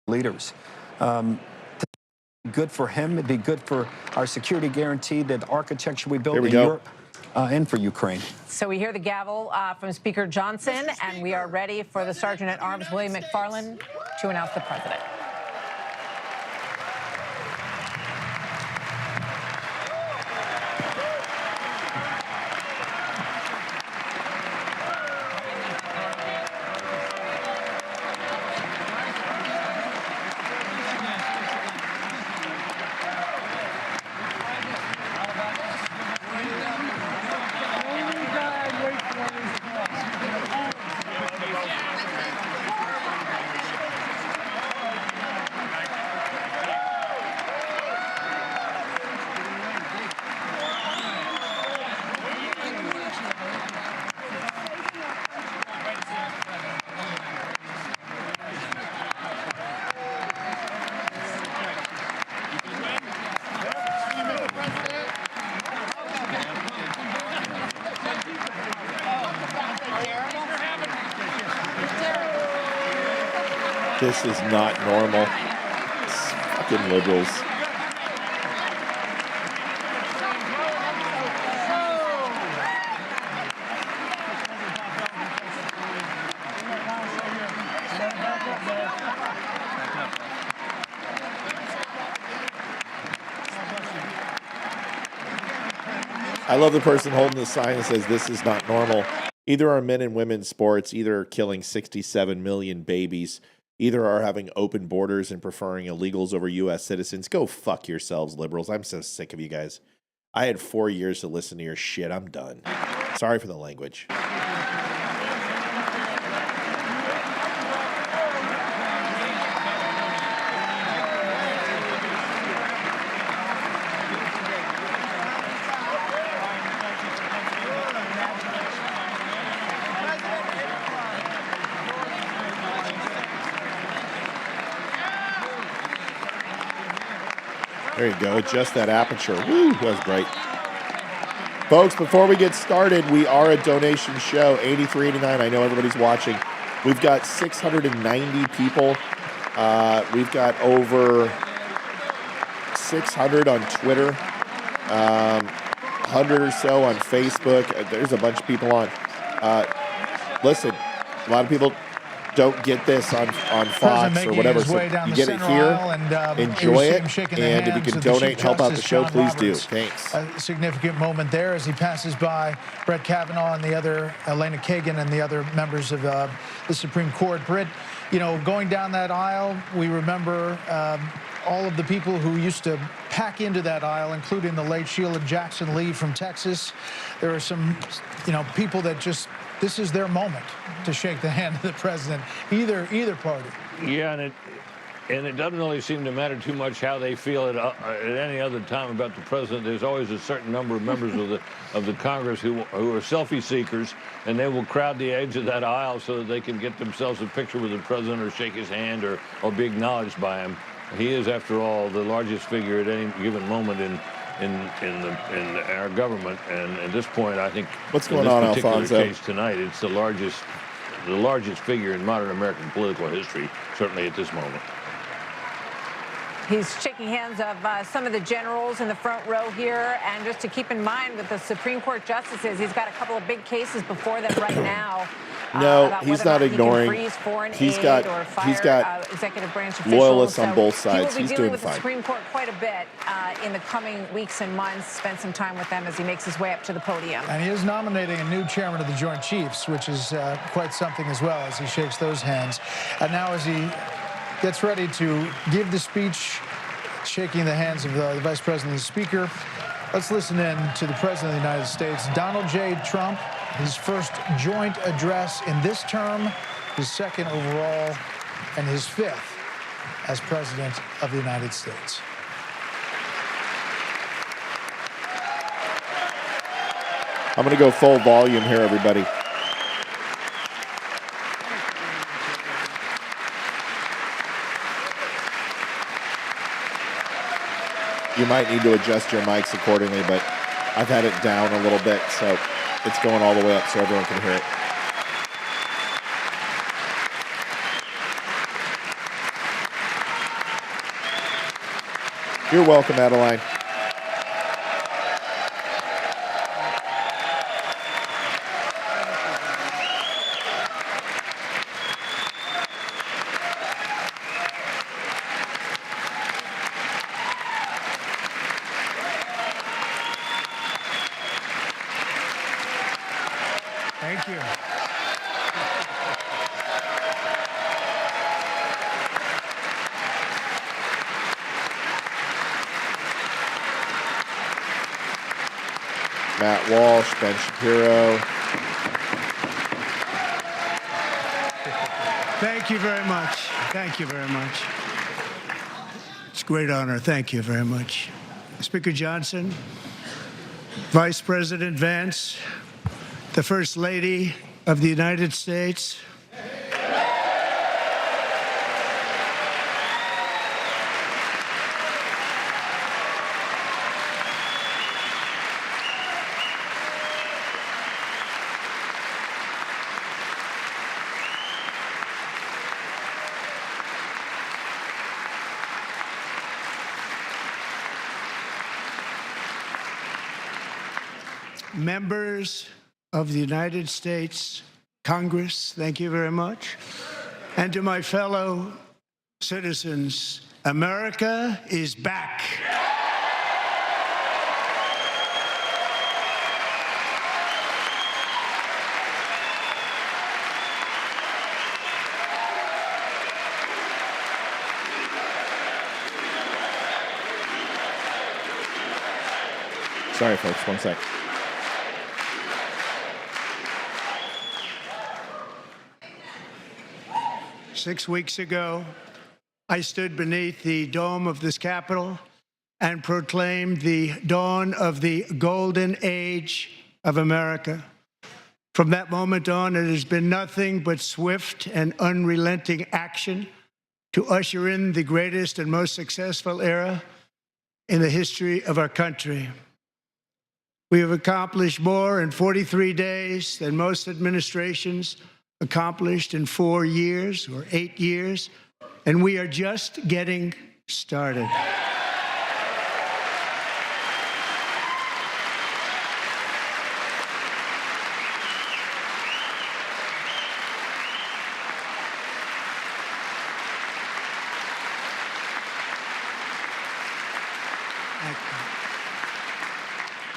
Y: Leaders. Good for him. It'd be good for our security guarantee, that architecture we built in Europe and for Ukraine.
X: So we hear the gavel from Speaker Johnson, and we are ready for the Sergeant at Arms, William McFarland, to announce the president.
A: This is not normal. It's fucking liberals. I love the person holding the sign that says this is not normal. Either are men and women's sports, either are killing 67 million babies, either are having open borders and preferring illegals over U.S. citizens. Go fuck yourselves, liberals. I'm so sick of you guys. I had 4 years to listen to your shit. I'm done. Sorry for the language. There you go. Adjust that aperture. Woo, that was bright. Folks, before we get started, we are a donation show. 8389. I know everybody's watching. We've got 690 people. We've got over 600 on Twitter. 100 or so on Facebook. There's a bunch of people on. Listen, a lot of people don't get this on Fox or whatever. So you get it here, enjoy it, and if you can donate and help out the show, please do. Thanks.
E: A significant moment there as he passes by Brett Kavanaugh and the other, Elena Kagan and the other members of the Supreme Court. Britt, you know, going down that aisle, we remember all of the people who used to pack into that aisle, including the late Sheila Jackson Lee from Texas. There are some, you know, people that just, this is their moment to shake the hand of the president, either party.
B: Yeah, and And it doesn't really seem to matter too much how they feel at any other time about the president. There's always a certain number of members of the Congress who are selfie seekers, and they will crowd the edge of that aisle so that they can get themselves a picture with the president or shake his hand or be acknowledged by him. He is, after all, the largest figure at any given moment in our government. And at this point, I think
A: what's going on,
B: in this particular
A: Alfonso?
B: case tonight, it's the largest figure in modern American political history, certainly at this moment.
X: He's shaking hands of some of the generals in the front row here. And just to keep in mind with the Supreme Court justices, he's got a couple of big cases before them right now.
A: No, he's not ignoring. He's got
X: executive branch officials.
A: loyalists on both sides.
X: He will be
A: He's
X: dealing
A: doing
X: with the
A: fine.
X: Supreme Court quite a bit in the coming weeks and months. Spend some time with them as he makes his way up to the podium.
E: And he is nominating a new chairman of the Joint Chiefs, which is quite something as well, as he shakes those hands. And now as he gets ready to give the speech, shaking the hands of the Vice President and the Speaker, let's listen in to the President of the United States, Donald J. Trump, his first joint address in this term, his second overall, and his fifth as President of the United States.
A: I'm going to go full volume here, everybody. You might need to adjust your mics accordingly, but I've had it down a little bit, so it's going all the way up so everyone can hear it. You're welcome, Adeline.
E: Thank you.
A: Matt Walsh, Ben Shapiro.
M: Thank you very much. Thank you very much. It's a great honor. Thank you very much. Speaker Johnson, Vice President Vance, the First Lady of the United States, members of the United States Congress, thank you very much. And to my fellow citizens, America is back.
A: Sorry, folks, one sec.
M: Six weeks ago, I stood beneath the dome of this Capitol and proclaimed the dawn of the golden age of America. From that moment on, it has been nothing but swift and unrelenting action to usher in the greatest and most successful era in the history of our country. We have accomplished more in 43 days than most administrations accomplished in 4 years or 8 years, and we are just getting started.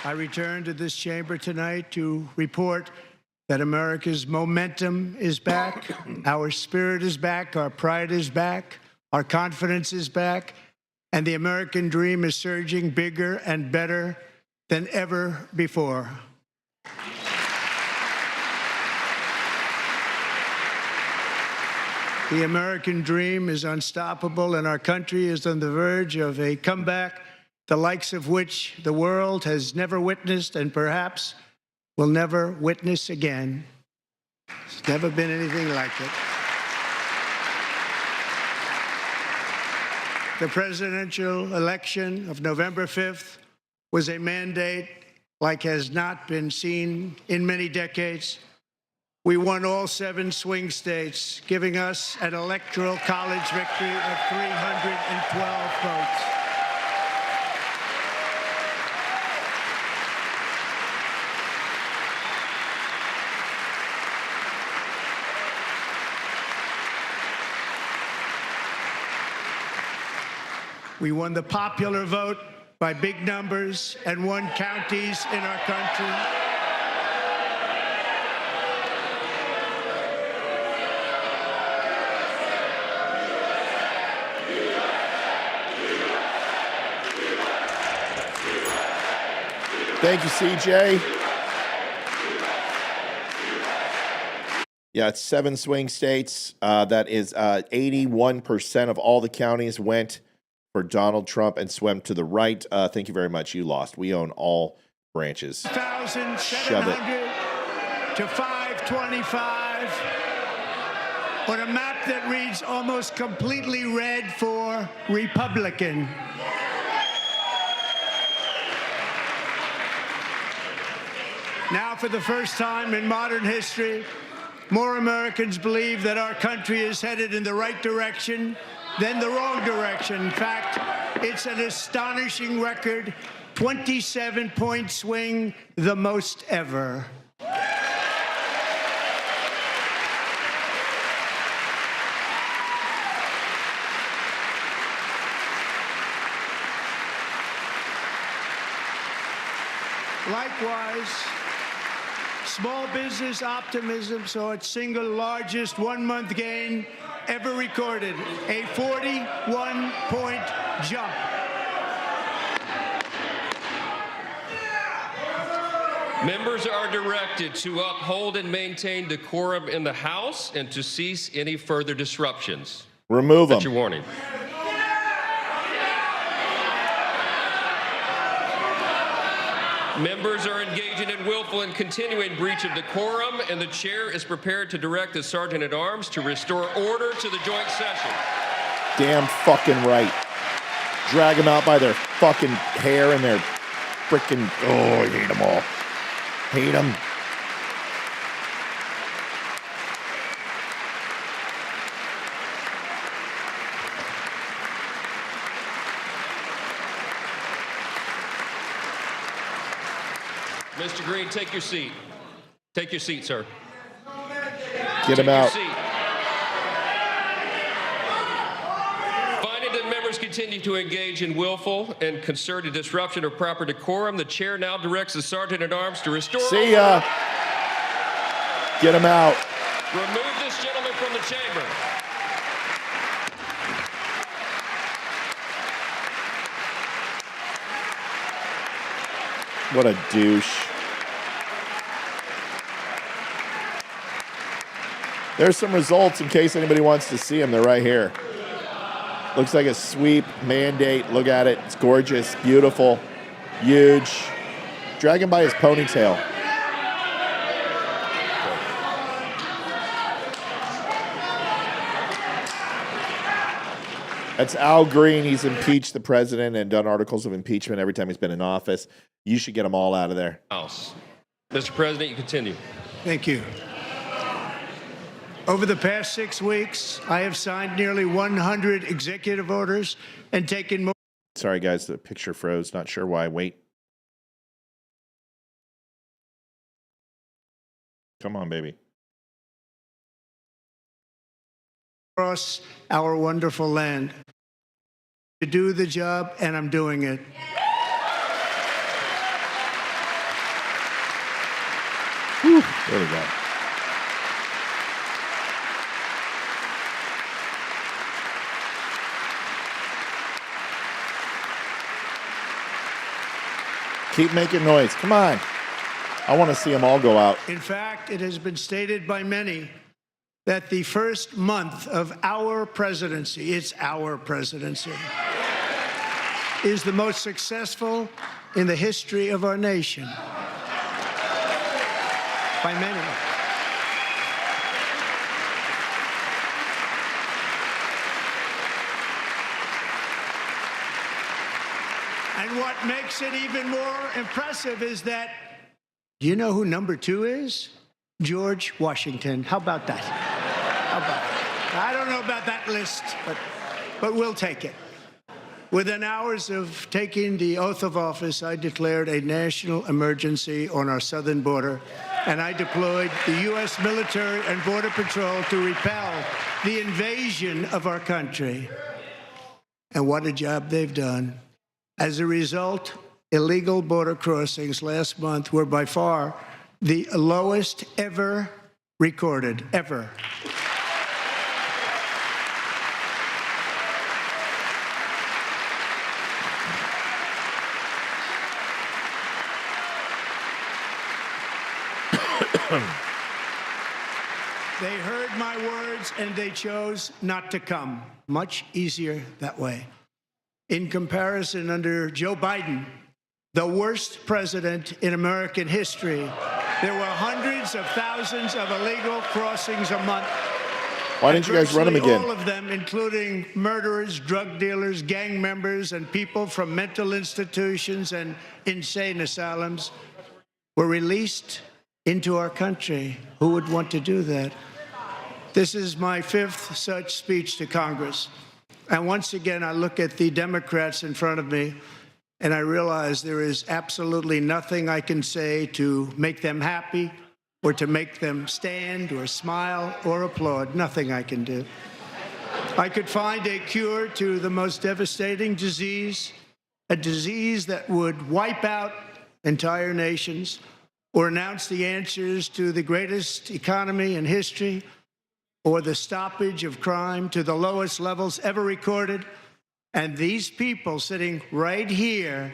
M: I return to this chamber tonight to report that America's momentum is back, our spirit is back, our pride is back, our confidence is back, and the American dream is surging bigger and better than ever before. The American dream is unstoppable, and our country is on the verge of a comeback, the likes of which the world has never witnessed and perhaps will never witness again. There's never been anything like it. The presidential election of November 5th was a mandate like has not been seen in many decades. We won all 7 swing states, giving us an electoral college victory of 312 votes. We won the popular vote by big numbers and won counties in our country.
A: Thank you, CJ. Yeah, it's 7 swing states. That is 81% of all the counties went for Donald Trump and swam to the right. Thank you very much. You lost. We own all branches.
M: 1,700 to 525 on a map that reads almost completely red for Republican. Now, for the first time in modern history, more Americans believe that our country is headed in the right direction than the wrong direction. In fact, it's an astonishing record, 27-point swing, the most ever. Likewise, small business optimism saw its single largest one-month gain ever recorded, a 41-point jump.
D: Members are directed to uphold and maintain decorum in the House and to cease any further disruptions.
A: Remove them.
D: That's your warning. Members are engaging in willful and continuing breach of decorum, and the chair is prepared to direct the Sergeant-at-Arms to restore order to the joint session.
A: Damn fucking right. Drag them out by their fucking hair and their freaking... Oh, I hate them all. Hate them.
D: Mr. Green, take your seat. Take your seat, sir.
A: Get him out.
D: Finding that members continue to engage in willful and concerted disruption of proper decorum, the chair now directs the Sergeant-at-Arms to restore
A: See ya.
D: order.
A: Get him out.
D: Remove this gentleman from the chamber.
A: What a douche. There's some results in case anybody wants to see them. They're right here. Looks like a sweep mandate. Look at it. It's gorgeous, beautiful, huge. Drag him by his ponytail. That's Al Green. He's impeached the president and done articles of impeachment every time he's been in office. You should get them all out of there.
D: House. Mr. President, you continue.
M: Thank you. Over the past 6 weeks, I have signed nearly 100 executive orders and taken more.
A: Sorry, guys, the picture froze. Not sure why. Wait. Come on, baby.
M: Across our wonderful land to do the job, and I'm doing it.
A: Whew. There we go. Keep making noise. Come on. I want to see them all go out.
M: In fact, it has been stated by many that the first month of our presidency, it's our presidency, is the most successful in the history of our nation. By many. And what makes it even more impressive is that, do you know who number 2 is? George Washington. How about that? How about that? I don't know about that list, but we'll take it. Within hours of taking the oath of office, I declared a national emergency on our southern border, and I deployed the U.S. military and Border Patrol to repel the invasion of our country. And what a job they've done. As a result, illegal border crossings last month were by far the lowest ever recorded, ever. They heard my words and they chose not to come. Much easier that way. In comparison, under Joe Biden, the worst president in American history, there were hundreds of thousands of illegal crossings a month.
A: Why didn't you guys run them again?
M: All of them, including murderers, drug dealers, gang members, and people from mental institutions and insane asylums, were released into our country. Who would want to do that? This is my 5th such speech to Congress. And once again, I look at the Democrats in front of me, and I realize there is absolutely nothing I can say to make them happy or to make them stand or smile or applaud. Nothing I can do. I could find a cure to the most devastating disease, a disease that would wipe out entire nations, or announce the answers to the greatest economy in history, or the stoppage of crime to the lowest levels ever recorded. And these people sitting right here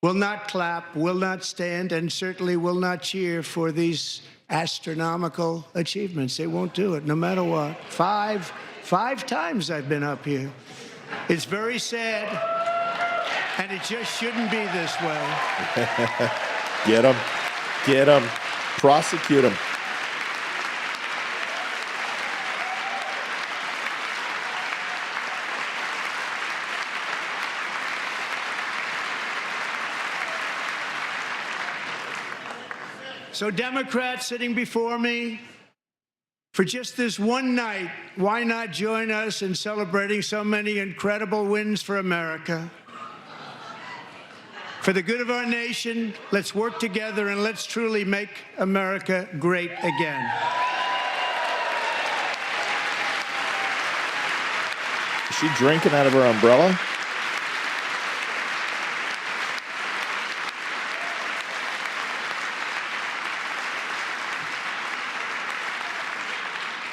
M: will not clap, will not stand, and certainly will not cheer for these astronomical achievements. They won't do it, no matter what. Five times I've been up here. It's very sad, and it just shouldn't be this way.
A: Get them. Get them. Prosecute them.
M: So Democrats sitting before me, for just this one night, why not join us in celebrating so many incredible wins for America? For the good of our nation, let's work together and let's truly make America great again.
A: Is she drinking out of her umbrella?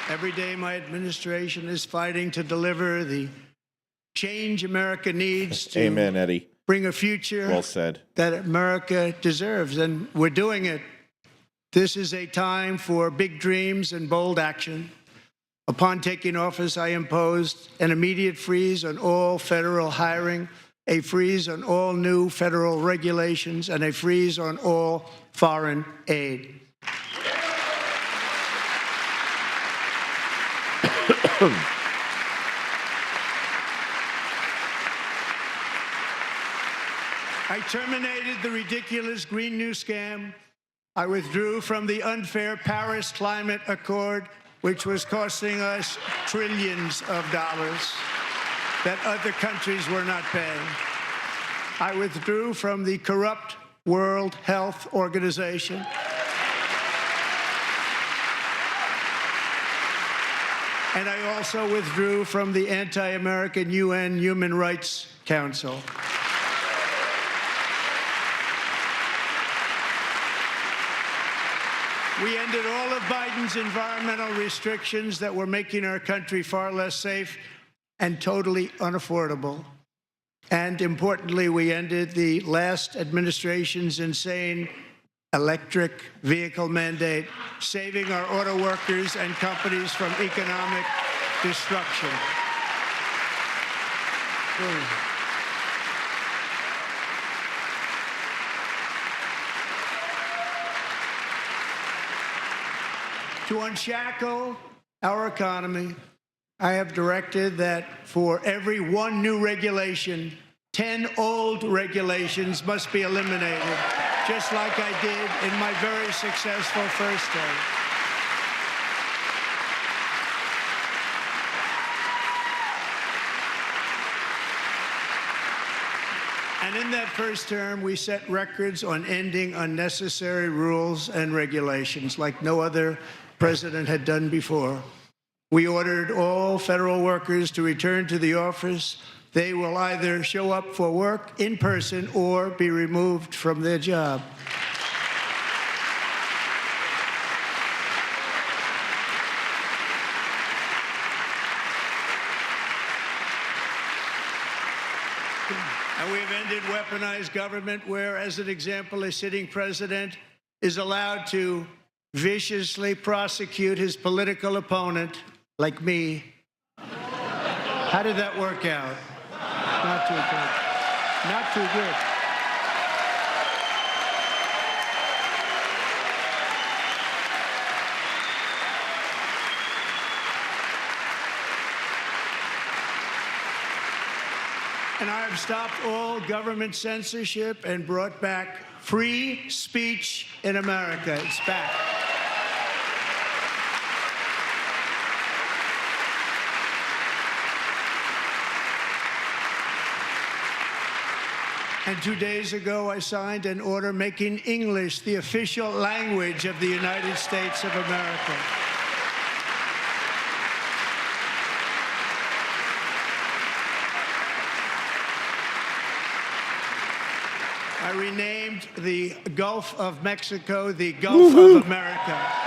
M: Every day, my administration is fighting to deliver the change America needs to
A: Amen, Eddie.
M: Bring a future
A: well said.
M: That America deserves, and we're doing it. This is a time for big dreams and bold action. Upon taking office, I imposed an immediate freeze on all federal hiring, a freeze on all new federal regulations, and a freeze on all foreign aid. I terminated the ridiculous Green New Scam. I withdrew from the unfair Paris Climate Accord, which was costing us trillions of dollars that other countries were not paying. I withdrew from the corrupt World Health Organization. And I also withdrew from the anti-American UN Human Rights Council. We ended all of Biden's environmental restrictions that were making our country far less safe and totally unaffordable. And importantly, we ended the last administration's insane electric vehicle mandate, saving our auto workers and companies from economic destruction. To unshackle our economy, I have directed that for every one new regulation, 10 old regulations must be eliminated, just like I did in my very successful first term. And in that first term, we set records on ending unnecessary rules and regulations like no other president had done before. We ordered all federal workers to return to the office. They will either show up for work in person or be removed from their job. And we have ended weaponized government where, as an example, a sitting president is allowed to viciously prosecute his political opponent, like me. How did that work out? Not too good. Not too good. And I have stopped all government censorship and brought back free speech in America. It's back. And 2 days ago, I signed an order making English the official language of the United States of America. I renamed the Gulf of Mexico the Gulf of America.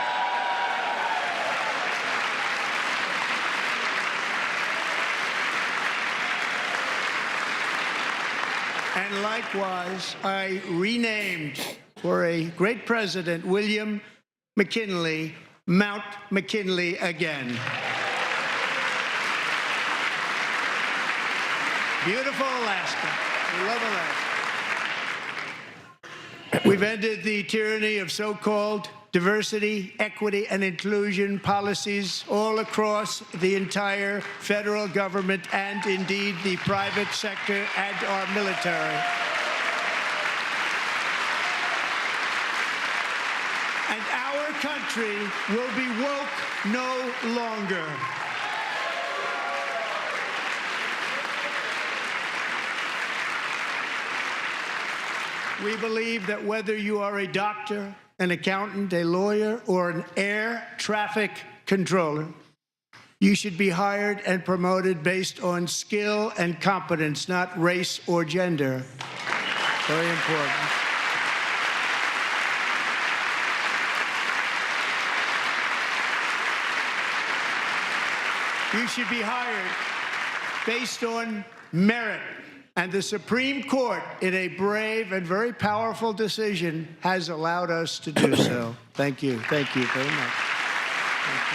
M: And likewise, I renamed, for a great president, William McKinley, Mount McKinley again. Beautiful Alaska. We love Alaska. We've ended the tyranny of so-called diversity, equity, and inclusion policies all across the entire federal government and indeed the private sector and our military. And our country will be woke no longer. We believe that whether you are a doctor, an accountant, a lawyer, or an air traffic controller, you should be hired and promoted based on skill and competence, not race or gender. Very important. You should be hired based on merit. And the Supreme Court, in a brave and very powerful decision, has allowed us to do so. Thank you. Thank you very much. Thank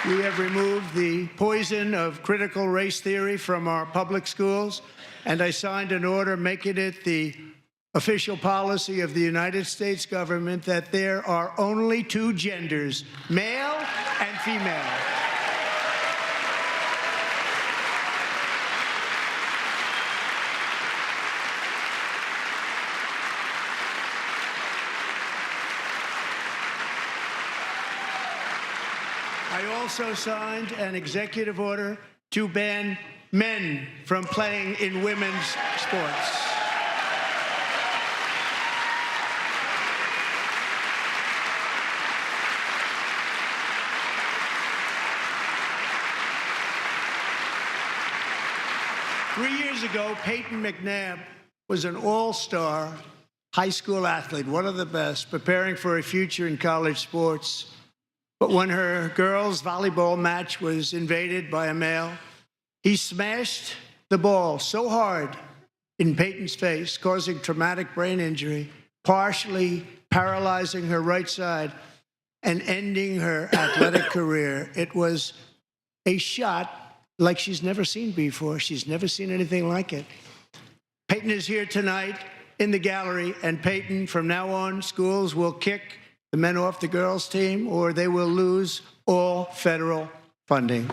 M: you. We have removed the poison of critical race theory from our public schools, and I signed an order making it the official policy of the United States government that there are only two genders, male and female. I also signed an executive order to ban men from playing in women's sports. Three years ago, Peyton McNabb was an all-star high school athlete, one of the best, preparing for a future in college sports. But when her girls' volleyball match was invaded by a male, he smashed the ball so hard in Peyton's face, causing traumatic brain injury, partially paralyzing her right side, and ending her athletic career. It was a shot like she's never seen before. She's never seen anything like it. Peyton is here tonight in the gallery, and Peyton, from now on, schools will kick the men off the girls' team, or they will lose all federal funding.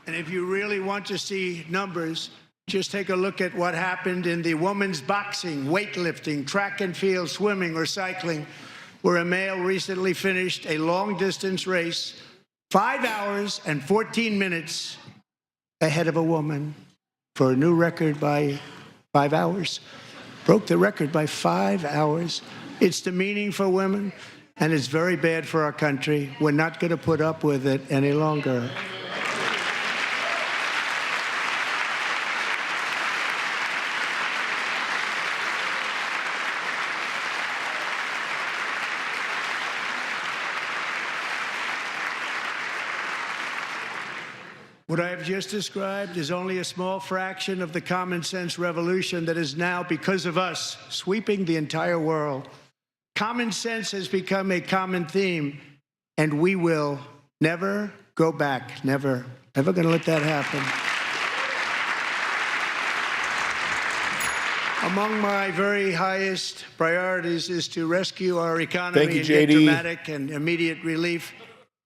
M: And if you really want to see numbers, just take a look at what happened in the women's boxing, weightlifting, track and field, swimming, or cycling, where a male recently finished a long-distance race 5 hours and 14 minutes ahead of a woman for a new record by 5 hours. Broke the record by 5 hours. It's demeaning for women, and it's very bad for our country. We're not going to put up with it any longer. What I have just described is only a small fraction of the common sense revolution that is now, because of us, sweeping the entire world. Common sense has become a common theme, and we will never go back. Never. Never going to let that happen. Among my very highest priorities is to rescue our economy and get dramatic and immediate relief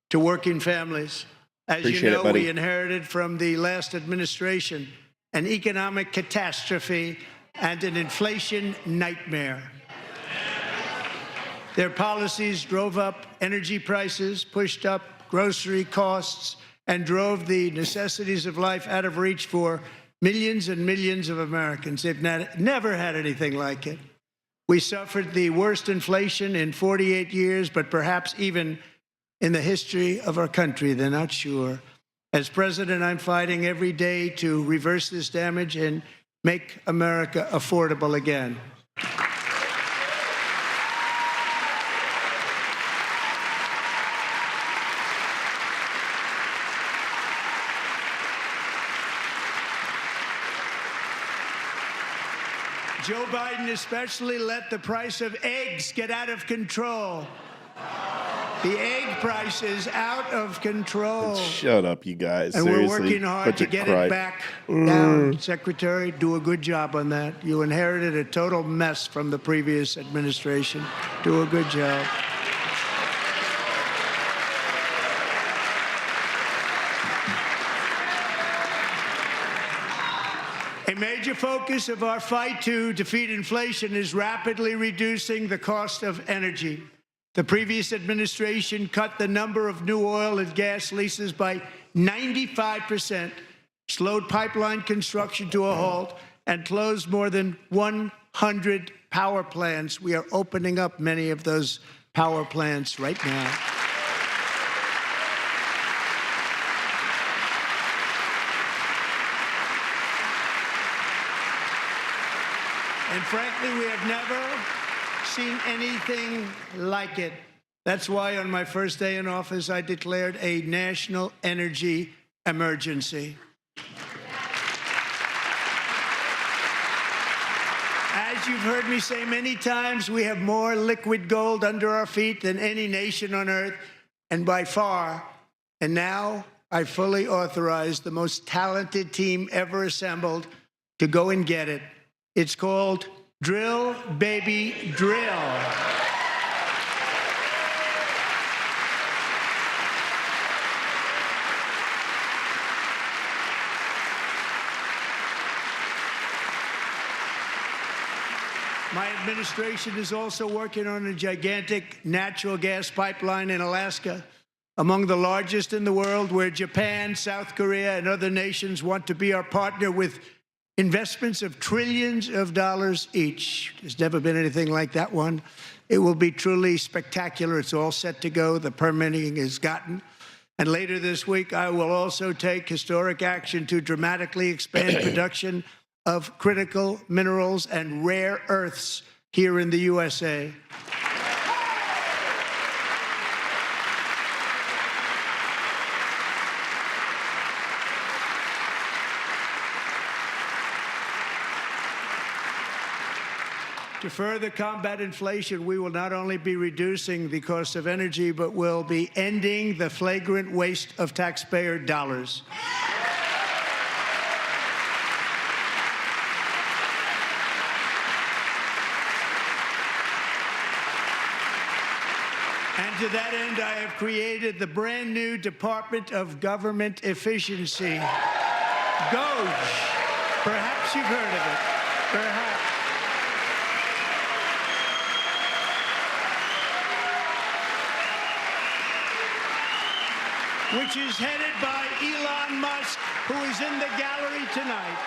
M: to working families. As you know, we inherited from the last administration an economic catastrophe and an inflation nightmare. Their policies drove up energy prices, pushed up grocery costs, and drove the necessities of life out of reach for millions and millions of Americans. They've never had anything like it. We suffered the worst inflation in 48 years, but perhaps even in the history of our country. They're not sure. As president, I'm fighting every day to reverse this damage and make America affordable again. Joe Biden especially let the price of eggs get out of control. The egg price is out of control.
A: Shut up, you guys.
M: And
A: Seriously,
M: we're working hard to get it back down. Secretary, do a good job on that. You inherited a total mess from the previous administration. Do a good job. A major focus of our fight to defeat inflation is rapidly reducing the cost of energy. The previous administration cut the number of new oil and gas leases by 95%, slowed pipeline construction to a halt, and closed more than 100 power plants. We are opening up many of those power plants right now. And frankly, we have never seen anything like it. That's why on my first day in office, I declared a national energy emergency. As you've heard me say many times, we have more liquid gold under our feet than any nation on earth, and by far. And now I fully authorize the most talented team ever assembled to go and get it. It's called Drill, Baby, Drill. My administration is also working on a gigantic natural gas pipeline in Alaska, among the largest in the world, where Japan, South Korea, and other nations want to be our partner with investments of trillions of dollars each. There's never been anything like that one. It will be truly spectacular. It's all set to go. The permitting is gotten. And later this week, I will also take historic action to dramatically expand production of critical minerals and rare earths here in the USA. To further combat inflation, we will not only be reducing the cost of energy, but will be ending the flagrant waste of taxpayer dollars. And to that end, I have created the brand new Department of Government Efficiency, DOGE. Perhaps you've heard of it. Perhaps. Which is headed by Elon Musk, who is in the gallery tonight.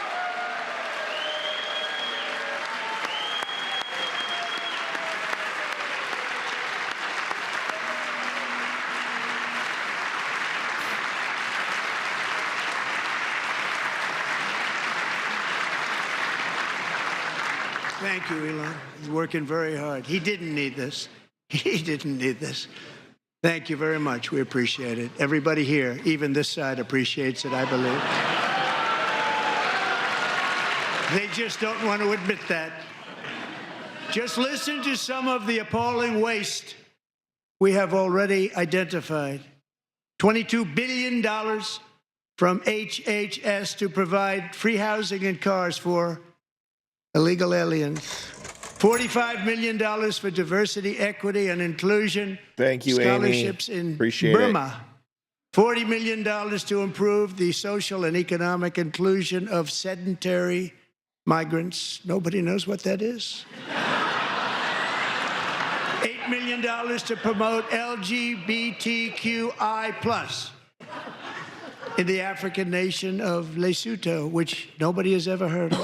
M: Thank you, Elon. He's working very hard. He didn't need this. He didn't need this. Thank you very much. We appreciate it. Everybody here, even this side, appreciates it, I believe. They just don't want to admit that. Just listen to some of the appalling waste we have already identified. $22 billion from HHS to provide free housing and cars for illegal aliens. $45 million for diversity, equity, and inclusion.
A: Thank you,
M: scholarships
A: Amy.
M: in
A: Appreciate
M: Burma. $40 million to improve the social and economic inclusion of sedentary migrants. Nobody knows what that is. $8 million to promote LGBTQI+ in the African nation of Lesotho, which nobody has ever heard of.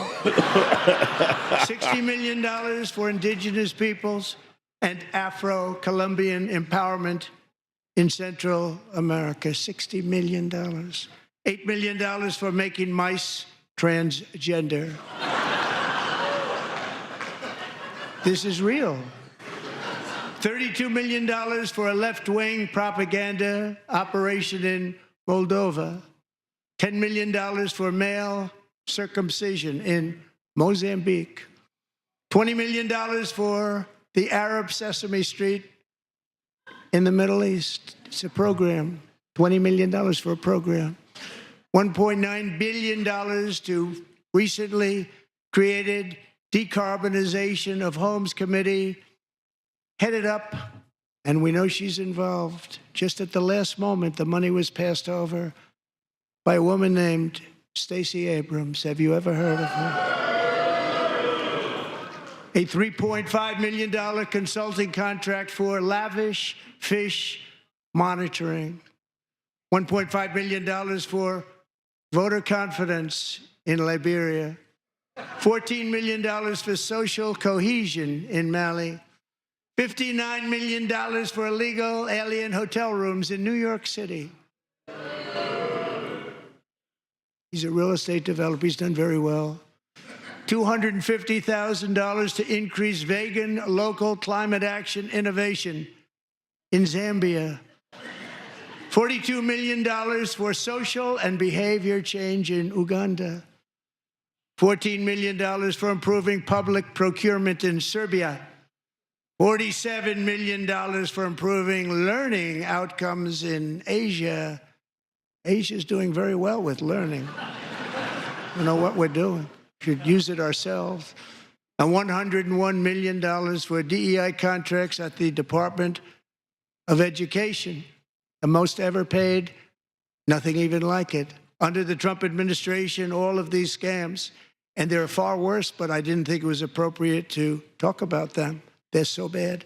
M: $60 million for indigenous peoples and Afro-Colombian empowerment in Central America. $60 million. $8 million for making mice transgender. This is real. $32 million for a left-wing propaganda operation in Moldova. $10 million for male circumcision in Mozambique. $20 million for the Arab Sesame Street in the Middle East. It's a program. $20 million for a program. $1.9 billion to recently created Decarbonization of Homes Committee, headed up, and we know she's involved. Just at the last moment, the money was passed over by a woman named Stacey Abrams. Have you ever heard of her? A $3.5 million consulting contract for lavish fish monitoring. $1.5 million for voter confidence in Liberia. $14 million for social cohesion in Mali. $59 million for illegal alien hotel rooms in New York City. He's a real estate developer. He's done very well. $250,000 to increase vegan local climate action innovation in Zambia. $42 million for social and behavior change in Uganda. $14 million for improving public procurement in Serbia. $47 million for improving learning outcomes in Asia. Asia's doing very well with learning. We know what we're doing. We should use it ourselves. And $101 million for DEI contracts at the Department of Education. The most ever paid, nothing even like it. Under the Trump administration, all of these scams, and they're far worse, but I didn't think it was appropriate to talk about them. They're so bad.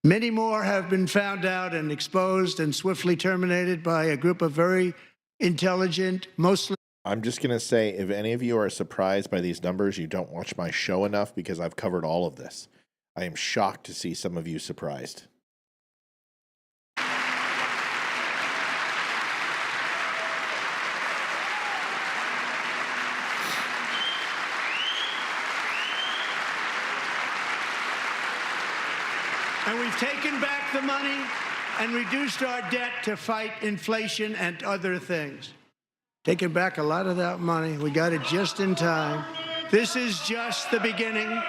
M: Many more have been found out and exposed and swiftly terminated by a group of very intelligent, mostly
A: I'm just going to say, if any of you are surprised by these numbers, you don't watch my show enough because I've covered all of this. I am shocked to see some of you surprised.
M: And we've taken back the money and reduced our debt to fight inflation and other things. Taking back a lot of that money. We got it just in time. This is just the beginning.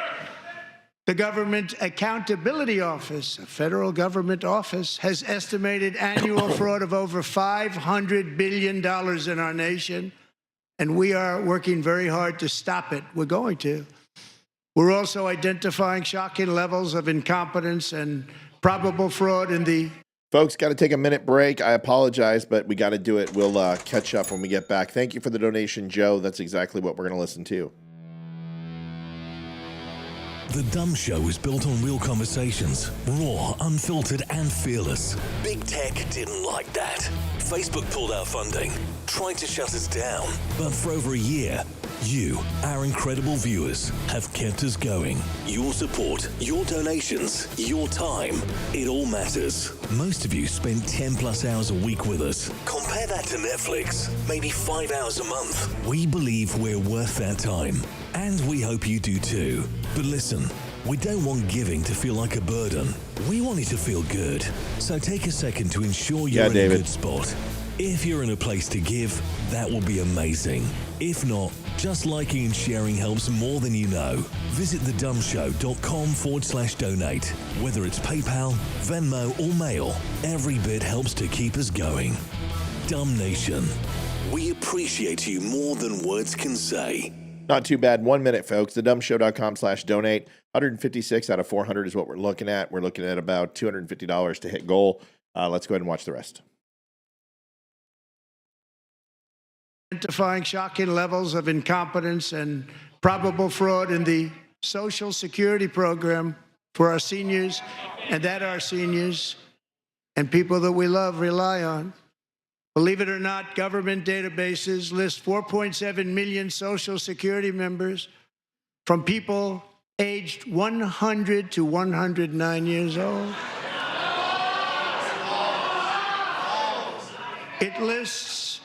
M: The Government Accountability Office, a federal government office, has estimated annual fraud of over $500 billion in our nation, and we are working very hard to stop it. We're going to. We're also identifying shocking levels of incompetence and probable fraud in the...
A: Folks, got to take a minute break. I apologize, but we got to do it. We'll catch up when we get back. Thank you for the donation, Joe. That's exactly what we're going to listen to.
F: The Dumb Show is built on real conversations, raw, unfiltered, and fearless. Big Tech didn't like that. Facebook pulled our funding, tried to shut us down. But for over a year, you, our incredible viewers, have kept us going. Your support, your donations, your time, it all matters. Most of you spend 10 plus hours a week with us. Compare that to Netflix, maybe 5 hours a month. We believe we're worth that time. And we hope you do too. But listen, we don't want giving to feel like a burden. We want it to feel good. So take a second to ensure you're in a good spot. If you're in a place to give, that will be amazing. If not, just liking and sharing helps more than you know. Visit thedumbshow.com/donate. Whether it's PayPal, Venmo, or Mail, every bit helps to keep us going. Dumb Nation, we appreciate you more than words can say.
A: Not too bad. 1 minute, folks. Thedumbshow.com/donate. 156 out of 400 is what we're looking at. We're looking at about $250 to hit goal. Let's go ahead and watch the rest.
M: Identifying shocking levels of incompetence and probable fraud in the Social Security program for our seniors, and that our seniors and people that we love rely on. Believe it or not, government databases list 4.7 million Social Security members from people aged 100 to 109 years old. It lists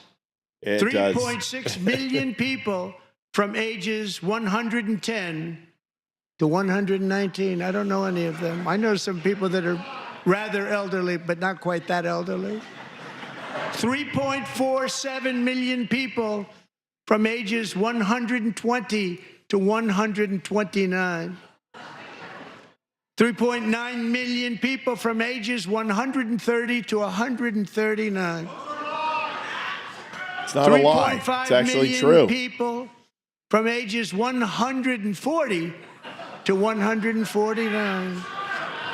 M: 3.6 million people from ages 110 to 119. I don't know any of them. I know some people that are rather elderly, but not quite that elderly. 3.47 million people from ages 120 to 129. 3.9 million people from ages 130 to 139.
A: It's not a lie. It's actually true.
M: People from ages 140 to 149.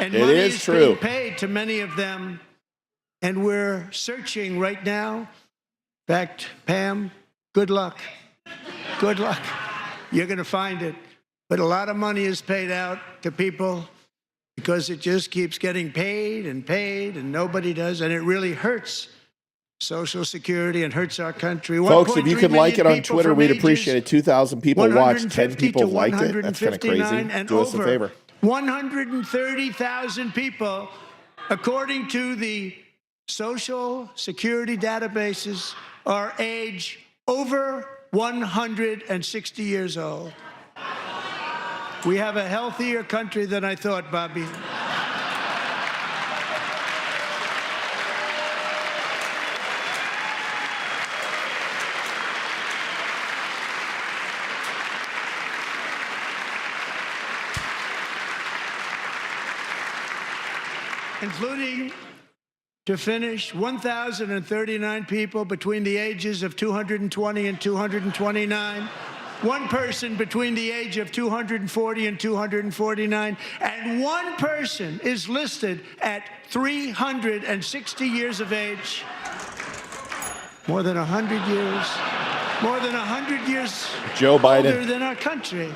M: And money is being paid to many of them. And we're searching right now. In fact, Pam, good luck. Good luck. You're going to find it. But a lot of money is paid out to people because it just keeps getting paid, and nobody does. And it really hurts Social Security and hurts our country.
A: Folks, if you could like it on Twitter, we'd appreciate it. 2,000 people watched, 10 people liked it. That's kind of crazy. Do us a favor.
M: 130,000 people, according to the Social Security databases, are age over 160 years old. We have a healthier country than I thought, Bobby. Including, to finish, 1,039 people between the ages of 220 and 229, one person between the age of 240 and 249, and one person is listed at 360 years of age. More than 100 years. More than 100 years
A: Joe Biden.
M: older than our country.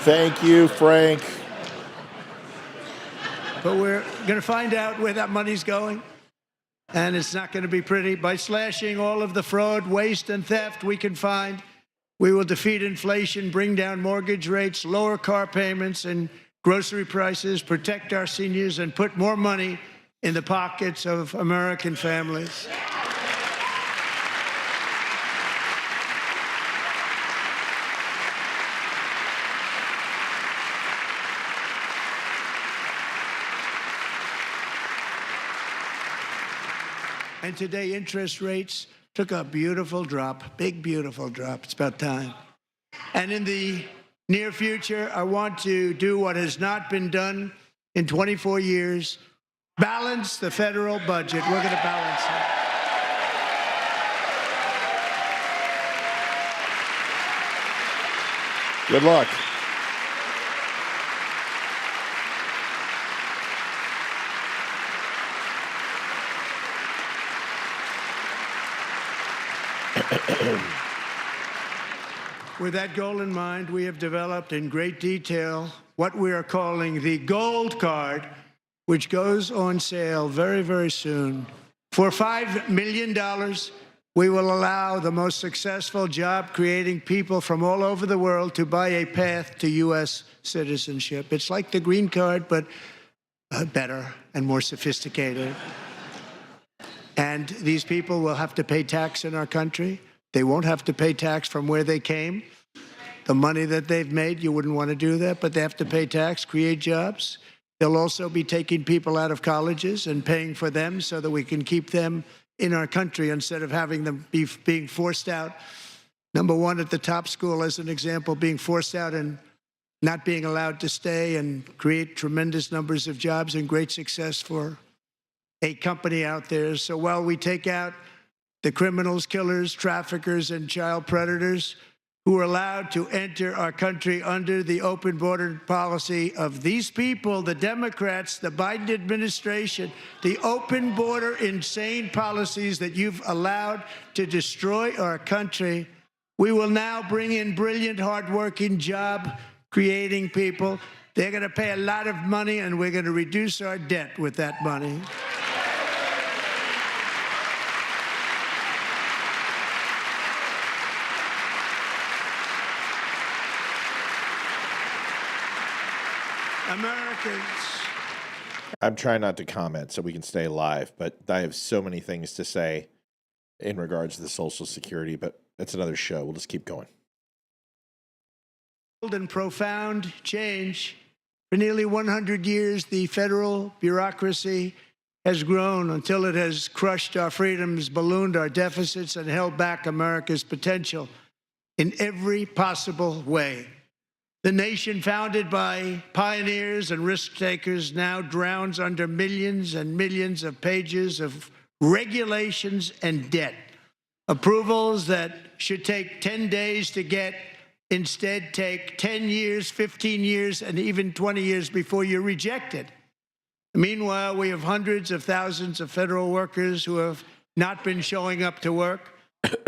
A: Thank you, Frank.
M: But we're going to find out where that money's going. and it's not going to be pretty. By slashing all of the fraud, waste, and theft we can find, we will defeat inflation, bring down mortgage rates, lower car payments and grocery prices, protect our seniors, and put more money in the pockets of American families. And today, interest rates took a beautiful drop, big, beautiful drop. It's about time. And in the near future, I want to do what has not been done in 24 years, balance the federal budget. We're going to balance it.
A: Good luck.
M: With that goal in mind, we have developed in great detail what we are calling the Gold Card, which goes on sale very, very soon. For $5 million, we will allow the most successful job-creating people from all over the world to buy a path to U.S. citizenship. It's like the green card, but better and more sophisticated. And these people will have to pay tax in our country. They won't have to pay tax from where they came. The money that they've made, you wouldn't want to do that, but they have to pay tax, create jobs. They'll also be taking people out of colleges and paying for them so that we can keep them in our country instead of having them being forced out. Number one, at the top school, as an example, being forced out and not being allowed to stay and create tremendous numbers of jobs and great success for a company out there. So while we take out the criminals, killers, traffickers, and child predators who are allowed to enter our country under the open border policy of these people, the Democrats, the Biden administration, the open border insane policies that you've allowed to destroy our country, we will now bring in brilliant, hardworking, job-creating people. They're going to pay a lot of money, and we're going to reduce our debt with that money. Americans.
A: I'm trying not to comment so we can stay live, but I have so many things to say in regards to the Social Security, but that's another show. We'll just keep going.
M: And profound change. For nearly 100 years, the federal bureaucracy has grown until it has crushed our freedoms, ballooned our deficits, and held back America's potential in every possible way. The nation founded by pioneers and risk takers now drowns under millions and millions of pages of regulations and debt. Approvals that should take 10 days to get instead take 10 years, 15 years, and even 20 years before you're rejected. Meanwhile, we have hundreds of thousands of federal workers who have not been showing up to work.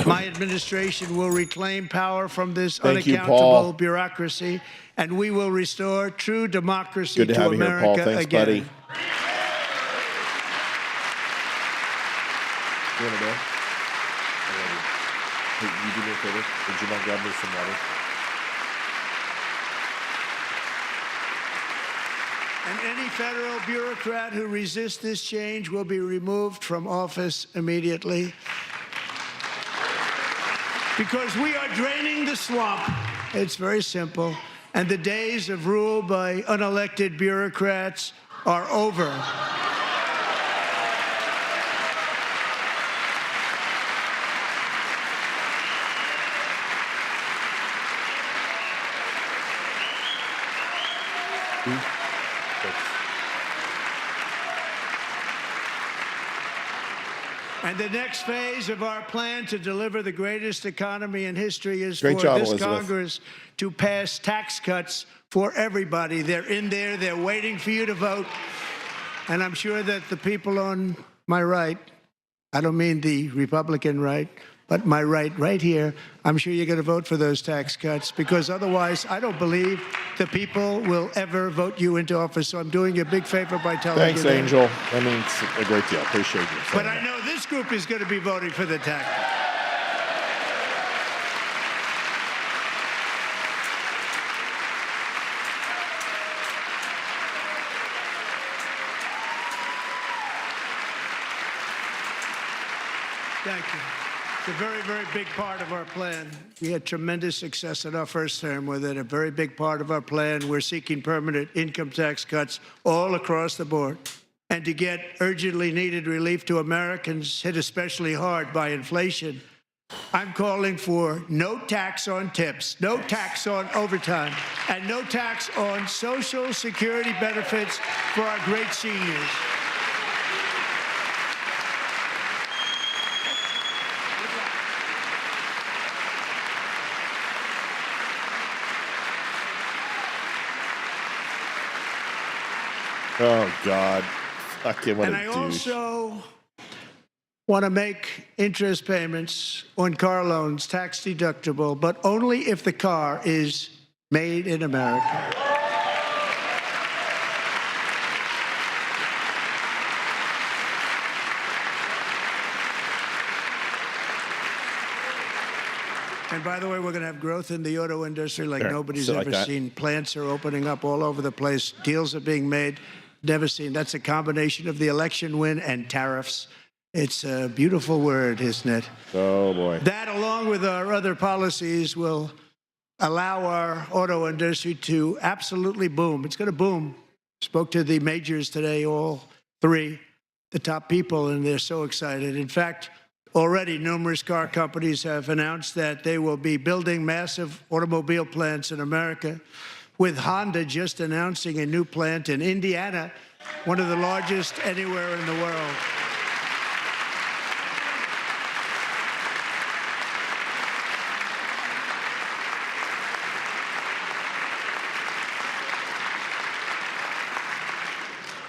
M: My administration will reclaim power from this unaccountable bureaucracy, and we will restore true democracy to America
A: Paul. Thanks,
M: again.
A: buddy. You want to go? Hey, you do me a favor? Would you mind grabbing me some water?
M: And any federal bureaucrat who resists this change will be removed from office immediately. Because we are draining the swamp. It's very simple. And the days of rule by unelected bureaucrats are over. And the next phase of our plan to deliver the greatest economy in history is for this Congress to pass tax cuts for everybody. They're in there. They're waiting for you to vote. And I'm sure that the people on my right, I don't mean the Republican right, but my right here, I'm sure you're going to vote for those tax cuts, because otherwise I don't believe the people will ever vote you into office. So I'm doing you a big favor by telling you that.
A: Thanks, Angel. That means a great deal. Appreciate you.
M: But I know this group is going to be voting for the tax cuts. Thank you. It's a very, very big part of our plan. We had tremendous success in our first term with it. A very big part of our plan. We're seeking permanent income tax cuts all across the board. And to get urgently needed relief to Americans hit especially hard by inflation, I'm calling for no tax on tips, no tax on overtime, and no tax on Social Security benefits for our great seniors.
A: Oh, God. Fucking what
M: And
A: a
M: I
A: douche.
M: also want to make interest payments on car loans tax deductible, but only if the car is made in America. And by the way, we're going to have growth in the auto industry like
A: Sure.
M: nobody's
A: Sit like
M: ever
A: that.
M: seen. Plants are opening up all over the place. Deals are being made. Never seen. That's a combination of the election win and tariffs. It's a beautiful word, isn't it?
A: Oh, boy.
M: That, along with our other policies, will allow our auto industry to absolutely boom. It's going to boom. Spoke to the majors today, all three, the top people, and they're so excited. In fact, already numerous car companies have announced that they will be building massive automobile plants in America, with Honda just announcing a new plant in Indiana, one of the largest anywhere in the world.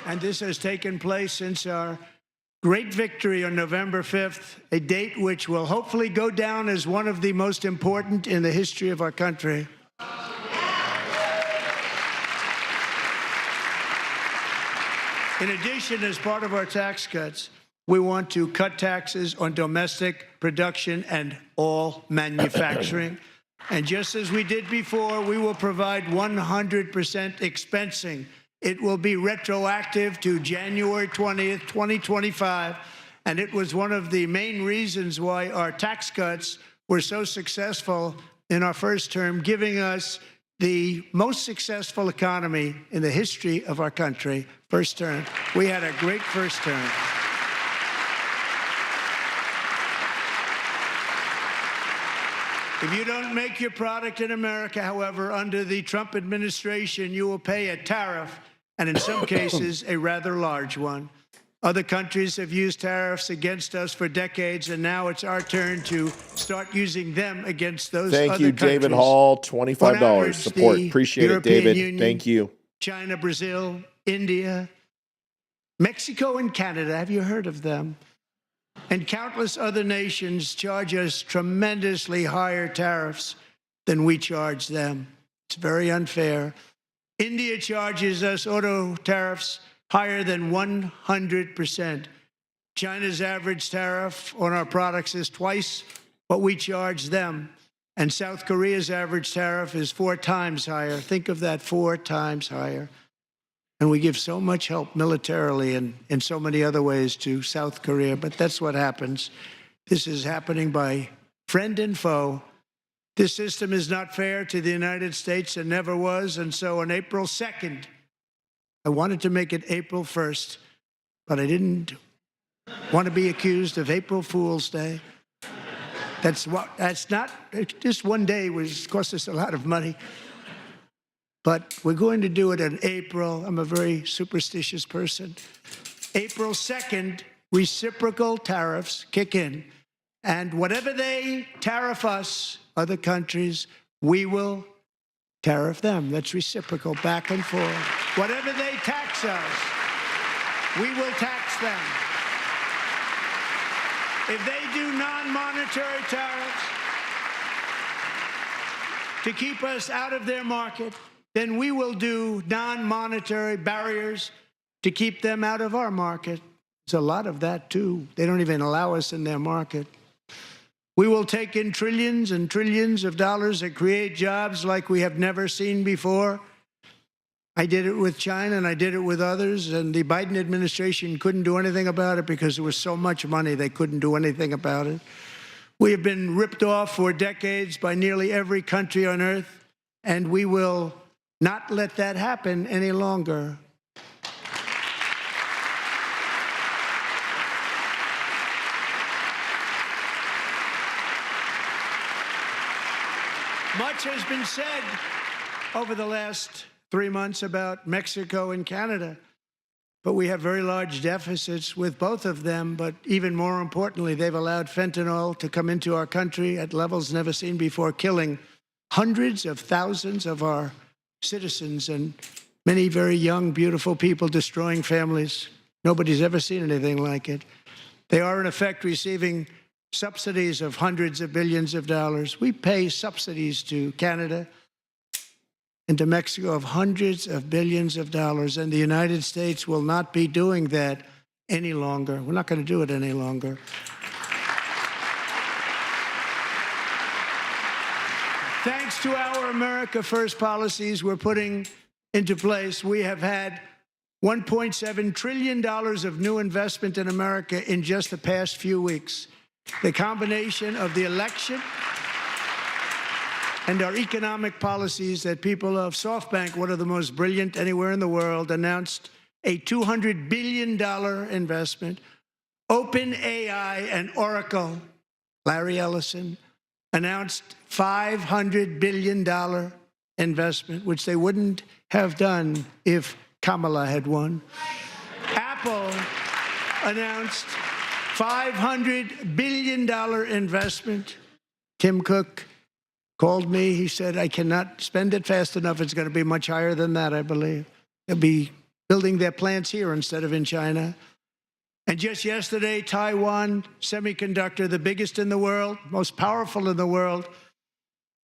M: And this has taken place since our great victory on November 5th, a date which will hopefully go down as one of the most important in the history of our country. In addition, as part of our tax cuts, we want to cut taxes on domestic production and all manufacturing. And just as we did before, we will provide 100% expensing. It will be retroactive to January 20th, 2025. And it was one of the main reasons why our tax cuts were so successful in our first term, giving us the most successful economy in the history of our country. First term. We had a great first term. If you don't make your product in America, however, under the Trump administration, you will pay a tariff, and in some cases, a rather large one. Other countries have used tariffs against us for decades, and now it's our turn to start using them against those other countries.
A: Thank you, David Hall. $25
M: average,
A: support.
M: the
A: Appreciate
M: European
A: it, David.
M: Union,
A: Thank you.
M: China, Brazil, India, Mexico, and Canada. Have you heard of them? And countless other nations charge us tremendously higher tariffs than we charge them. It's very unfair. India charges us auto tariffs higher than 100%. China's average tariff on our products is twice what we charge them. And South Korea's average tariff is 4 times higher. Think of that, 4 times higher. And we give so much help militarily and in so many other ways to South Korea. But that's what happens. This is happening by friend and foe. This system is not fair to the United States and never was. And so on April 2nd, I wanted to make it April 1st, but I didn't want to be accused of April Fool's Day. That's not, just one day was cost us a lot of money. But we're going to do it in April. I'm a very superstitious person. April 2nd, reciprocal tariffs kick in. And whatever they tariff us, other countries, we will tariff them. That's reciprocal, back and forth. Whatever they tax us, we will tax them. If they do non-monetary tariffs to keep us out of their market, then we will do non-monetary barriers to keep them out of our market. There's a lot of that, too. They don't even allow us in their market. We will take in trillions and trillions of dollars that create jobs like we have never seen before. I did it with China and I did it with others, and the Biden administration couldn't do anything about it because there was so much money they couldn't do anything about it. We have been ripped off for decades by nearly every country on earth, and we will not let that happen any longer. Much has been said over the last 3 months about Mexico and Canada, but we have very large deficits with both of them. But even more importantly, they've allowed fentanyl to come into our country at levels never seen before, killing hundreds of thousands of our citizens and many very young, beautiful people, destroying families. Nobody's ever seen anything like it. They are, in effect, receiving subsidies of hundreds of billions of dollars. We pay subsidies to Canada and to Mexico of hundreds of billions of dollars, and the United States will not be doing that any longer. We're not going to do it any longer. Thanks to our America First policies we're putting into place, we have had $1.7 trillion of new investment in America in just the past few weeks. The combination of the election and our economic policies that people of SoftBank, one of the most brilliant anywhere in the world, announced a $200 billion investment. OpenAI and Oracle, Larry Ellison, announced $500 billion investment, which they wouldn't have done if Kamala had won. Apple announced $500 billion investment. Tim Cook called me. He said, I cannot spend it fast enough. It's going to be much higher than that, I believe. They'll be building their plants here instead of in China. And just yesterday, Taiwan Semiconductor, the biggest in the world, most powerful in the world,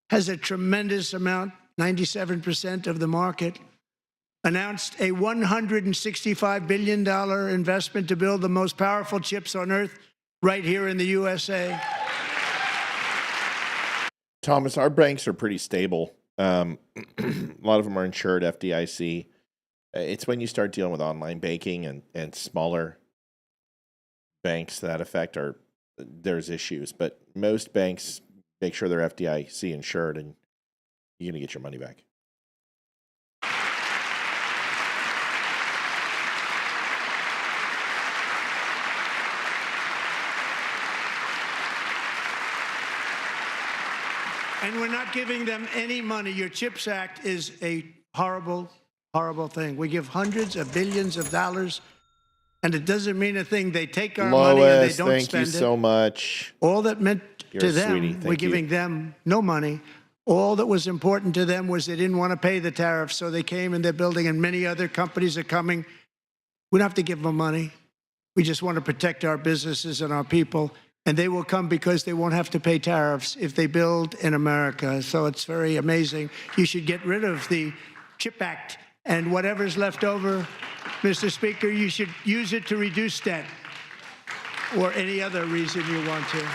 M: has a tremendous amount, 97% of the market, announced a $165 billion investment to build the most powerful chips on earth right here in the USA.
A: Thomas, our banks are pretty stable. A lot of them are insured, FDIC. It's when you start dealing with online banking and smaller banks that affect there's issues. But most banks make sure they're FDIC insured, and you're going to get your money back.
M: And we're not giving them any money. Your CHIPS Act is a horrible, horrible thing. We give hundreds of billions of dollars, and it doesn't mean a thing. They take our money and they don't
A: thank
M: spend
A: you
M: it.
A: so much.
M: All that meant
A: You're
M: to
A: a
M: them,
A: sweetie.
M: we're
A: Thank
M: giving
A: you.
M: them no money. All that was important to them was they didn't want to pay the tariffs, so they came and they're building, and many other companies are coming. We don't have to give them money. We just want to protect our businesses and our people. And they will come because they won't have to pay tariffs if they build in America. So it's very amazing. You should get rid of the CHIP Act, and whatever's left over, Mr. Speaker, you should use it to reduce debt or any other reason you want to.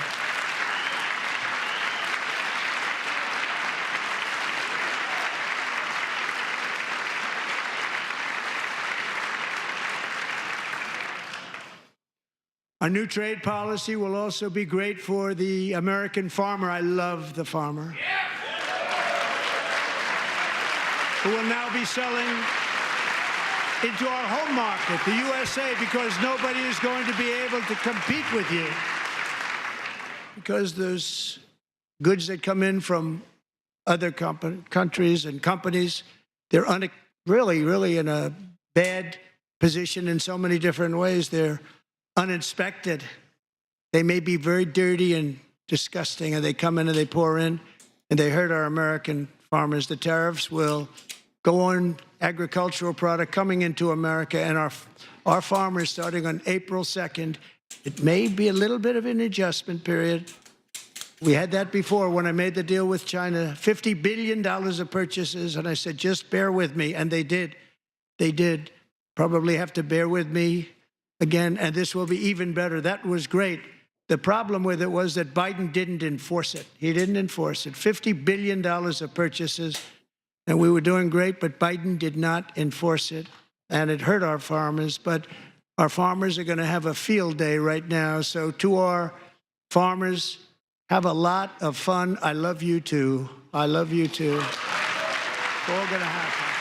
M: Our new trade policy will also be great for the American farmer. I love the farmer. Who will now be selling into our home market, the USA, because nobody is going to be able to compete with you. Because there's goods that come in from other countries and companies. They're really in a bad position in so many different ways. They're uninspected. They may be very dirty and disgusting, and they come in and they pour in, and they hurt our American farmers. The tariffs will go on agricultural product coming into America, and our farmers, starting on April 2nd, It may be a little bit of an adjustment period. We had that before when I made the deal with China, $50 billion of purchases, and I said, just bear with me, and they did. They did. Probably have to bear with me again, and this will be even better. That was great. The problem with it was that Biden didn't enforce it. He didn't enforce it. $50 billion of purchases, and we were doing great, but Biden did not enforce it, and it hurt our farmers. But our farmers are going to have a field day right now. So to our farmers, have a lot of fun. I love you too. I love you too. It's all going to happen.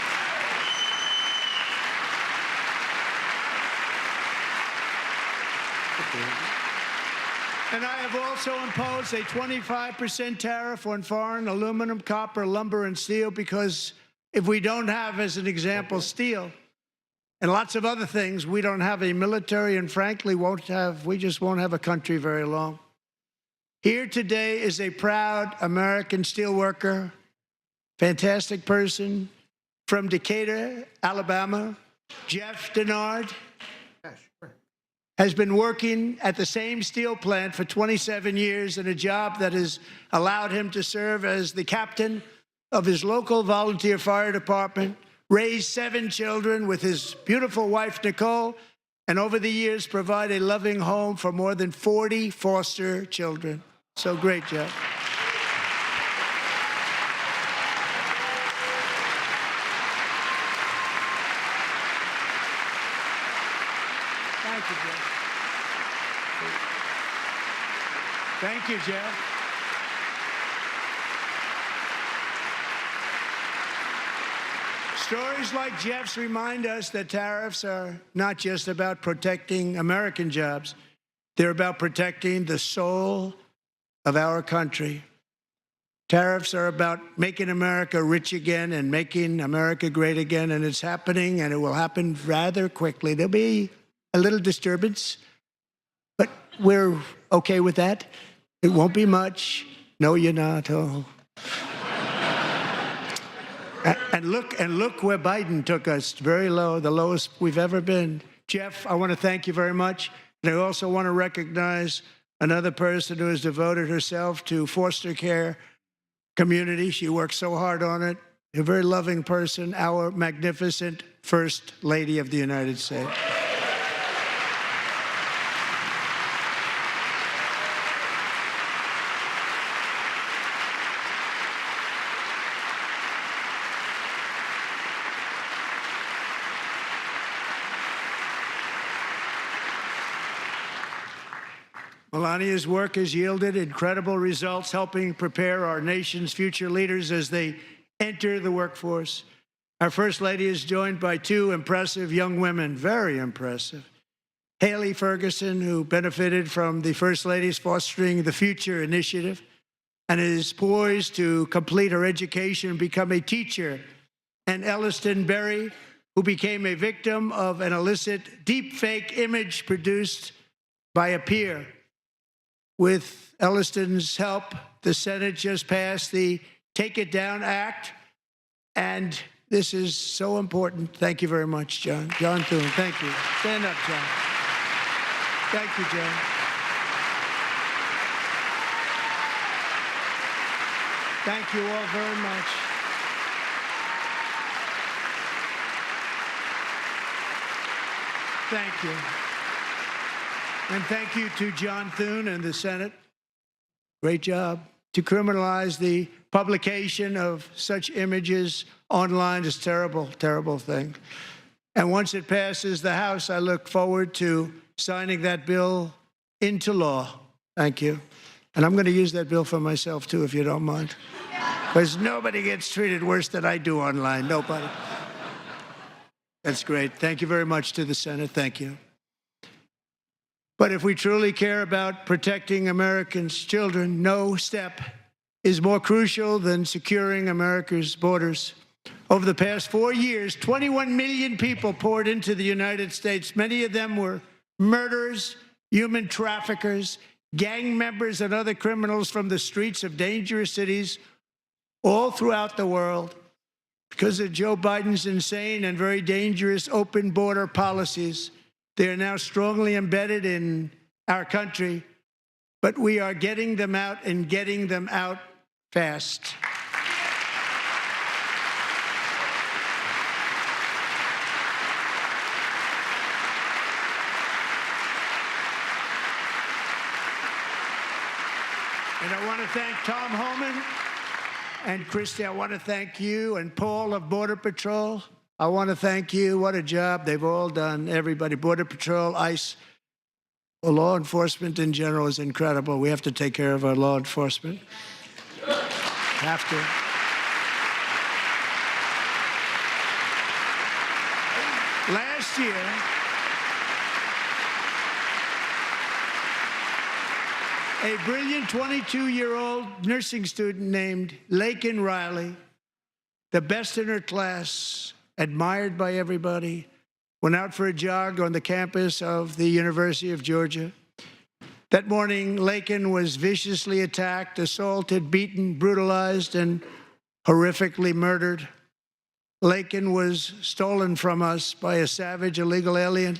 M: And I have also imposed a 25% tariff on foreign aluminum, copper, lumber, and steel, because if we don't have, as an example, steel and lots of other things, we don't have a military, and frankly, we just won't have a country very long. Here today is a proud American steelworker, fantastic person from Decatur, Alabama, Jeff Denard. Has been working at the same steel plant for 27 years in a job that has allowed him to serve as the captain of his local volunteer fire department, raise 7 children with his beautiful wife, Nicole, and over the years provide a loving home for more than 40 foster children. So great, Jeff. Thank you, Jeff. Thank you, Jeff. Stories like Jeff's remind us that tariffs are not just about protecting American jobs. They're about protecting the soul of our country. Tariffs are about making America rich again and making America great again, and it's happening, and it will happen rather quickly. There'll be a little disturbance, but we're okay with that. It won't be much. No, you're not. Oh. And look where Biden took us, very low, the lowest we've ever been. Jeff, I want to thank you very much. And I also want to recognize another person who has devoted herself to foster care community. She works so hard on it. A very loving person, our magnificent First Lady of the United States. Melania's work has yielded incredible results, helping prepare our nation's future leaders as they enter the workforce. Our First Lady is joined by 2 impressive young women, very impressive. Haley Ferguson, who benefited from the First Lady's Fostering the Future initiative and is poised to complete her education and become a teacher. And Elliston Berry, who became a victim of an illicit deepfake image produced by a peer. With Elliston's help, the Senate just passed the Take It Down Act, and this is so important. Thank you very much, John. John Thune, thank you. Stand up, John. Thank you, John. Thank you all very much. Thank you. And thank you to John Thune and the Senate. Great job. To criminalize the publication of such images online is a terrible, terrible thing. And once it passes the House, I look forward to signing that bill into law. Thank you. And I'm going to use that bill for myself, too, if you don't mind. Because nobody gets treated worse than I do online. Nobody. That's great. Thank you very much to the Senate. Thank you. But if we truly care about protecting Americans' children, no step is more crucial than securing America's borders. Over the past 4 years, 21 million people poured into the United States. Many of them were murderers, human traffickers, gang members, and other criminals from the streets of dangerous cities all throughout the world. Because of Joe Biden's insane and very dangerous open border policies, they are now strongly embedded in our country, but we are getting them out and getting them out fast. And I want to thank Tom Homan and Christy. I want to thank you and Paul of Border Patrol. I want to thank you. What a job they've all done. Everybody, Border Patrol, ICE, law enforcement in general is incredible. We have to take care of our law enforcement. Have to. Last year, a brilliant 22-year-old nursing student named Laken Riley, the best in her class, admired by everybody, went out for a jog on the campus of the University of Georgia. That morning, Laken was viciously attacked, assaulted, beaten, brutalized, and horrifically murdered. Laken was stolen from us by a savage illegal alien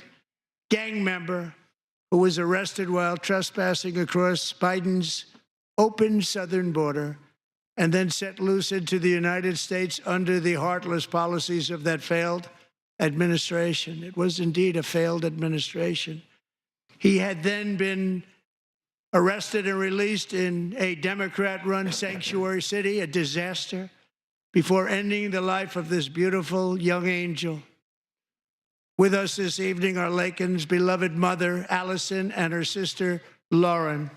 M: gang member who was arrested while trespassing across Biden's open southern border and then set loose into the United States under the heartless policies of that failed administration. It was indeed a failed administration. He had then been arrested and released in a Democrat-run sanctuary city, a disaster, before ending the life of this beautiful young angel. With us this evening are Laken's beloved mother, Allison, and her sister, Lauren.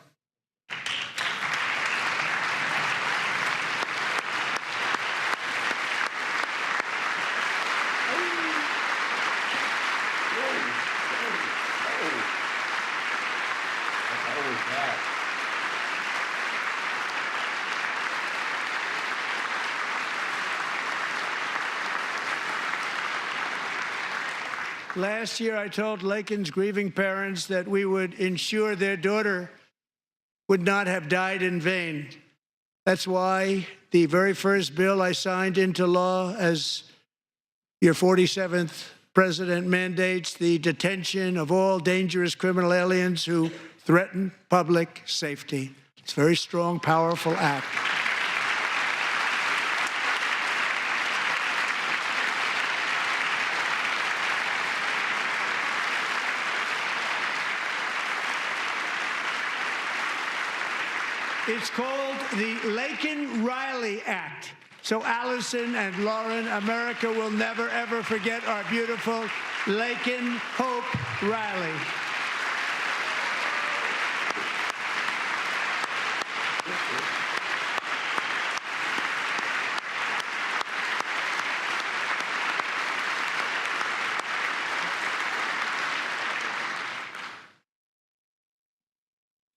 M: Last year, I told Laken's grieving parents that we would ensure their daughter would not have died in vain. That's why the very first bill I signed into law as your 47th president mandates the detention of all dangerous criminal aliens who threaten public safety. It's a very strong, powerful act. It's called the Laken-Riley Act. So Allison and Lauren, America will never, ever forget our beautiful Laken Hope Riley.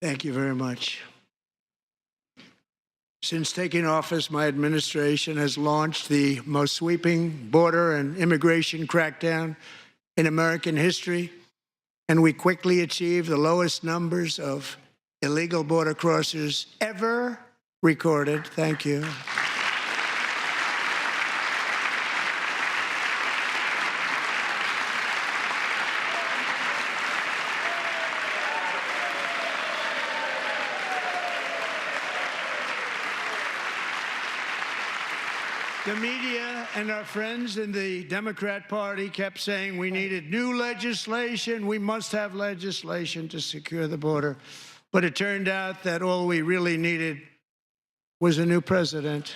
M: Thank you very much. Since taking office, my administration has launched the most sweeping border and immigration crackdown in American history, and we quickly achieved the lowest numbers of illegal border crossers ever recorded. Thank you. The media and our friends in the Democrat Party kept saying we needed new legislation. We must have legislation to secure the border. But it turned out that all we really needed was a new president.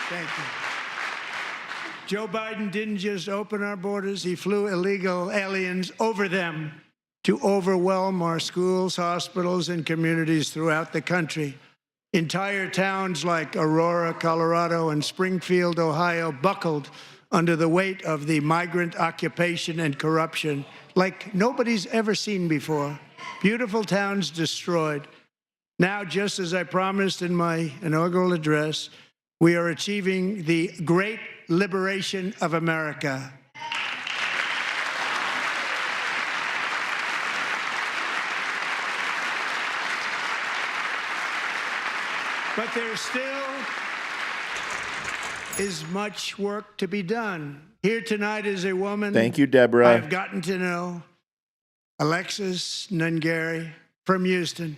M: Thank you. Joe Biden didn't just open our borders, he flew illegal aliens over them to overwhelm our schools, hospitals, and communities throughout the country. Entire towns like Aurora, Colorado, and Springfield, Ohio, buckled under the weight of the migrant occupation and corruption like nobody's ever seen before. Beautiful towns destroyed. Now, just as I promised in my inaugural address, we are achieving the great liberation of America. But there still is much work to be done. Here tonight is a woman.
A: Thank you, Deborah.
M: I have gotten to know, Alexis Nungary from Houston.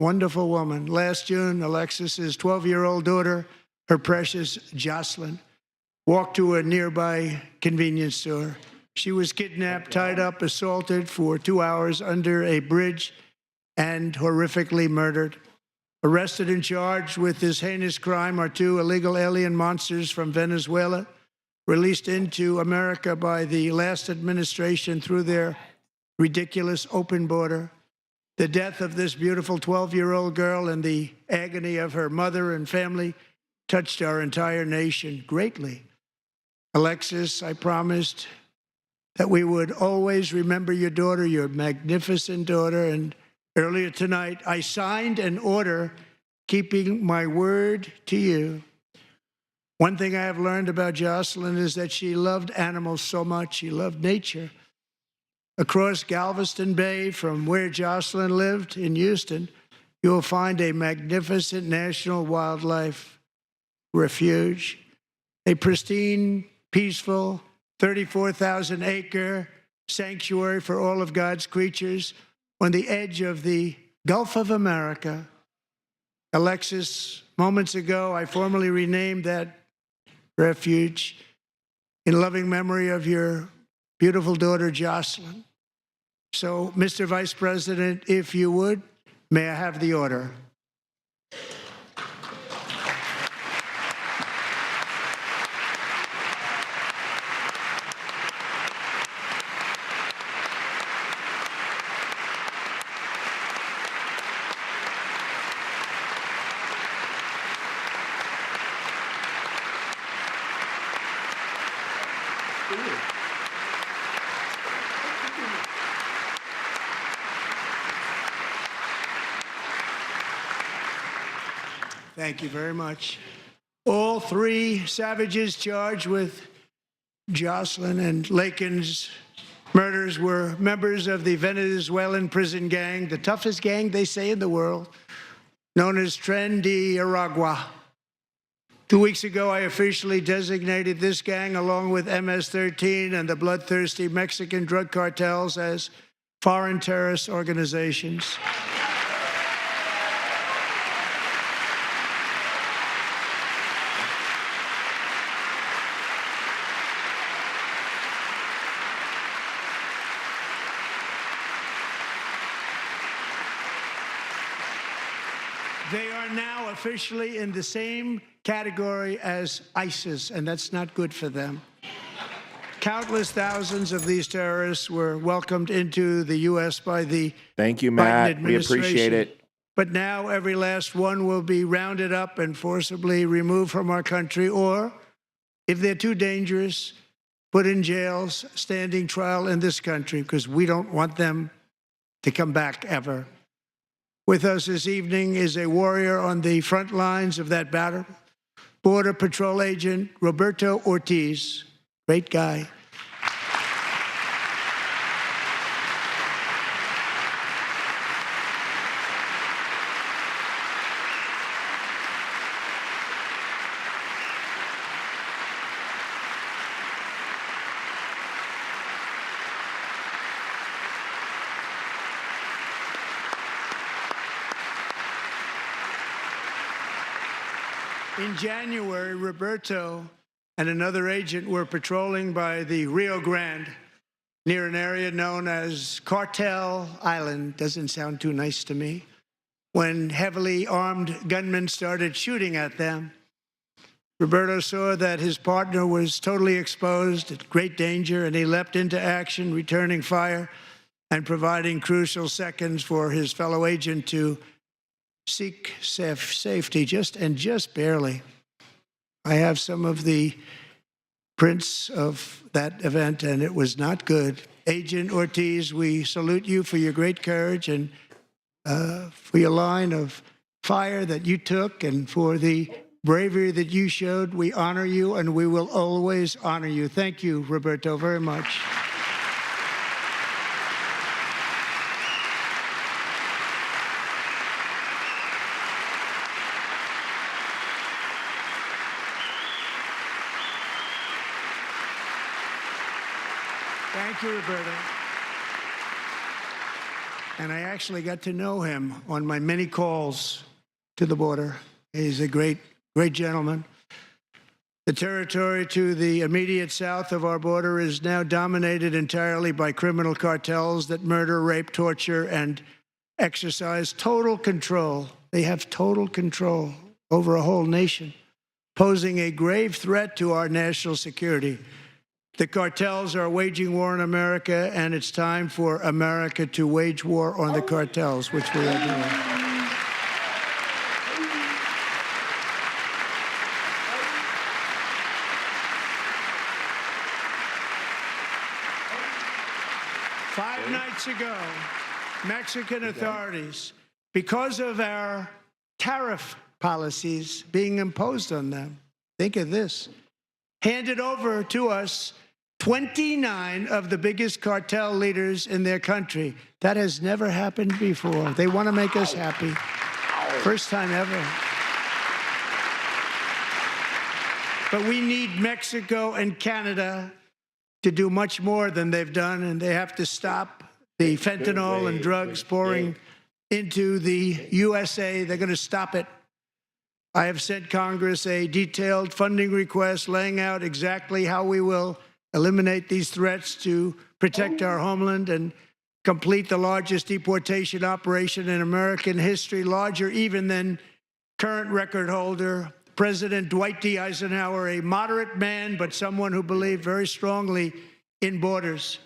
M: Wonderful woman. Last June, Alexis's 12-year-old daughter, her precious Jocelyn, walked to a nearby convenience store. She was kidnapped, tied up, assaulted for 2 hours under a bridge, and horrifically murdered. Arrested and charged with this heinous crime are 2 illegal alien monsters from Venezuela, released into America by the last administration through their ridiculous open border. The death of this beautiful 12-year-old girl and the agony of her mother and family touched our entire nation greatly. Alexis, I promised that we would always remember your daughter, your magnificent daughter, and earlier tonight, I signed an order keeping my word to you. One thing I have learned about Jocelyn is that she loved animals so much. She loved nature. Across Galveston Bay, from where Jocelyn lived in Houston, you will find a magnificent national wildlife refuge, a pristine, peaceful, 34,000-acre sanctuary for all of God's creatures on the edge of the Gulf of America. Alexis, moments ago, I formally renamed that refuge in loving memory of your beautiful daughter, Jocelyn. So, Mr. Vice President, if you would, may I have the order? Thank you very much. All 3 savages charged with Jocelyn and Lakin's murders were members of the Venezuelan prison gang, the toughest gang, they say, in the world, known as Tren de Aragua. 2 weeks ago, I officially designated this gang, along with MS-13 and the bloodthirsty Mexican drug cartels, as foreign terrorist organizations. They are now officially in the same category as ISIS, and that's not good for them. Countless thousands of these terrorists were welcomed into the U.S. by the
A: Thank you,
M: Biden
A: Matt. We
M: administration.
A: appreciate it.
M: But now every last one will be rounded up and forcibly removed from our country, or, if they're too dangerous, put in jails, standing trial in this country, because we don't want them to come back ever. With us this evening is a warrior on the front lines of that battle, Border Patrol Agent Roberto Ortiz. Great guy. In January, Roberto and another agent were patrolling by the Rio Grande near an area known as Cartel Island. Doesn't sound too nice to me. When heavily armed gunmen started shooting at them, Roberto saw that his partner was totally exposed, at great danger, and he leapt into action, returning fire and providing crucial seconds for his fellow agent to seek safety, just barely. I have some of the prints of that event, and it was not good. Agent Ortiz, we salute you for your great courage and for your line of fire that you took, and for the bravery that you showed. We honor you, and we will always honor you. Thank you, Roberto, very much. Thank you, Roberto. And I actually got to know him on my many calls to the border. He's a great, great gentleman. The territory to the immediate south of our border is now dominated entirely by criminal cartels that murder, rape, torture, and exercise total control. They have total control over a whole nation, posing a grave threat to our national security. The cartels are waging war in America, and it's time for America to wage war on the cartels, which we are doing. Five nights ago, Mexican authorities, because of our tariff policies being imposed on them, think of this, handed over to us 29 of the biggest cartel leaders in their country. That has never happened before. They want to make us happy. First time ever. But we need Mexico and Canada to do much more than they've done, and they have to stop the fentanyl and drugs pouring into the USA. They're going to stop it. I have sent Congress a detailed funding request laying out exactly how we will eliminate these threats to protect our homeland and complete the largest deportation operation in American history, larger even than current record holder, President Dwight D. Eisenhower, a moderate man, but someone who believed very strongly in borders.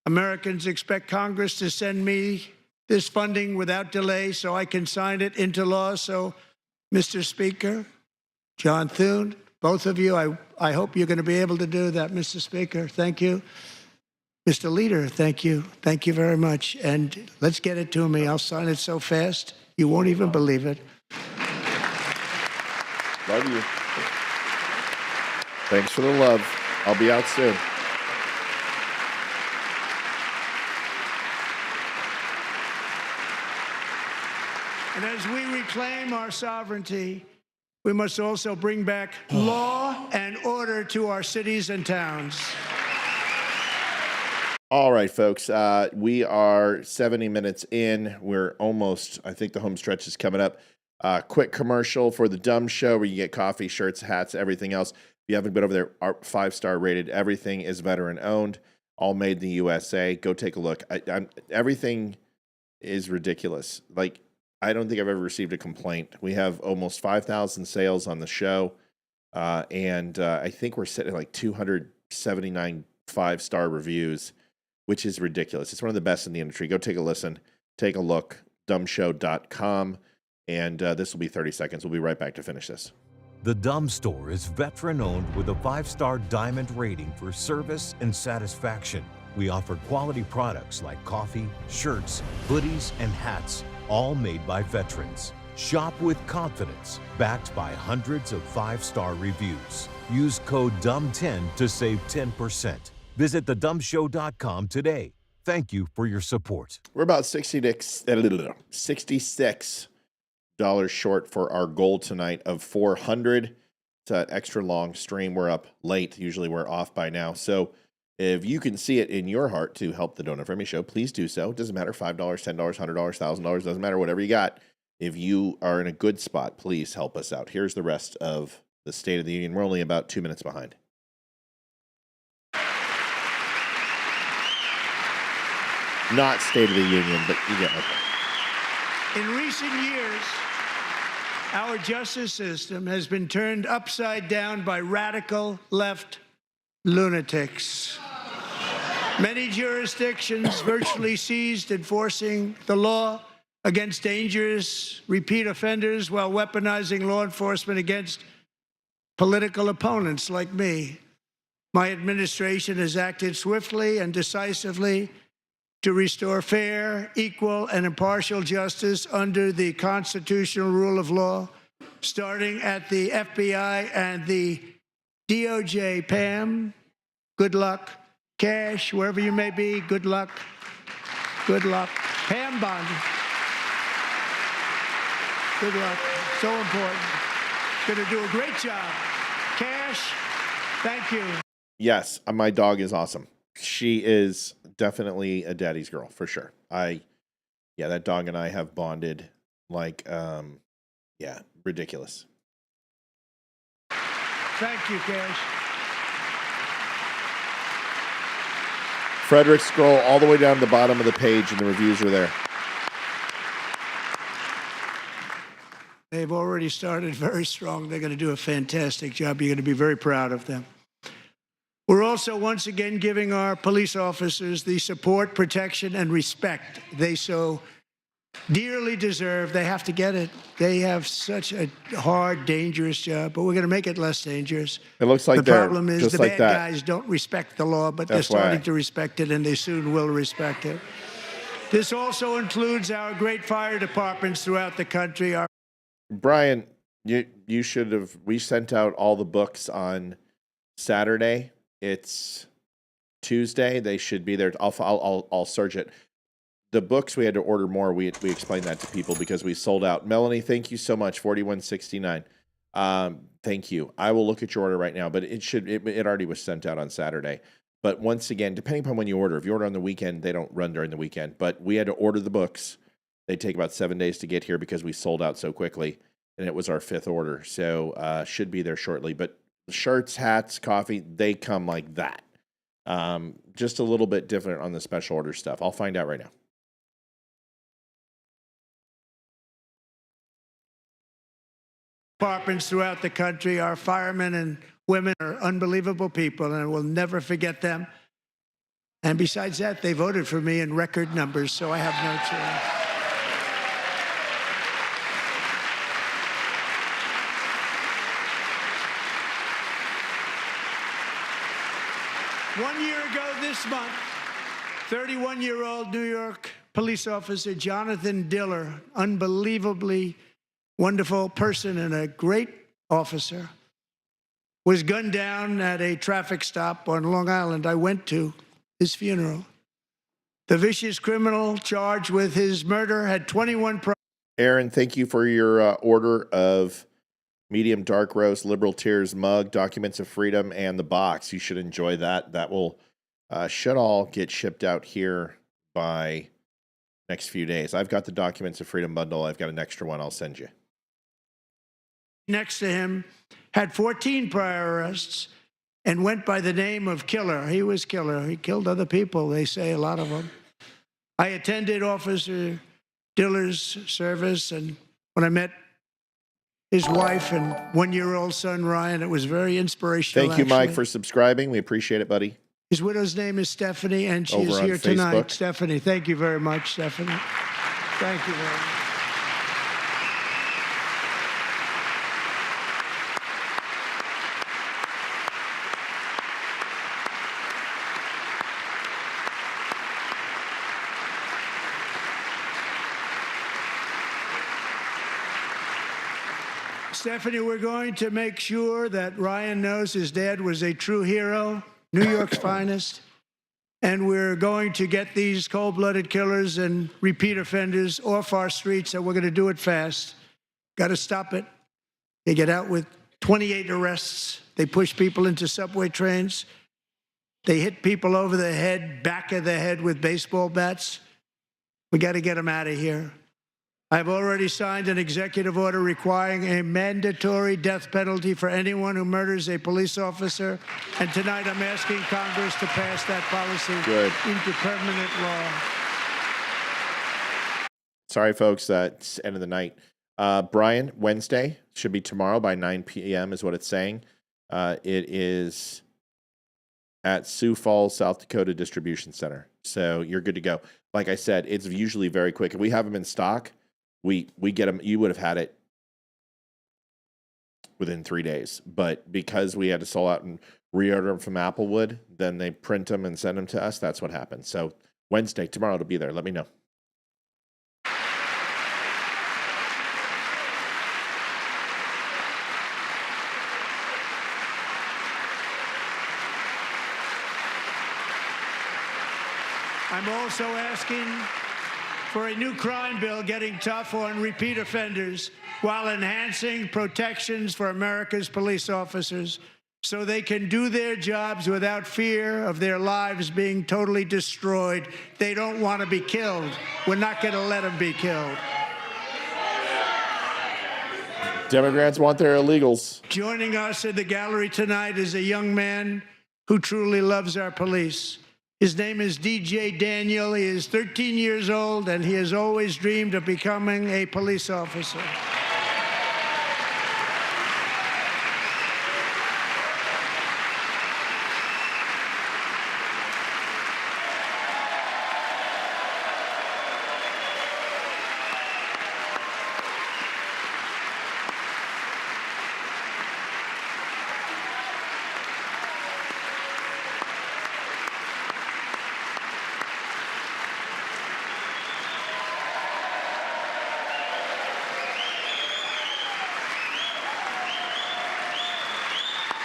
M: Americans expect Congress to send me this funding without delay so I can sign it into law. So, Mr. Speaker, John Thune, both of you, I hope you're going to be able to do that, Mr. Speaker. Thank you. Mr. Leader, thank you. Thank you very much. And let's get it to me. I'll sign it so fast, you won't even believe it.
A: Love you. Thanks for the love. I'll be out soon.
M: And as we reclaim our sovereignty, we must also bring back law and order to our cities and towns.
A: All right, folks. We are 70 minutes in. We're almost, I think the home stretch is coming up. Quick commercial for the Dumb Show where you get coffee, shirts, hats, everything else. If you haven't been over there, our 5-star rated. Everything is veteran owned, all made in the USA. Go take a look. Everything is ridiculous. Like, I don't think I've ever received a complaint. We have almost 5,000 sales on the show, and I think we're sitting at like 279 5-star reviews, which is ridiculous. It's one of the best in the industry. Go take a listen, take a look, dumbshow.com, and this will be 30 seconds. We'll be right back to finish this.
L: The Dumb Store is veteran-owned with a 5-star diamond rating for service and satisfaction. We offer quality products like coffee, shirts, hoodies, and hats, all made by veterans. Shop with confidence, backed by hundreds of 5-star reviews. Use code DUMB10 to save 10%. Visit thedumbshow.com today. Thank you for your support.
A: We're about $66 short for our goal tonight of 400. It's an extra long stream. We're up late. Usually we're off by now. So if you can see it in your heart to help the Donut Friendly Show, please do so. It doesn't matter, $5, $10, $100, $1,000, doesn't matter, whatever you got. If you are in a good spot, please help us out. Here's the rest of the State of the Union. We're only about 2 minutes behind. Not State of the Union, but you get my point.
M: In recent years, our justice system has been turned upside down by radical left lunatics. Many jurisdictions virtually ceased enforcing the law against dangerous repeat offenders while weaponizing law enforcement against political opponents like me. My administration has acted swiftly and decisively to restore fair, equal, and impartial justice under the constitutional rule of law. starting at the FBI and the DOJ. Pam, good luck. Cash, wherever you may be, good luck. Good luck. Pam Bondi. Good luck. So important. Going to do a great job. Cash, thank you.
A: Yes, my dog is awesome. She is definitely a daddy's girl for sure. Yeah, that dog and I have bonded like, yeah, ridiculous.
M: Thank you, Cash.
A: Frederick, scroll all the way down to the bottom of the page and the reviews are there.
M: They've already started very strong. They're going to do a fantastic job. You're going to be very proud of them. We're also once again giving our police officers the support, protection, and respect they so dearly deserve. They have to get it. They have such a hard, dangerous job, but we're going to make it less dangerous.
A: It looks like
M: the problem is
A: just
M: the
A: like
M: bad
A: that.
M: guys don't respect the law, but they're
A: That's
M: starting
A: why.
M: to respect it, and they soon will respect it. This also includes our great fire departments throughout the country.
A: Brian, you should have. We sent out all the books on Saturday. It's Tuesday. They should be there. I'll search it. The books we had to order more. We explained that to people because we sold out. Melanie, thank you so much. 4169. Thank you. I will look at your order right now, but it already was sent out on Saturday. But once again, depending upon when you order, if you order on the weekend, they don't run during the weekend. But we had to order the books. They take about 7 days to get here because we sold out so quickly, and it was our 5th order. So should be there shortly. But shirts, hats, coffee, they come like that. Just a little bit different on the special order stuff. I'll find out right now.
M: Departments throughout the country, our firemen and women are unbelievable people, and we'll never forget them. And besides that, they voted for me in record numbers, so I have no choice. 1 year ago this month, 31-year-old New York police officer Jonathan Diller, unbelievably wonderful person and a great officer, was gunned down at a traffic stop on Long Island. I went to his funeral. The vicious criminal charged with his murder had 21
A: Aaron, thank you for your order of medium dark roast, liberal tears mug, documents of freedom, and the box. You should enjoy that. That will should all get shipped out here by next few days. I've got the documents of freedom bundle. I've got an extra one I'll send you.
M: next to him had 14 prior arrests and went by the name of Killer. He was Killer. He killed other people, they say, a lot of them. I attended Officer Diller's service, and when I met his wife and one-year-old son, Ryan, it was very inspirational.
A: Thank you, Mike, for subscribing. We appreciate it, buddy.
M: His widow's name is Stephanie, and she's
A: Over on
M: here tonight.
A: Facebook.
M: Stephanie, thank you very much, Stephanie. Thank you very much. Stephanie, we're going to make sure that Ryan knows his dad was a true hero, New York's finest, and we're going to get these cold-blooded killers and repeat offenders off our streets, and we're going to do it fast. Got to stop it. They get out with 28 arrests. They push people into subway trains. They hit people over the head, back of the head with baseball bats. We got to get them out of here. I've already signed an executive order requiring a mandatory death penalty for anyone who murders a police officer. And tonight I'm asking Congress to pass that policy into permanent law.
A: Sorry, folks. That's end of the night. Brian, Wednesday should be tomorrow by 9 p.m. is what it's saying. It is at Sioux Falls, South Dakota Distribution Center. So you're good to go. Like I said, it's usually very quick. If we have them in stock, we get them. You would have had it within 3 days, but because we had to sell out and reorder them from Applewood, then they print them and send them to us. That's what happened. So Wednesday, tomorrow, it'll be there. Let me know.
M: I'm also asking for a new crime bill getting tough on repeat offenders while enhancing protections for America's police officers so they can do their jobs without fear of their lives being totally destroyed. They don't want to be killed. We're not going to let them be killed.
A: Democrats want their illegals.
M: Joining us in the gallery tonight is a young man who truly loves our police. His name is DJ Daniel. He is 13 years old, and he has always dreamed of becoming a police officer.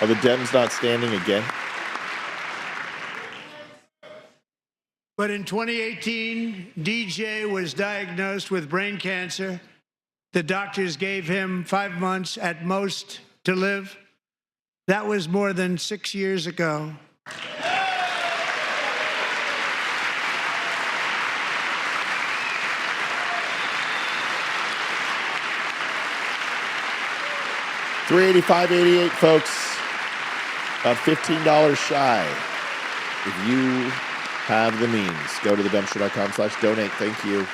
A: Are the Dems not standing again?
M: But in 2018, DJ was diagnosed with brain cancer. The doctors gave him 5 months at most to live. That was more than 6 years ago.
A: $385.88, folks. About $15 shy. If you have the means, go to thedumpster.com/donate. Thank you.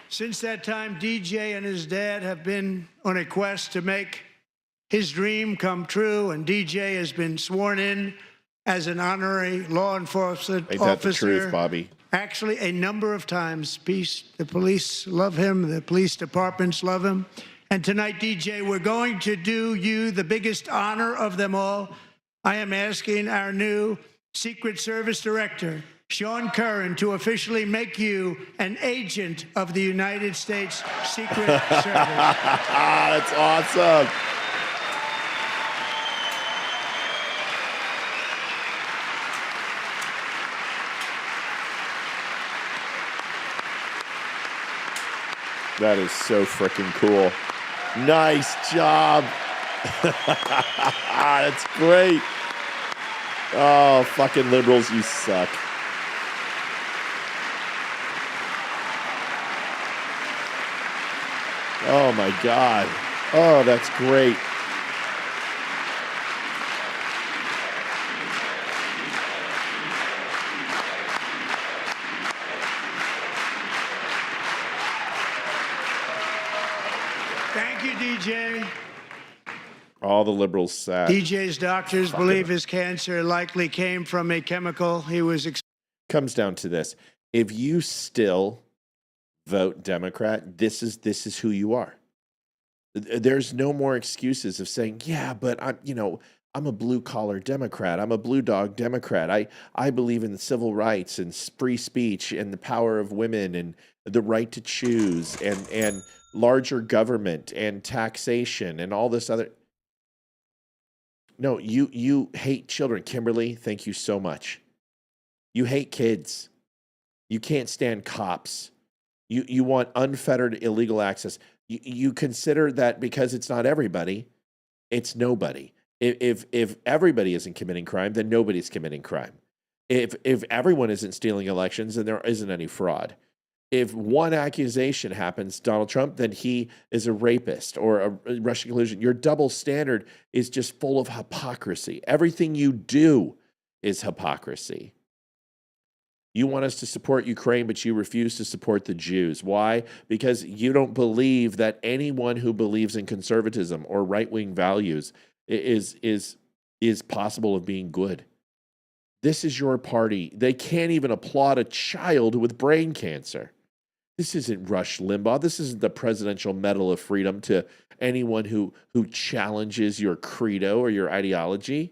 M: Since that time, DJ and his dad have been on a quest to make his dream come true, and DJ has been sworn in as an honorary law enforcement
A: Ain't
M: officer.
A: that the truth, Bobby?
M: Actually, a number of times. The police love him. The police departments love him. And tonight, DJ, we're going to do you the biggest honor of them all. I am asking our new Secret Service Director, Sean Curran, to officially make you an agent of the United States Secret Service.
A: That's awesome. That is so freaking cool. Nice job. That's great. Oh, fucking liberals, you suck. Oh my God. Oh, that's great.
M: Thank you, DJ.
A: All the liberals sad.
M: DJ's doctors believe his cancer likely came from a chemical he was
A: Comes down to this. If you still vote Democrat, this is who you are. There's no more excuses of saying, yeah, but I'm a blue collar Democrat. I'm a blue dog Democrat. I believe in civil rights and free speech and the power of women and the right to choose and larger government and taxation and all this other. No, you hate children. Kimberly, thank you so much. You hate kids. You can't stand cops. You want unfettered illegal access. You consider that because it's not everybody, it's nobody. If everybody isn't committing crime, then nobody's committing crime. If everyone isn't stealing elections, then there isn't any fraud. If one accusation happens, Donald Trump, then he is a rapist or a Russian collusion. Your double standard is just full of hypocrisy. Everything you do is hypocrisy. You want us to support Ukraine, but you refuse to support the Jews. Why? Because you don't believe that anyone who believes in conservatism or right-wing values is possible of being good. This is your party. They can't even applaud a child with brain cancer. This isn't Rush Limbaugh. This isn't the Presidential Medal of Freedom to anyone who challenges your credo or your ideology.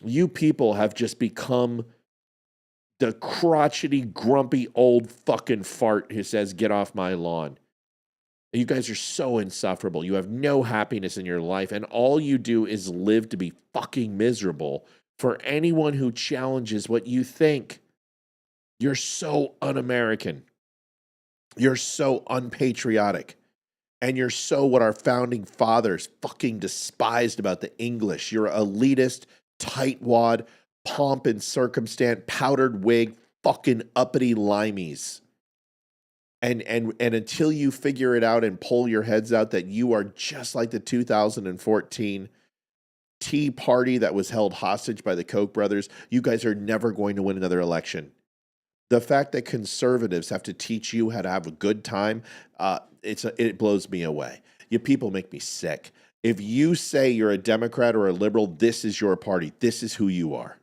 A: You people have just become the crotchety, grumpy, old fucking fart who says, get off my lawn. You guys are so insufferable. You have no happiness in your life, and all you do is live to be fucking miserable for anyone who challenges what you think. You're so un-American. You're so unpatriotic. And you're so what our founding fathers fucking despised about the English. You're elitist, tightwad, pomp and circumstance, powdered wig, fucking uppity limeys. And until you figure it out and pull your heads out that you are just like the 2014 Tea Party that was held hostage by the Koch brothers, you guys are never going to win another election. The fact that conservatives have to teach you how to have a good time, it blows me away. You people make me sick. If you say you're a Democrat or a liberal, this is your party. This is who you are.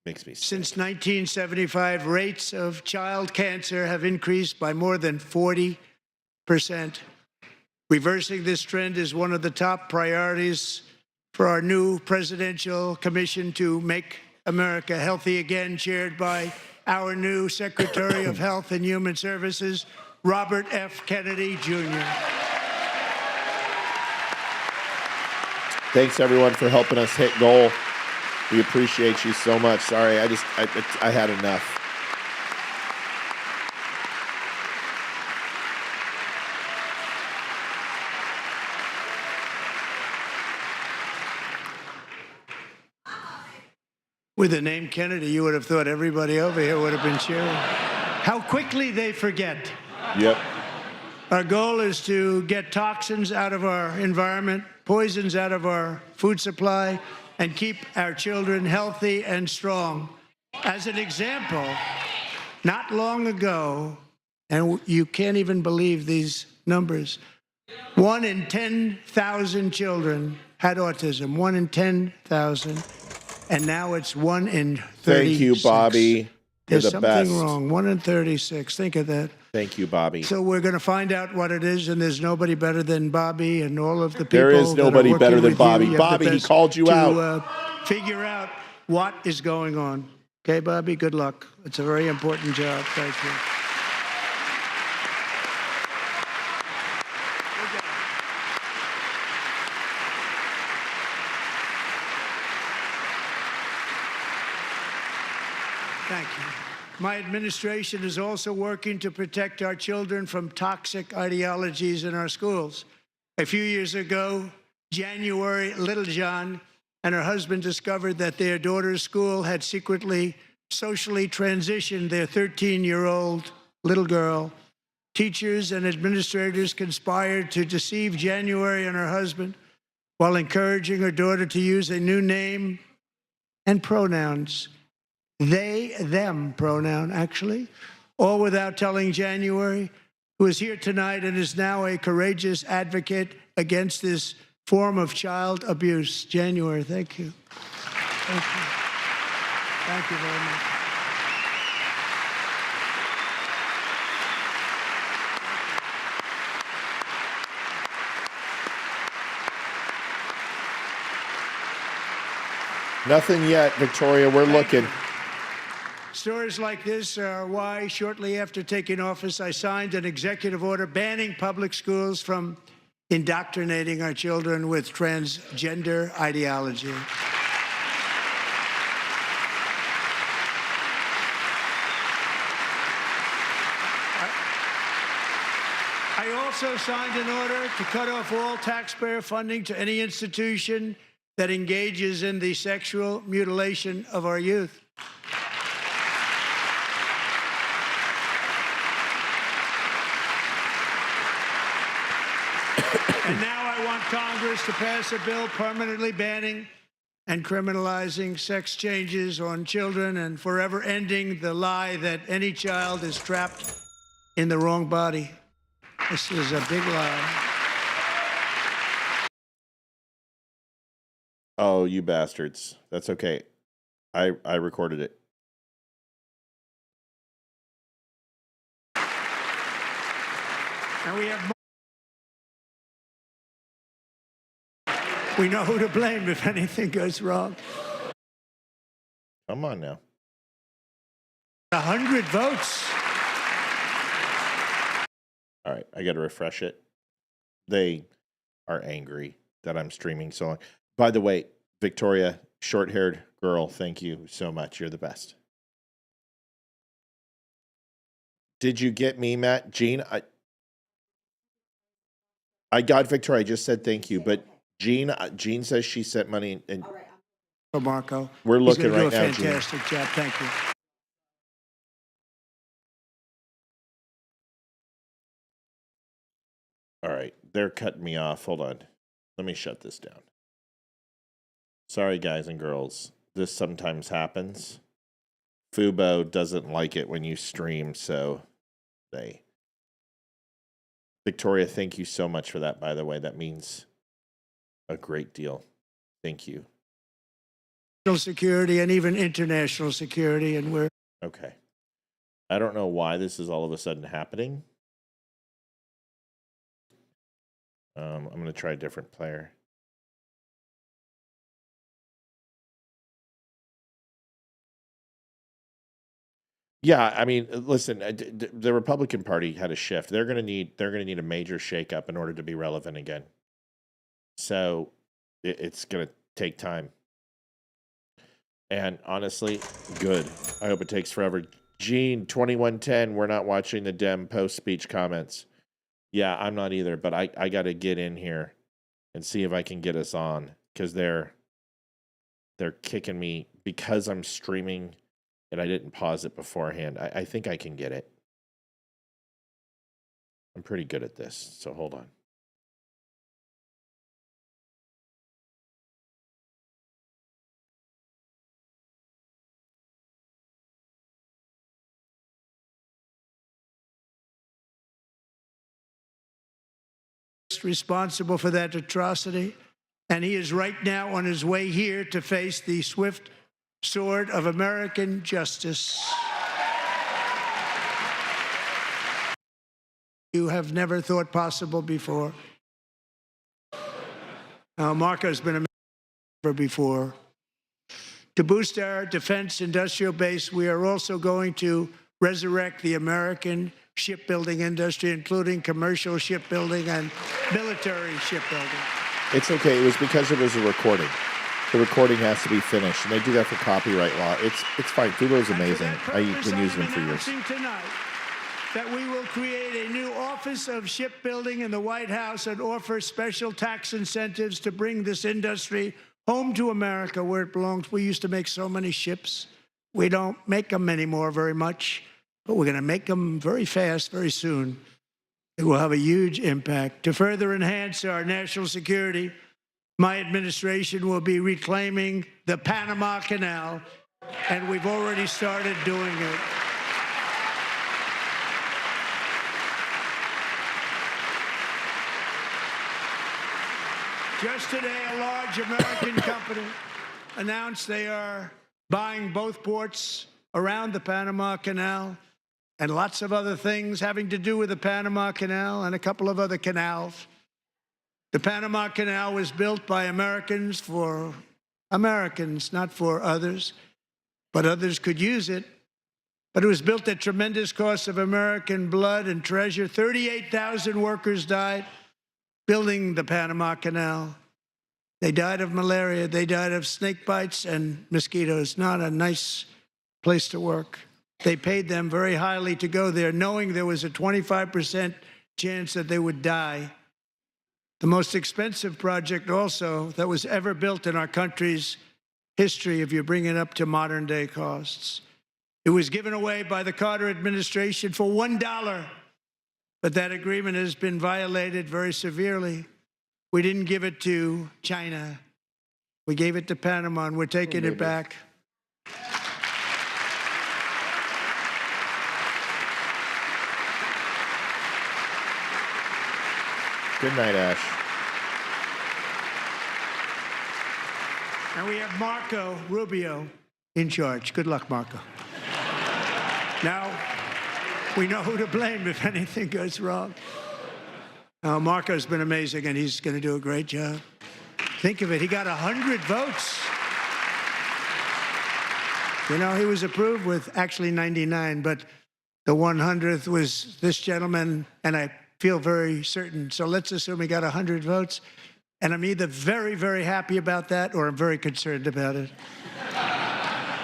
A: Makes me sick.
M: Since 1975, rates of child cancer have increased by more than 40%. Reversing this trend is one of the top priorities for our new presidential commission to make America Healthy Again, chaired by our new Secretary of Health and Human Services, Robert F. Kennedy, Jr.
A: Thanks, everyone, for helping us hit goal. We appreciate you so much. Sorry, I had enough.
M: With the name Kennedy, you would have thought everybody over here would have been cheering. How quickly they forget.
A: Yep.
M: Our goal is to get toxins out of our environment, poisons out of our food supply, and keep our children healthy and strong. As an example, not long ago, and you can't even believe these numbers, 1 in 10,000 children had autism, 1 in 10,000. And now it's 1 in 36.
A: Thank you, Bobby. You're
M: There's
A: the
M: something
A: best.
M: wrong. 1 in 36. Think of that.
A: Thank you, Bobby.
M: So we're going to find out what it is, and there's nobody better than Bobby and all of the people.
A: There is nobody better than Bobby.
M: You have the
A: Bobby, he
M: best
A: called you out.
M: To figure out what is going on. Okay, Bobby, good luck. It's a very important job. Thank you. Thank you. My administration is also working to protect our children from toxic ideologies in our schools. A few years ago, January Littlejohn and her husband discovered that their daughter's school had secretly socially transitioned their 13-year-old little girl. Teachers and administrators conspired to deceive January and her husband while encouraging her daughter to use a new name and pronouns. They, them pronoun, actually, all without telling January, who is here tonight and is now a courageous advocate against this form of child abuse. January, thank you. Thank you. Thank you very much.
A: Nothing yet, Victoria. We're looking.
M: Stories like this are why, shortly after taking office, I signed an executive order banning public schools from indoctrinating our children with transgender ideology. I also signed an order to cut off all taxpayer funding to any institution that engages in the sexual mutilation of our youth. And now I want Congress to pass a bill permanently banning and criminalizing sex changes on children and forever ending the lie that any child is trapped in the wrong body. This is a big lie.
A: Oh, you bastards. That's okay. I recorded it.
M: And we know who to blame if anything goes wrong.
A: Come on now.
M: 100 votes.
A: All right, I got to refresh it. They are angry that I'm streaming so long. By the way, Victoria, Short-haired girl, thank you so much. You're the best. Did you get me, Matt? Jean, I got Victoria. I just said thank you, but Jean says she sent money, and
M: Marco.
A: we're looking
M: He's
A: right
M: do a
A: now, Jean.
M: fantastic job. Thank you.
A: All right, they're cutting me off. Hold on. Let me shut this down. Sorry, guys and girls. This sometimes happens. Fubo doesn't like it when you stream, so they... Victoria, thank you so much for that, by the way. That means a great deal. Thank you.
M: National security and even international security, and we're...
A: Okay. I don't know why this is all of a sudden happening. I'm going to try a different player. Yeah, I mean, listen, the Republican Party had a shift. They're going to need a major shakeup in order to be relevant again. So it's going to take time. And honestly, good. I hope it takes forever. Gene, 2110, we're not watching the Dem post-speech comments. Yeah, I'm not either, but I got to get in here and see if I can get us on, because they're kicking me because I'm streaming and I didn't pause it beforehand. I think I can get it. I'm pretty good at this, so hold on.
M: responsible for that atrocity, and he is right now on his way here to face the swift sword of American justice. You have never thought possible before. Marco's been a member before. To boost our defense industrial base, we are also going to resurrect the American shipbuilding industry, including commercial shipbuilding and military shipbuilding.
A: It's okay. It was because it was a recording. The recording has to be finished, and they do that for copyright law. It's fine. Fubo is amazing. I've been using them for years.
M: Tonight that we will create a new Office of Shipbuilding in the White House and offer special tax incentives to bring this industry home to America where it belongs. We used to make so many ships. We don't make them anymore very much, but we're going to make them very fast, very soon. It will have a huge impact. To further enhance our national security, my administration will be reclaiming the Panama Canal, and we've already started doing it. Just today, a large American company announced they are buying both ports around the Panama Canal and lots of other things having to do with the Panama Canal and a couple of other canals. The Panama Canal was built by Americans for Americans, not for others, but others could use it. But it was built at tremendous cost of American blood and treasure. 38,000 workers died building the Panama Canal. They died of malaria. They died of snake bites and mosquitoes. Not a nice place to work. They paid them very highly to go there, knowing there was a 25% chance that they would die. The most expensive project also that was ever built in our country's history, if you bring it up to modern day costs. It was given away by the Carter administration for $1. But that agreement has been violated very severely. We didn't give it to China. We gave it to Panama, and we're taking it back.
A: Good night, Ash.
M: And we have Marco Rubio in charge. Good luck, Marco. Now, we know who to blame if anything goes wrong. Marco's been amazing, and he's going to do a great job. Think of it. He got 100 votes. You know, he was approved with actually 99, but the 100th was this gentleman, and I feel very certain. So let's assume he got 100 votes. And I'm either very, very happy about that or I'm very concerned about it.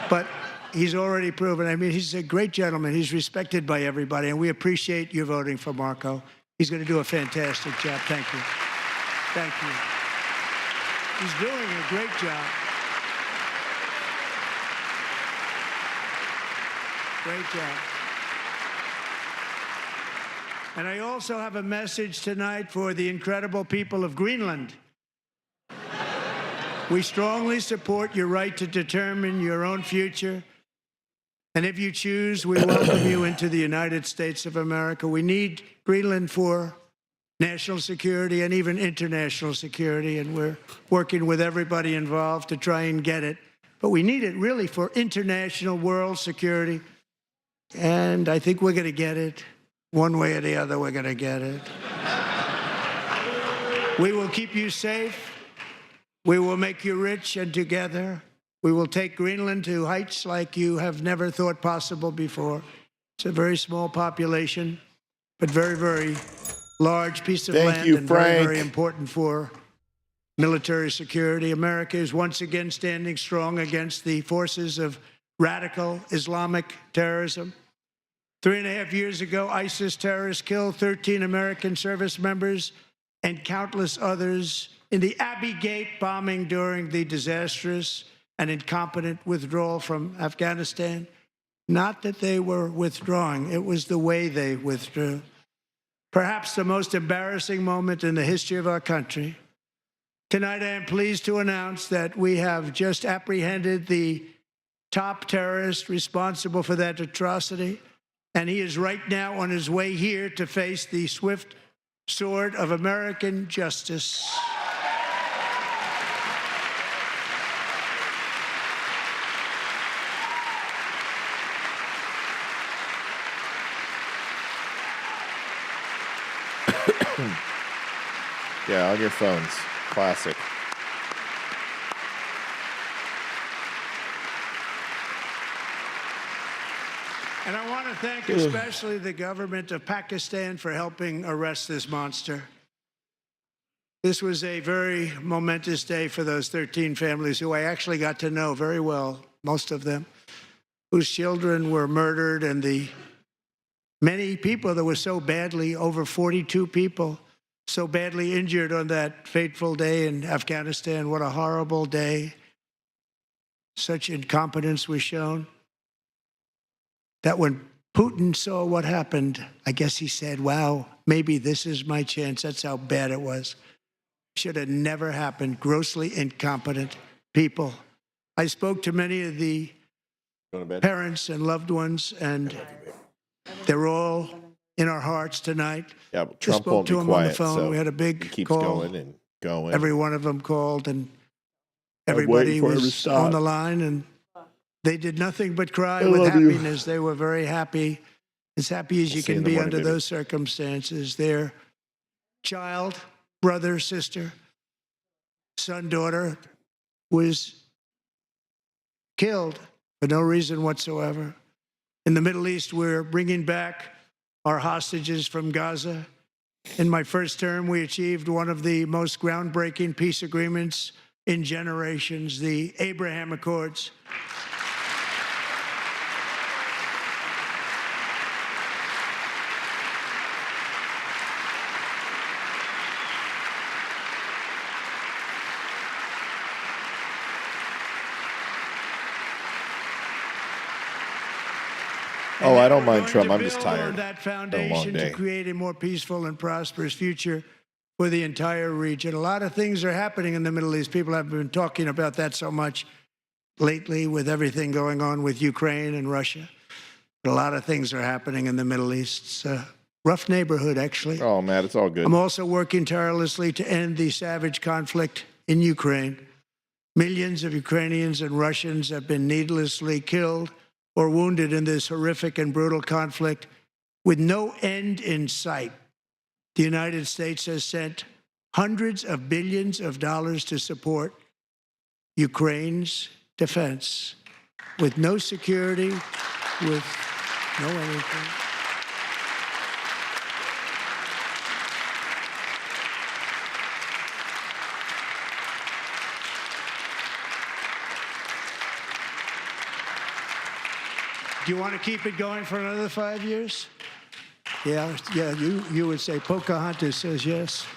M: But he's already proven. I mean, he's a great gentleman. He's respected by everybody, and we appreciate you voting for Marco. He's going to do a fantastic job. Thank you. Thank you. He's doing a great job. Great job. And I also have a message tonight for the incredible people of Greenland. We strongly support your right to determine your own future. And if you choose, we welcome you into the United States of America. We need Greenland for national security and even international security, and we're working with everybody involved to try and get it. But we need it really for international world security, and I think we're going to get it. One way or the other, we're going to get it. We will keep you safe. We will make you rich, and together we will take Greenland to heights like you have never thought possible before. It's a very small population, but very, very large piece of land and very, very important for military security. America is once again standing strong against the forces of radical Islamic terrorism. 3.5 years ago, ISIS terrorists killed 13 American service members and countless others in the Abbey Gate bombing during the disastrous and incompetent withdrawal from Afghanistan. Not that they were withdrawing, it was the way they withdrew. Perhaps the most embarrassing moment in the history of our country. Tonight, I am pleased to announce that we have just apprehended the top terrorist responsible for that atrocity, and he is right now on his way here to face the swift sword of American justice.
A: Yeah, on your phones. Classic.
M: And I want to thank especially the government of Pakistan for helping arrest this monster. This was a very momentous day for those 13 families who I actually got to know very well, most of them, whose children were murdered, and the many people that were so badly, over 42 people, so badly injured on that fateful day in Afghanistan. What a horrible day. Such incompetence was shown. That when Putin saw what happened, I guess he said, wow, maybe this is my chance. That's how bad it was. Should have never happened. Grossly incompetent people. I spoke to many of the parents and loved ones, and they're all in our hearts tonight.
A: Yeah, but Trump won't be
M: spoke to him
A: quiet,
M: on the phone.
A: so
M: We had a big
A: he keeps
M: call.
A: going and going.
M: Every one of them called, and
A: I'm
M: everybody
A: waiting for him to
M: was
A: stop.
M: on the line, and they did nothing but cry
A: I
M: with
A: love you.
M: happiness. They were very happy, as happy as
A: We'll
M: you
A: see you
M: can
A: in the
M: be
A: morning,
M: under
A: baby.
M: those circumstances. Their child, brother, sister, son, daughter was killed for no reason whatsoever. In the Middle East, we're bringing back our hostages from Gaza. In my first term, we achieved one of the most groundbreaking peace agreements in generations, the Abraham Accords.
A: Oh, I don't mind
M: Going
A: Trump.
M: to
A: I'm just
M: build on
A: tired.
M: that
A: It's been a long
M: foundation
A: day.
M: to create a more peaceful and prosperous future for the entire region. A lot of things are happening in the Middle East. People have been talking about that so much lately with everything going on with Ukraine and Russia. But a lot of things are happening in the Middle East. It's a rough neighborhood, actually.
A: Oh, Matt, it's all good.
M: I'm also working tirelessly to end the savage conflict in Ukraine. Millions of Ukrainians and Russians have been needlessly killed or wounded in this horrific and brutal conflict with no end in sight. The United States has sent hundreds of billions of dollars to support Ukraine's defense with no security, with no anything. Do you want to keep it going for another 5 years? Yeah, you would say Pocahontas says yes.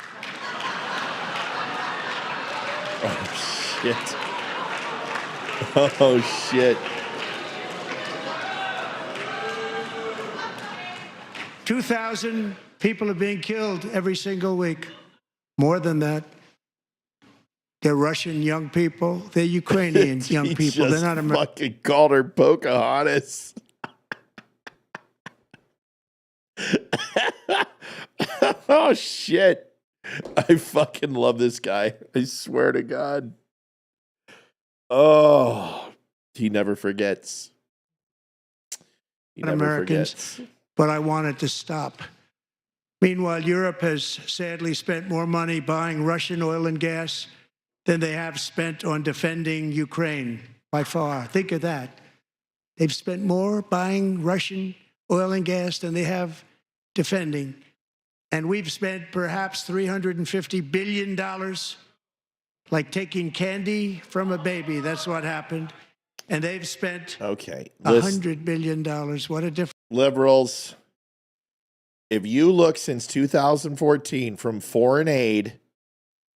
A: Oh, shit. Oh, shit.
M: 2,000 people are being killed every single week. More than that. They're Russian young people. They're Ukrainian young people. They're not American.
A: Fucking called her Pocahontas. Oh, shit. I fucking love this guy. I swear to God. Oh, he never forgets. He never
M: Americans,
A: forgets.
M: but I want it to stop. Meanwhile, Europe has sadly spent more money buying Russian oil and gas than they have spent on defending Ukraine by far. Think of that. They've spent more buying Russian oil and gas than they have defending. And we've spent perhaps $350 billion, like taking candy from a baby. That's what happened. And they've spent $100 billion. What a difference.
A: Liberals, if you look since 2014 from foreign aid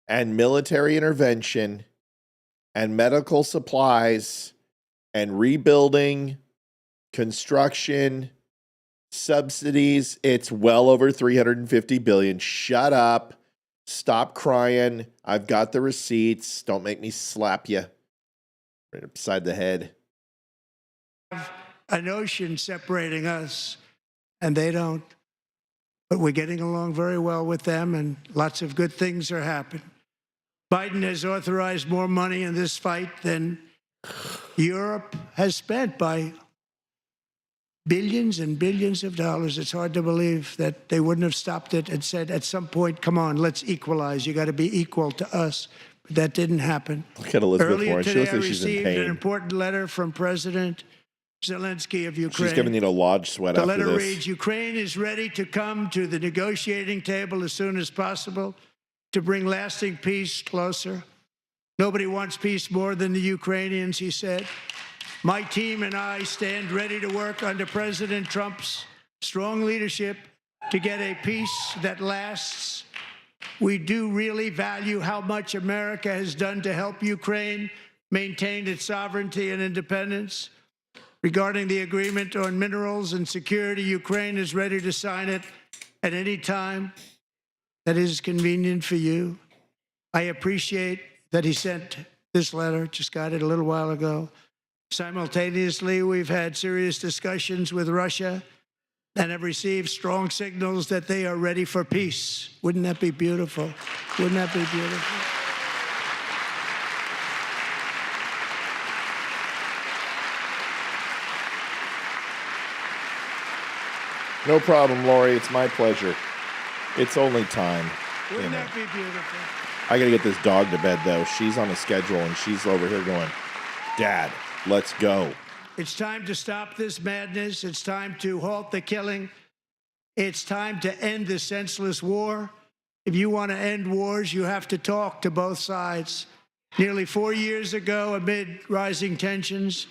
A: and military intervention and medical supplies and rebuilding, construction, subsidies, it's well over $350 billion. Shut up. Stop crying. I've got the receipts. Don't make me slap you right upside the head.
M: An ocean separating us, and they don't. But we're getting along very well with them, and lots of good things are happening. Biden has authorized more money in this fight than Europe has spent by billions and billions of dollars. It's hard to believe that they wouldn't have stopped it and said at some point, come on, let's equalize. You got to be equal to us. But that didn't happen.
A: Look at Elizabeth
M: Earlier
A: Warren. She
M: today,
A: looks
M: I
A: like she's in
M: received
A: pain.
M: an important letter from President Zelensky of Ukraine.
A: She's giving you a lodge sweat
M: The
A: after
M: letter
A: this.
M: reads, Ukraine is ready to come to the negotiating table as soon as possible to bring lasting peace closer. Nobody wants peace more than the Ukrainians, he said. My team and I stand ready to work under President Trump's strong leadership to get a peace that lasts. We do really value how much America has done to help Ukraine maintain its sovereignty and independence. Regarding the agreement on minerals and security, Ukraine is ready to sign it at any time that is convenient for you. I appreciate that he sent this letter, just got it a little while ago. Simultaneously, we've had serious discussions with Russia and have received strong signals that they are ready for peace. Wouldn't that be beautiful? Wouldn't that be beautiful?
A: No problem, Lori. It's my pleasure. It's only time.
M: Wouldn't that be beautiful?
A: I got to get this dog to bed, though. She's on a schedule, and she's over here going, Dad, let's go.
M: It's time to stop this madness. It's time to halt the killing. It's time to end this senseless war. If you want to end wars, you have to talk to both sides. Nearly 4 years ago, amid rising tensions,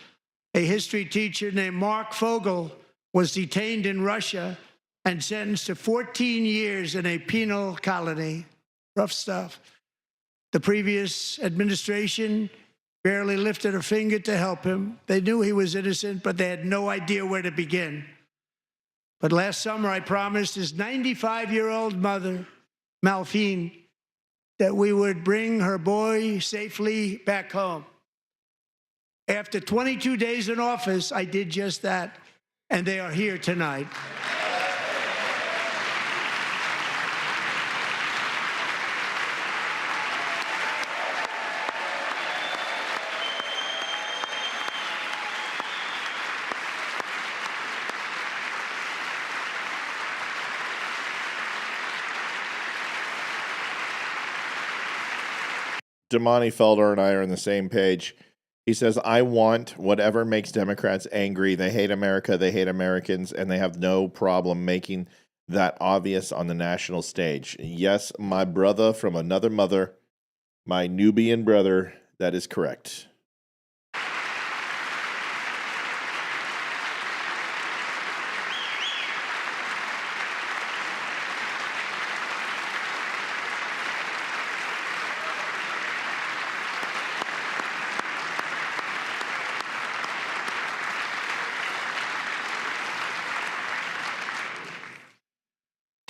M: a history teacher named Mark Fogel was detained in Russia and sentenced to 14 years in a penal colony. Rough stuff. The previous administration barely lifted a finger to help him. They knew he was innocent, but they had no idea where to begin. But last summer, I promised his 95-year-old mother, Malphine, that we would bring her boy safely back home. After 22 days in office, I did just that, and they are here tonight.
A: Damani Felder and I are on the same page. He says, I want whatever makes Democrats angry. They hate America, they hate Americans, and they have no problem making that obvious on the national stage. Yes, my brother from another mother, my Nubian brother, that is correct.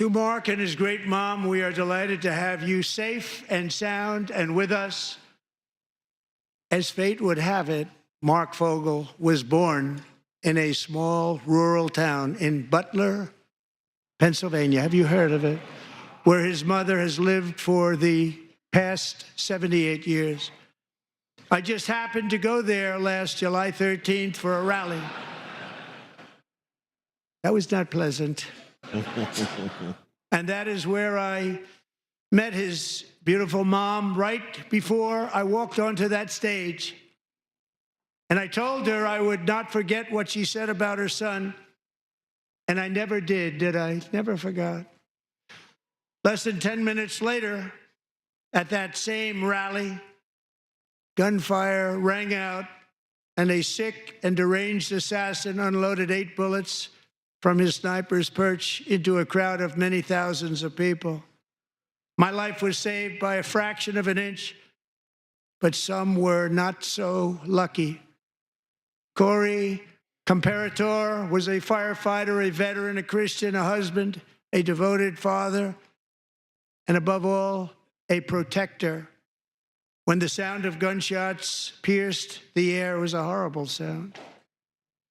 M: To Mark and his great mom, we are delighted to have you safe and sound and with us. As fate would have it, Mark Fogel was born in a small rural town in Butler, Pennsylvania. Have you heard of it? Where his mother has lived for the past 78 years. I just happened to go there last July 13th for a rally. That was not pleasant. And that is where I met his beautiful mom right before I walked onto that stage. And I told her I would not forget what she said about her son. And I never did I? Never forgot. Less than 10 minutes later, at that same rally, gunfire rang out, and a sick and deranged assassin unloaded 8 bullets from his sniper's perch into a crowd of many thousands of people. My life was saved by a fraction of an inch, but some were not so lucky. Corey Comparator was a firefighter, a veteran, a Christian, a husband, a devoted father, and above all, a protector. When the sound of gunshots pierced the air, it was a horrible sound.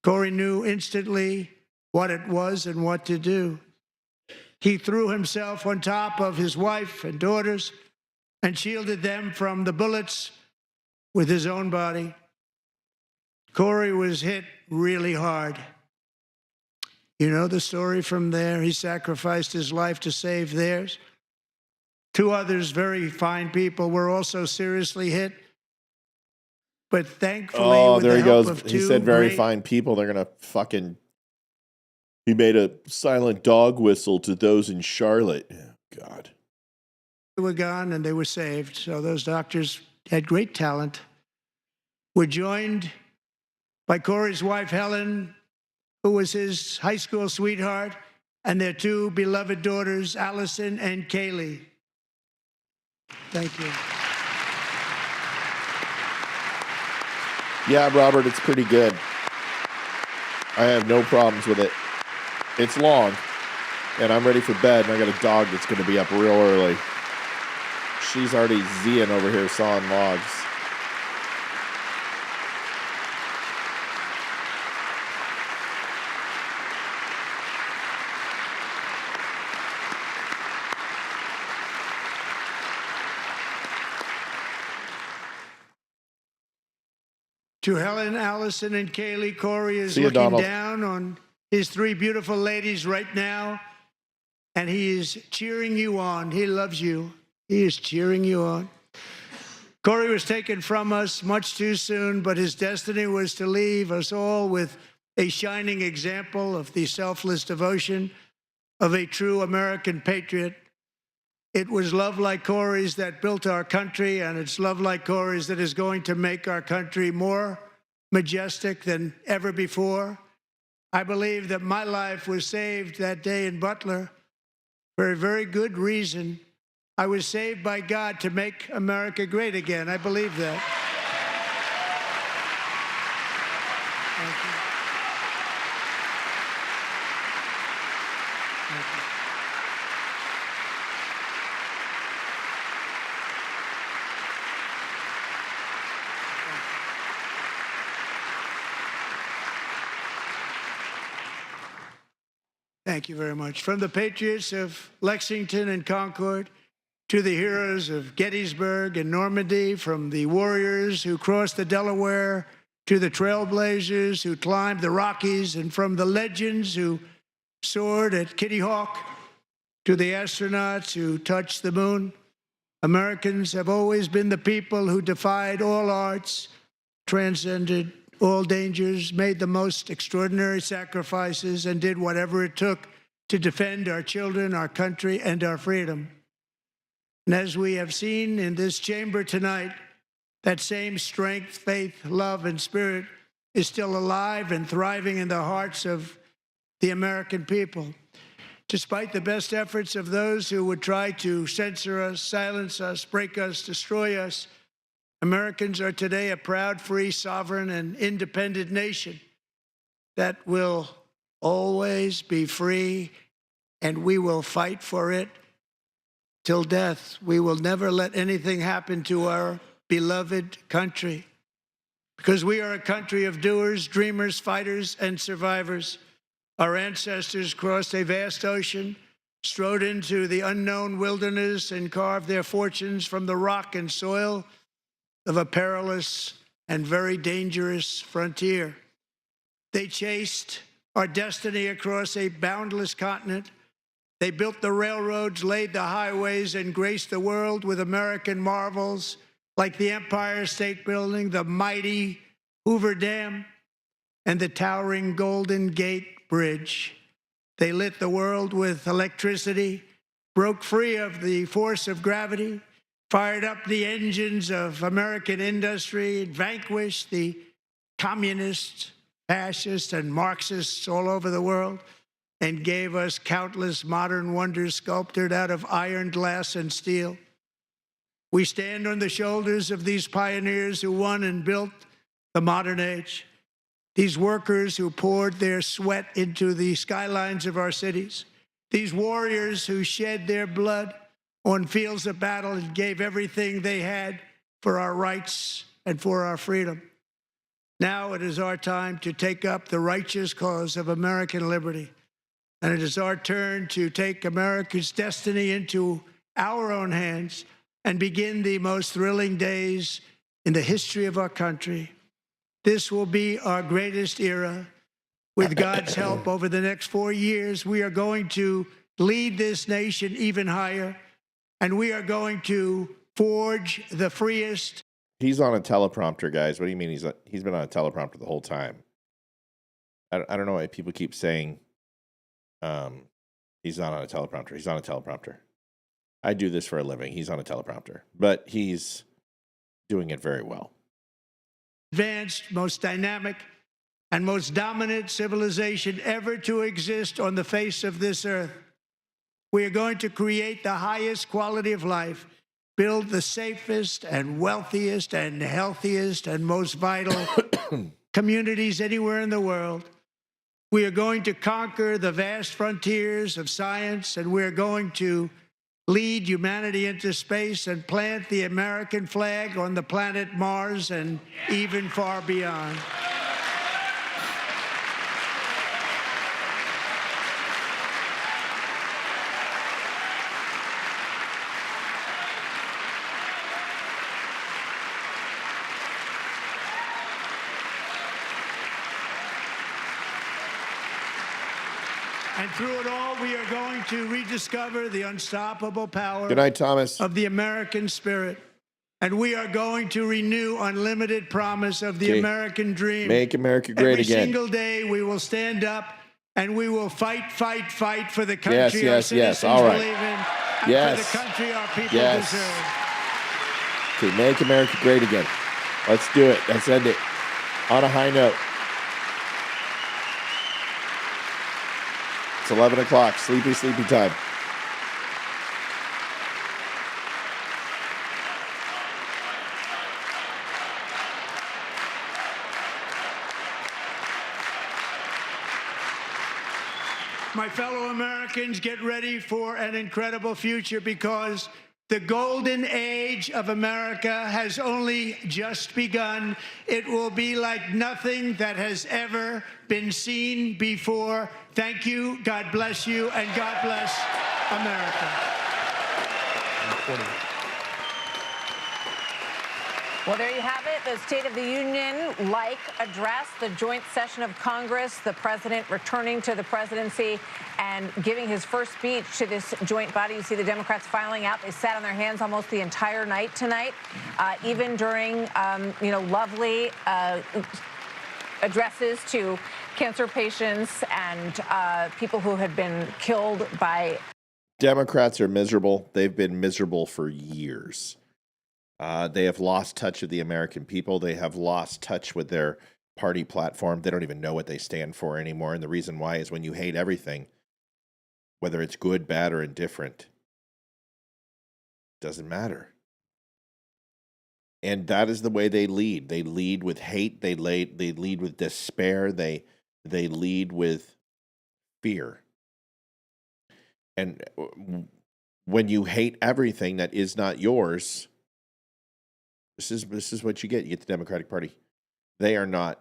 M: Corey knew instantly what it was and what to do. He threw himself on top of his wife and daughters and shielded them from the bullets with his own body. Corey was hit really hard. You know the story from there. He sacrificed his life to save theirs. 2 others, very fine people, were also seriously hit. But thankfully, with
A: there
M: the
A: he
M: help
A: goes.
M: of
A: He
M: 2
A: said very
M: great
A: fine people. They're going to fucking... He made a silent dog whistle to those in Charlotte. Oh, God.
M: They were gone and they were saved. So those doctors had great talent. We're joined by Corey's wife, Helen, who was his high school sweetheart, and their 2 beloved daughters, Allison and Kaylee. Thank you.
A: Yeah, Robert, it's pretty good. I have no problems with it. It's long, and I'm ready for bed, and I got a dog that's going to be up real early. She's already Zian over here sawing logs.
M: To Helen, Allison, and Kaylee, Corey is
A: See you,
M: looking
A: Donald.
M: down on his 3 beautiful ladies right now, and he is cheering you on. He loves you. He is cheering you on. Corey was taken from us much too soon, but his destiny was to leave us all with a shining example of the selfless devotion of a true American patriot. It was love like Corey's that built our country, and it's love like Corey's that is going to make our country more majestic than ever before. I believe that my life was saved that day in Butler for a very good reason. I was saved by God to make America great again. I believe that. Thank you. Thank you. Thank you very much. From the patriots of Lexington and Concord to the heroes of Gettysburg and Normandy, from the warriors who crossed the Delaware to the trailblazers who climbed the Rockies, and from the legends who soared at Kitty Hawk to the astronauts who touched the moon, Americans have always been the people who defied all odds, transcended all dangers, made the most extraordinary sacrifices, and did whatever it took to defend our children, our country, and our freedom. And as we have seen in this chamber tonight, that same strength, faith, love, and spirit is still alive and thriving in the hearts of the American people. Despite the best efforts of those who would try to censor us, silence us, break us, destroy us, Americans are today a proud, free, sovereign, and independent nation that will always be free and we will fight for it till death. We will never let anything happen to our beloved country, because we are a country of doers, dreamers, fighters, and survivors. Our ancestors crossed a vast ocean, strode into the unknown wilderness, and carved their fortunes from the rock and soil of a perilous and very dangerous frontier. They chased our destiny across a boundless continent. They built the railroads, laid the highways, and graced the world with American marvels like the Empire State Building, the mighty Hoover Dam, and the towering Golden Gate Bridge. They lit the world with electricity, broke free of the force of gravity, fired up the engines of American industry, vanquished the communists, fascists, and Marxists all over the world, and gave us countless modern wonders sculptured out of iron, glass, and steel. We stand on the shoulders of these pioneers who won and built the modern age. These workers who poured their sweat into the skylines of our cities. These warriors who shed their blood on fields of battle and gave everything they had for our rights and for our freedom. Now it is our time to take up the righteous cause of American liberty. And it is our turn to take America's destiny into our own hands and begin the most thrilling days in the history of our country. This will be our greatest era. With God's help, over the next 4 years, we are going to lead this nation even higher, and we are going to forge the freest.
A: He's on a teleprompter, guys. What do you mean he's been on a teleprompter the whole time? I don't know why people keep saying he's not on a teleprompter. He's on a teleprompter. I do this for a living. He's on a teleprompter, but he's doing it very well.
M: Advanced, most dynamic, and most dominant civilization ever to exist on the face of this earth. We are going to create the highest quality of life, build the safest and wealthiest and healthiest and most vital communities anywhere in the world. We are going to conquer the vast frontiers of science, and we are going to lead humanity into space and plant the American flag on the planet Mars and even far beyond. And through it all, we are going to rediscover the unstoppable power
A: Good night, Thomas.
M: of the American spirit. And we are going to renew unlimited promise of the American dream.
A: Make America great
M: Every
A: again.
M: single day, we will stand up and we will fight, fight, fight for the country our
A: Yes.
M: citizens
A: All right.
M: believe in, and
A: Yes.
M: for the country our people
A: Yes.
M: deserve.
A: Okay, make America great again. Let's do it. Let's end it on a high note. It's 11 o'clock. Sleepy time.
M: My fellow Americans, get ready for an incredible future, because the golden age of America has only just begun. It will be like nothing that has ever been seen before. Thank you, God bless you, and God bless America.
X: Well, there you have it, the State of the Union-like address, the joint session of Congress, the president returning to the presidency and giving his first speech to this joint body. You see the Democrats filing out. They sat on their hands almost the entire night tonight, even during, lovely addresses to cancer patients and people who had been killed by.
A: Democrats are miserable. They've been miserable for years. They have lost touch with the American people. They have lost touch with their party platform. They don't even know what they stand for anymore. And the reason why is when you hate everything, whether it's good, bad, or indifferent, doesn't matter. And that is the way they lead. They lead with hate. They lead with despair. They lead with fear. And when you hate everything that is not yours, this is what you get. You get the Democratic Party. They are not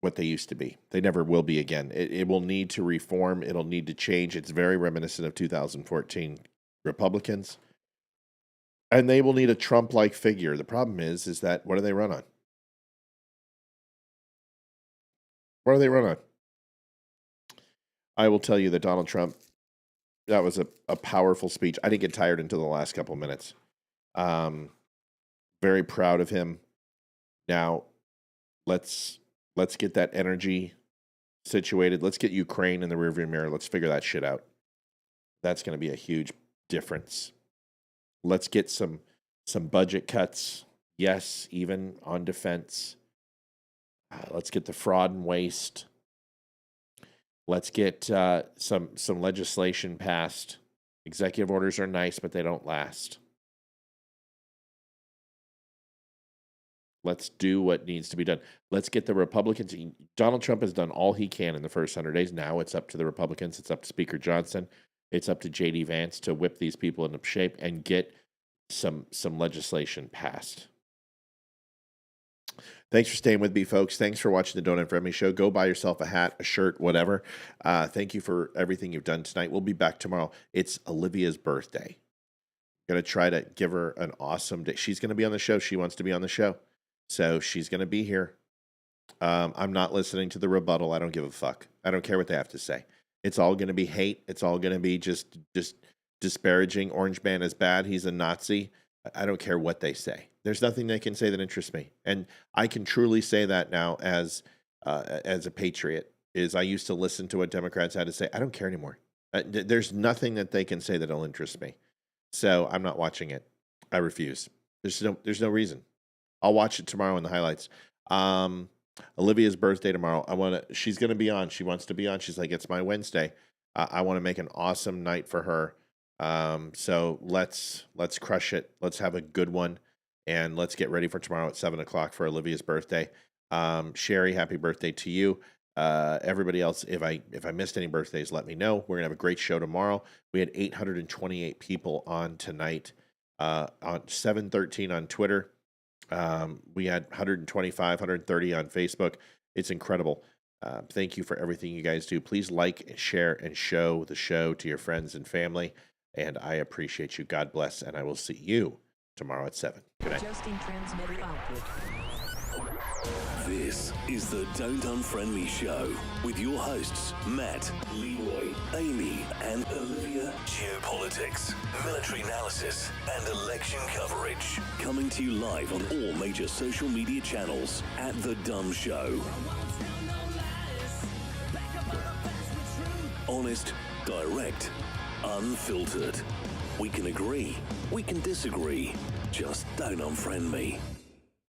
A: what they used to be. They never will be again. It will need to reform. It'll need to change. It's very reminiscent of 2014 Republicans. And they will need a Trump-like figure. The problem is that what do they run on? What do they run on? I will tell you that Donald Trump, that was a powerful speech. I didn't get tired until the last couple of minutes. Very proud of him. Now, let's get that energy situated. Let's get Ukraine in the rearview mirror. Let's figure that shit out. That's going to be a huge difference. Let's get some budget cuts. Yes, even on defense. Let's get the fraud and waste. Let's get some legislation passed. Executive orders are nice, but they don't last. Let's do what needs to be done. Let's get the Republicans. Donald Trump has done all he can in the first 100 days. Now it's up to the Republicans. It's up to Speaker Johnson. It's up to J.D. Vance to whip these people into shape and get some legislation passed. Thanks for staying with me, folks. Thanks for watching the Donut Friendly Show. Go buy yourself a hat, a shirt, whatever. Thank you for everything you've done tonight. We'll be back tomorrow. It's Olivia's birthday. Going to try to give her an awesome day. She's going to be on the show. She wants to be on the show. So she's going to be here. I'm not listening to the rebuttal. I don't give a fuck. I don't care what they have to say. It's all going to be hate. It's all going to be just disparaging. Orange Man is bad. He's a Nazi. I don't care what they say. There's nothing they can say that interests me. And I can truly say that now as a patriot. I used to listen to what Democrats had to say. I don't care anymore. There's nothing that they can say that'll interest me. So I'm not watching it. I refuse. There's no reason. I'll watch it tomorrow in the highlights. Olivia's birthday tomorrow. She's going to be on. She wants to be on. She's like, it's my Wednesday. I want to make an awesome night for her. So let's crush it. Let's have a good one. And let's get ready for tomorrow at 7:00 for Olivia's birthday. Sherry, happy birthday to you. Everybody else, if I missed any birthdays, let me know. We're going to have a great show tomorrow. We had 828 people on tonight, on 713 on Twitter. We had 125, 130 on Facebook. It's incredible. Thank you for everything you guys do. Please like, share, and show the show to your friends and family. And I appreciate you. God bless. And I will see you tomorrow at 7. Good night.
F: This is the Don't Unfriendly Show with your hosts, Matt, Leroy, Amy, and Olivia. Geopolitics, military analysis, and election coverage. Coming to you live on all major social media channels at The Dumb Show. Honest, direct, unfiltered. We can agree, we can disagree. Just don't unfriend me.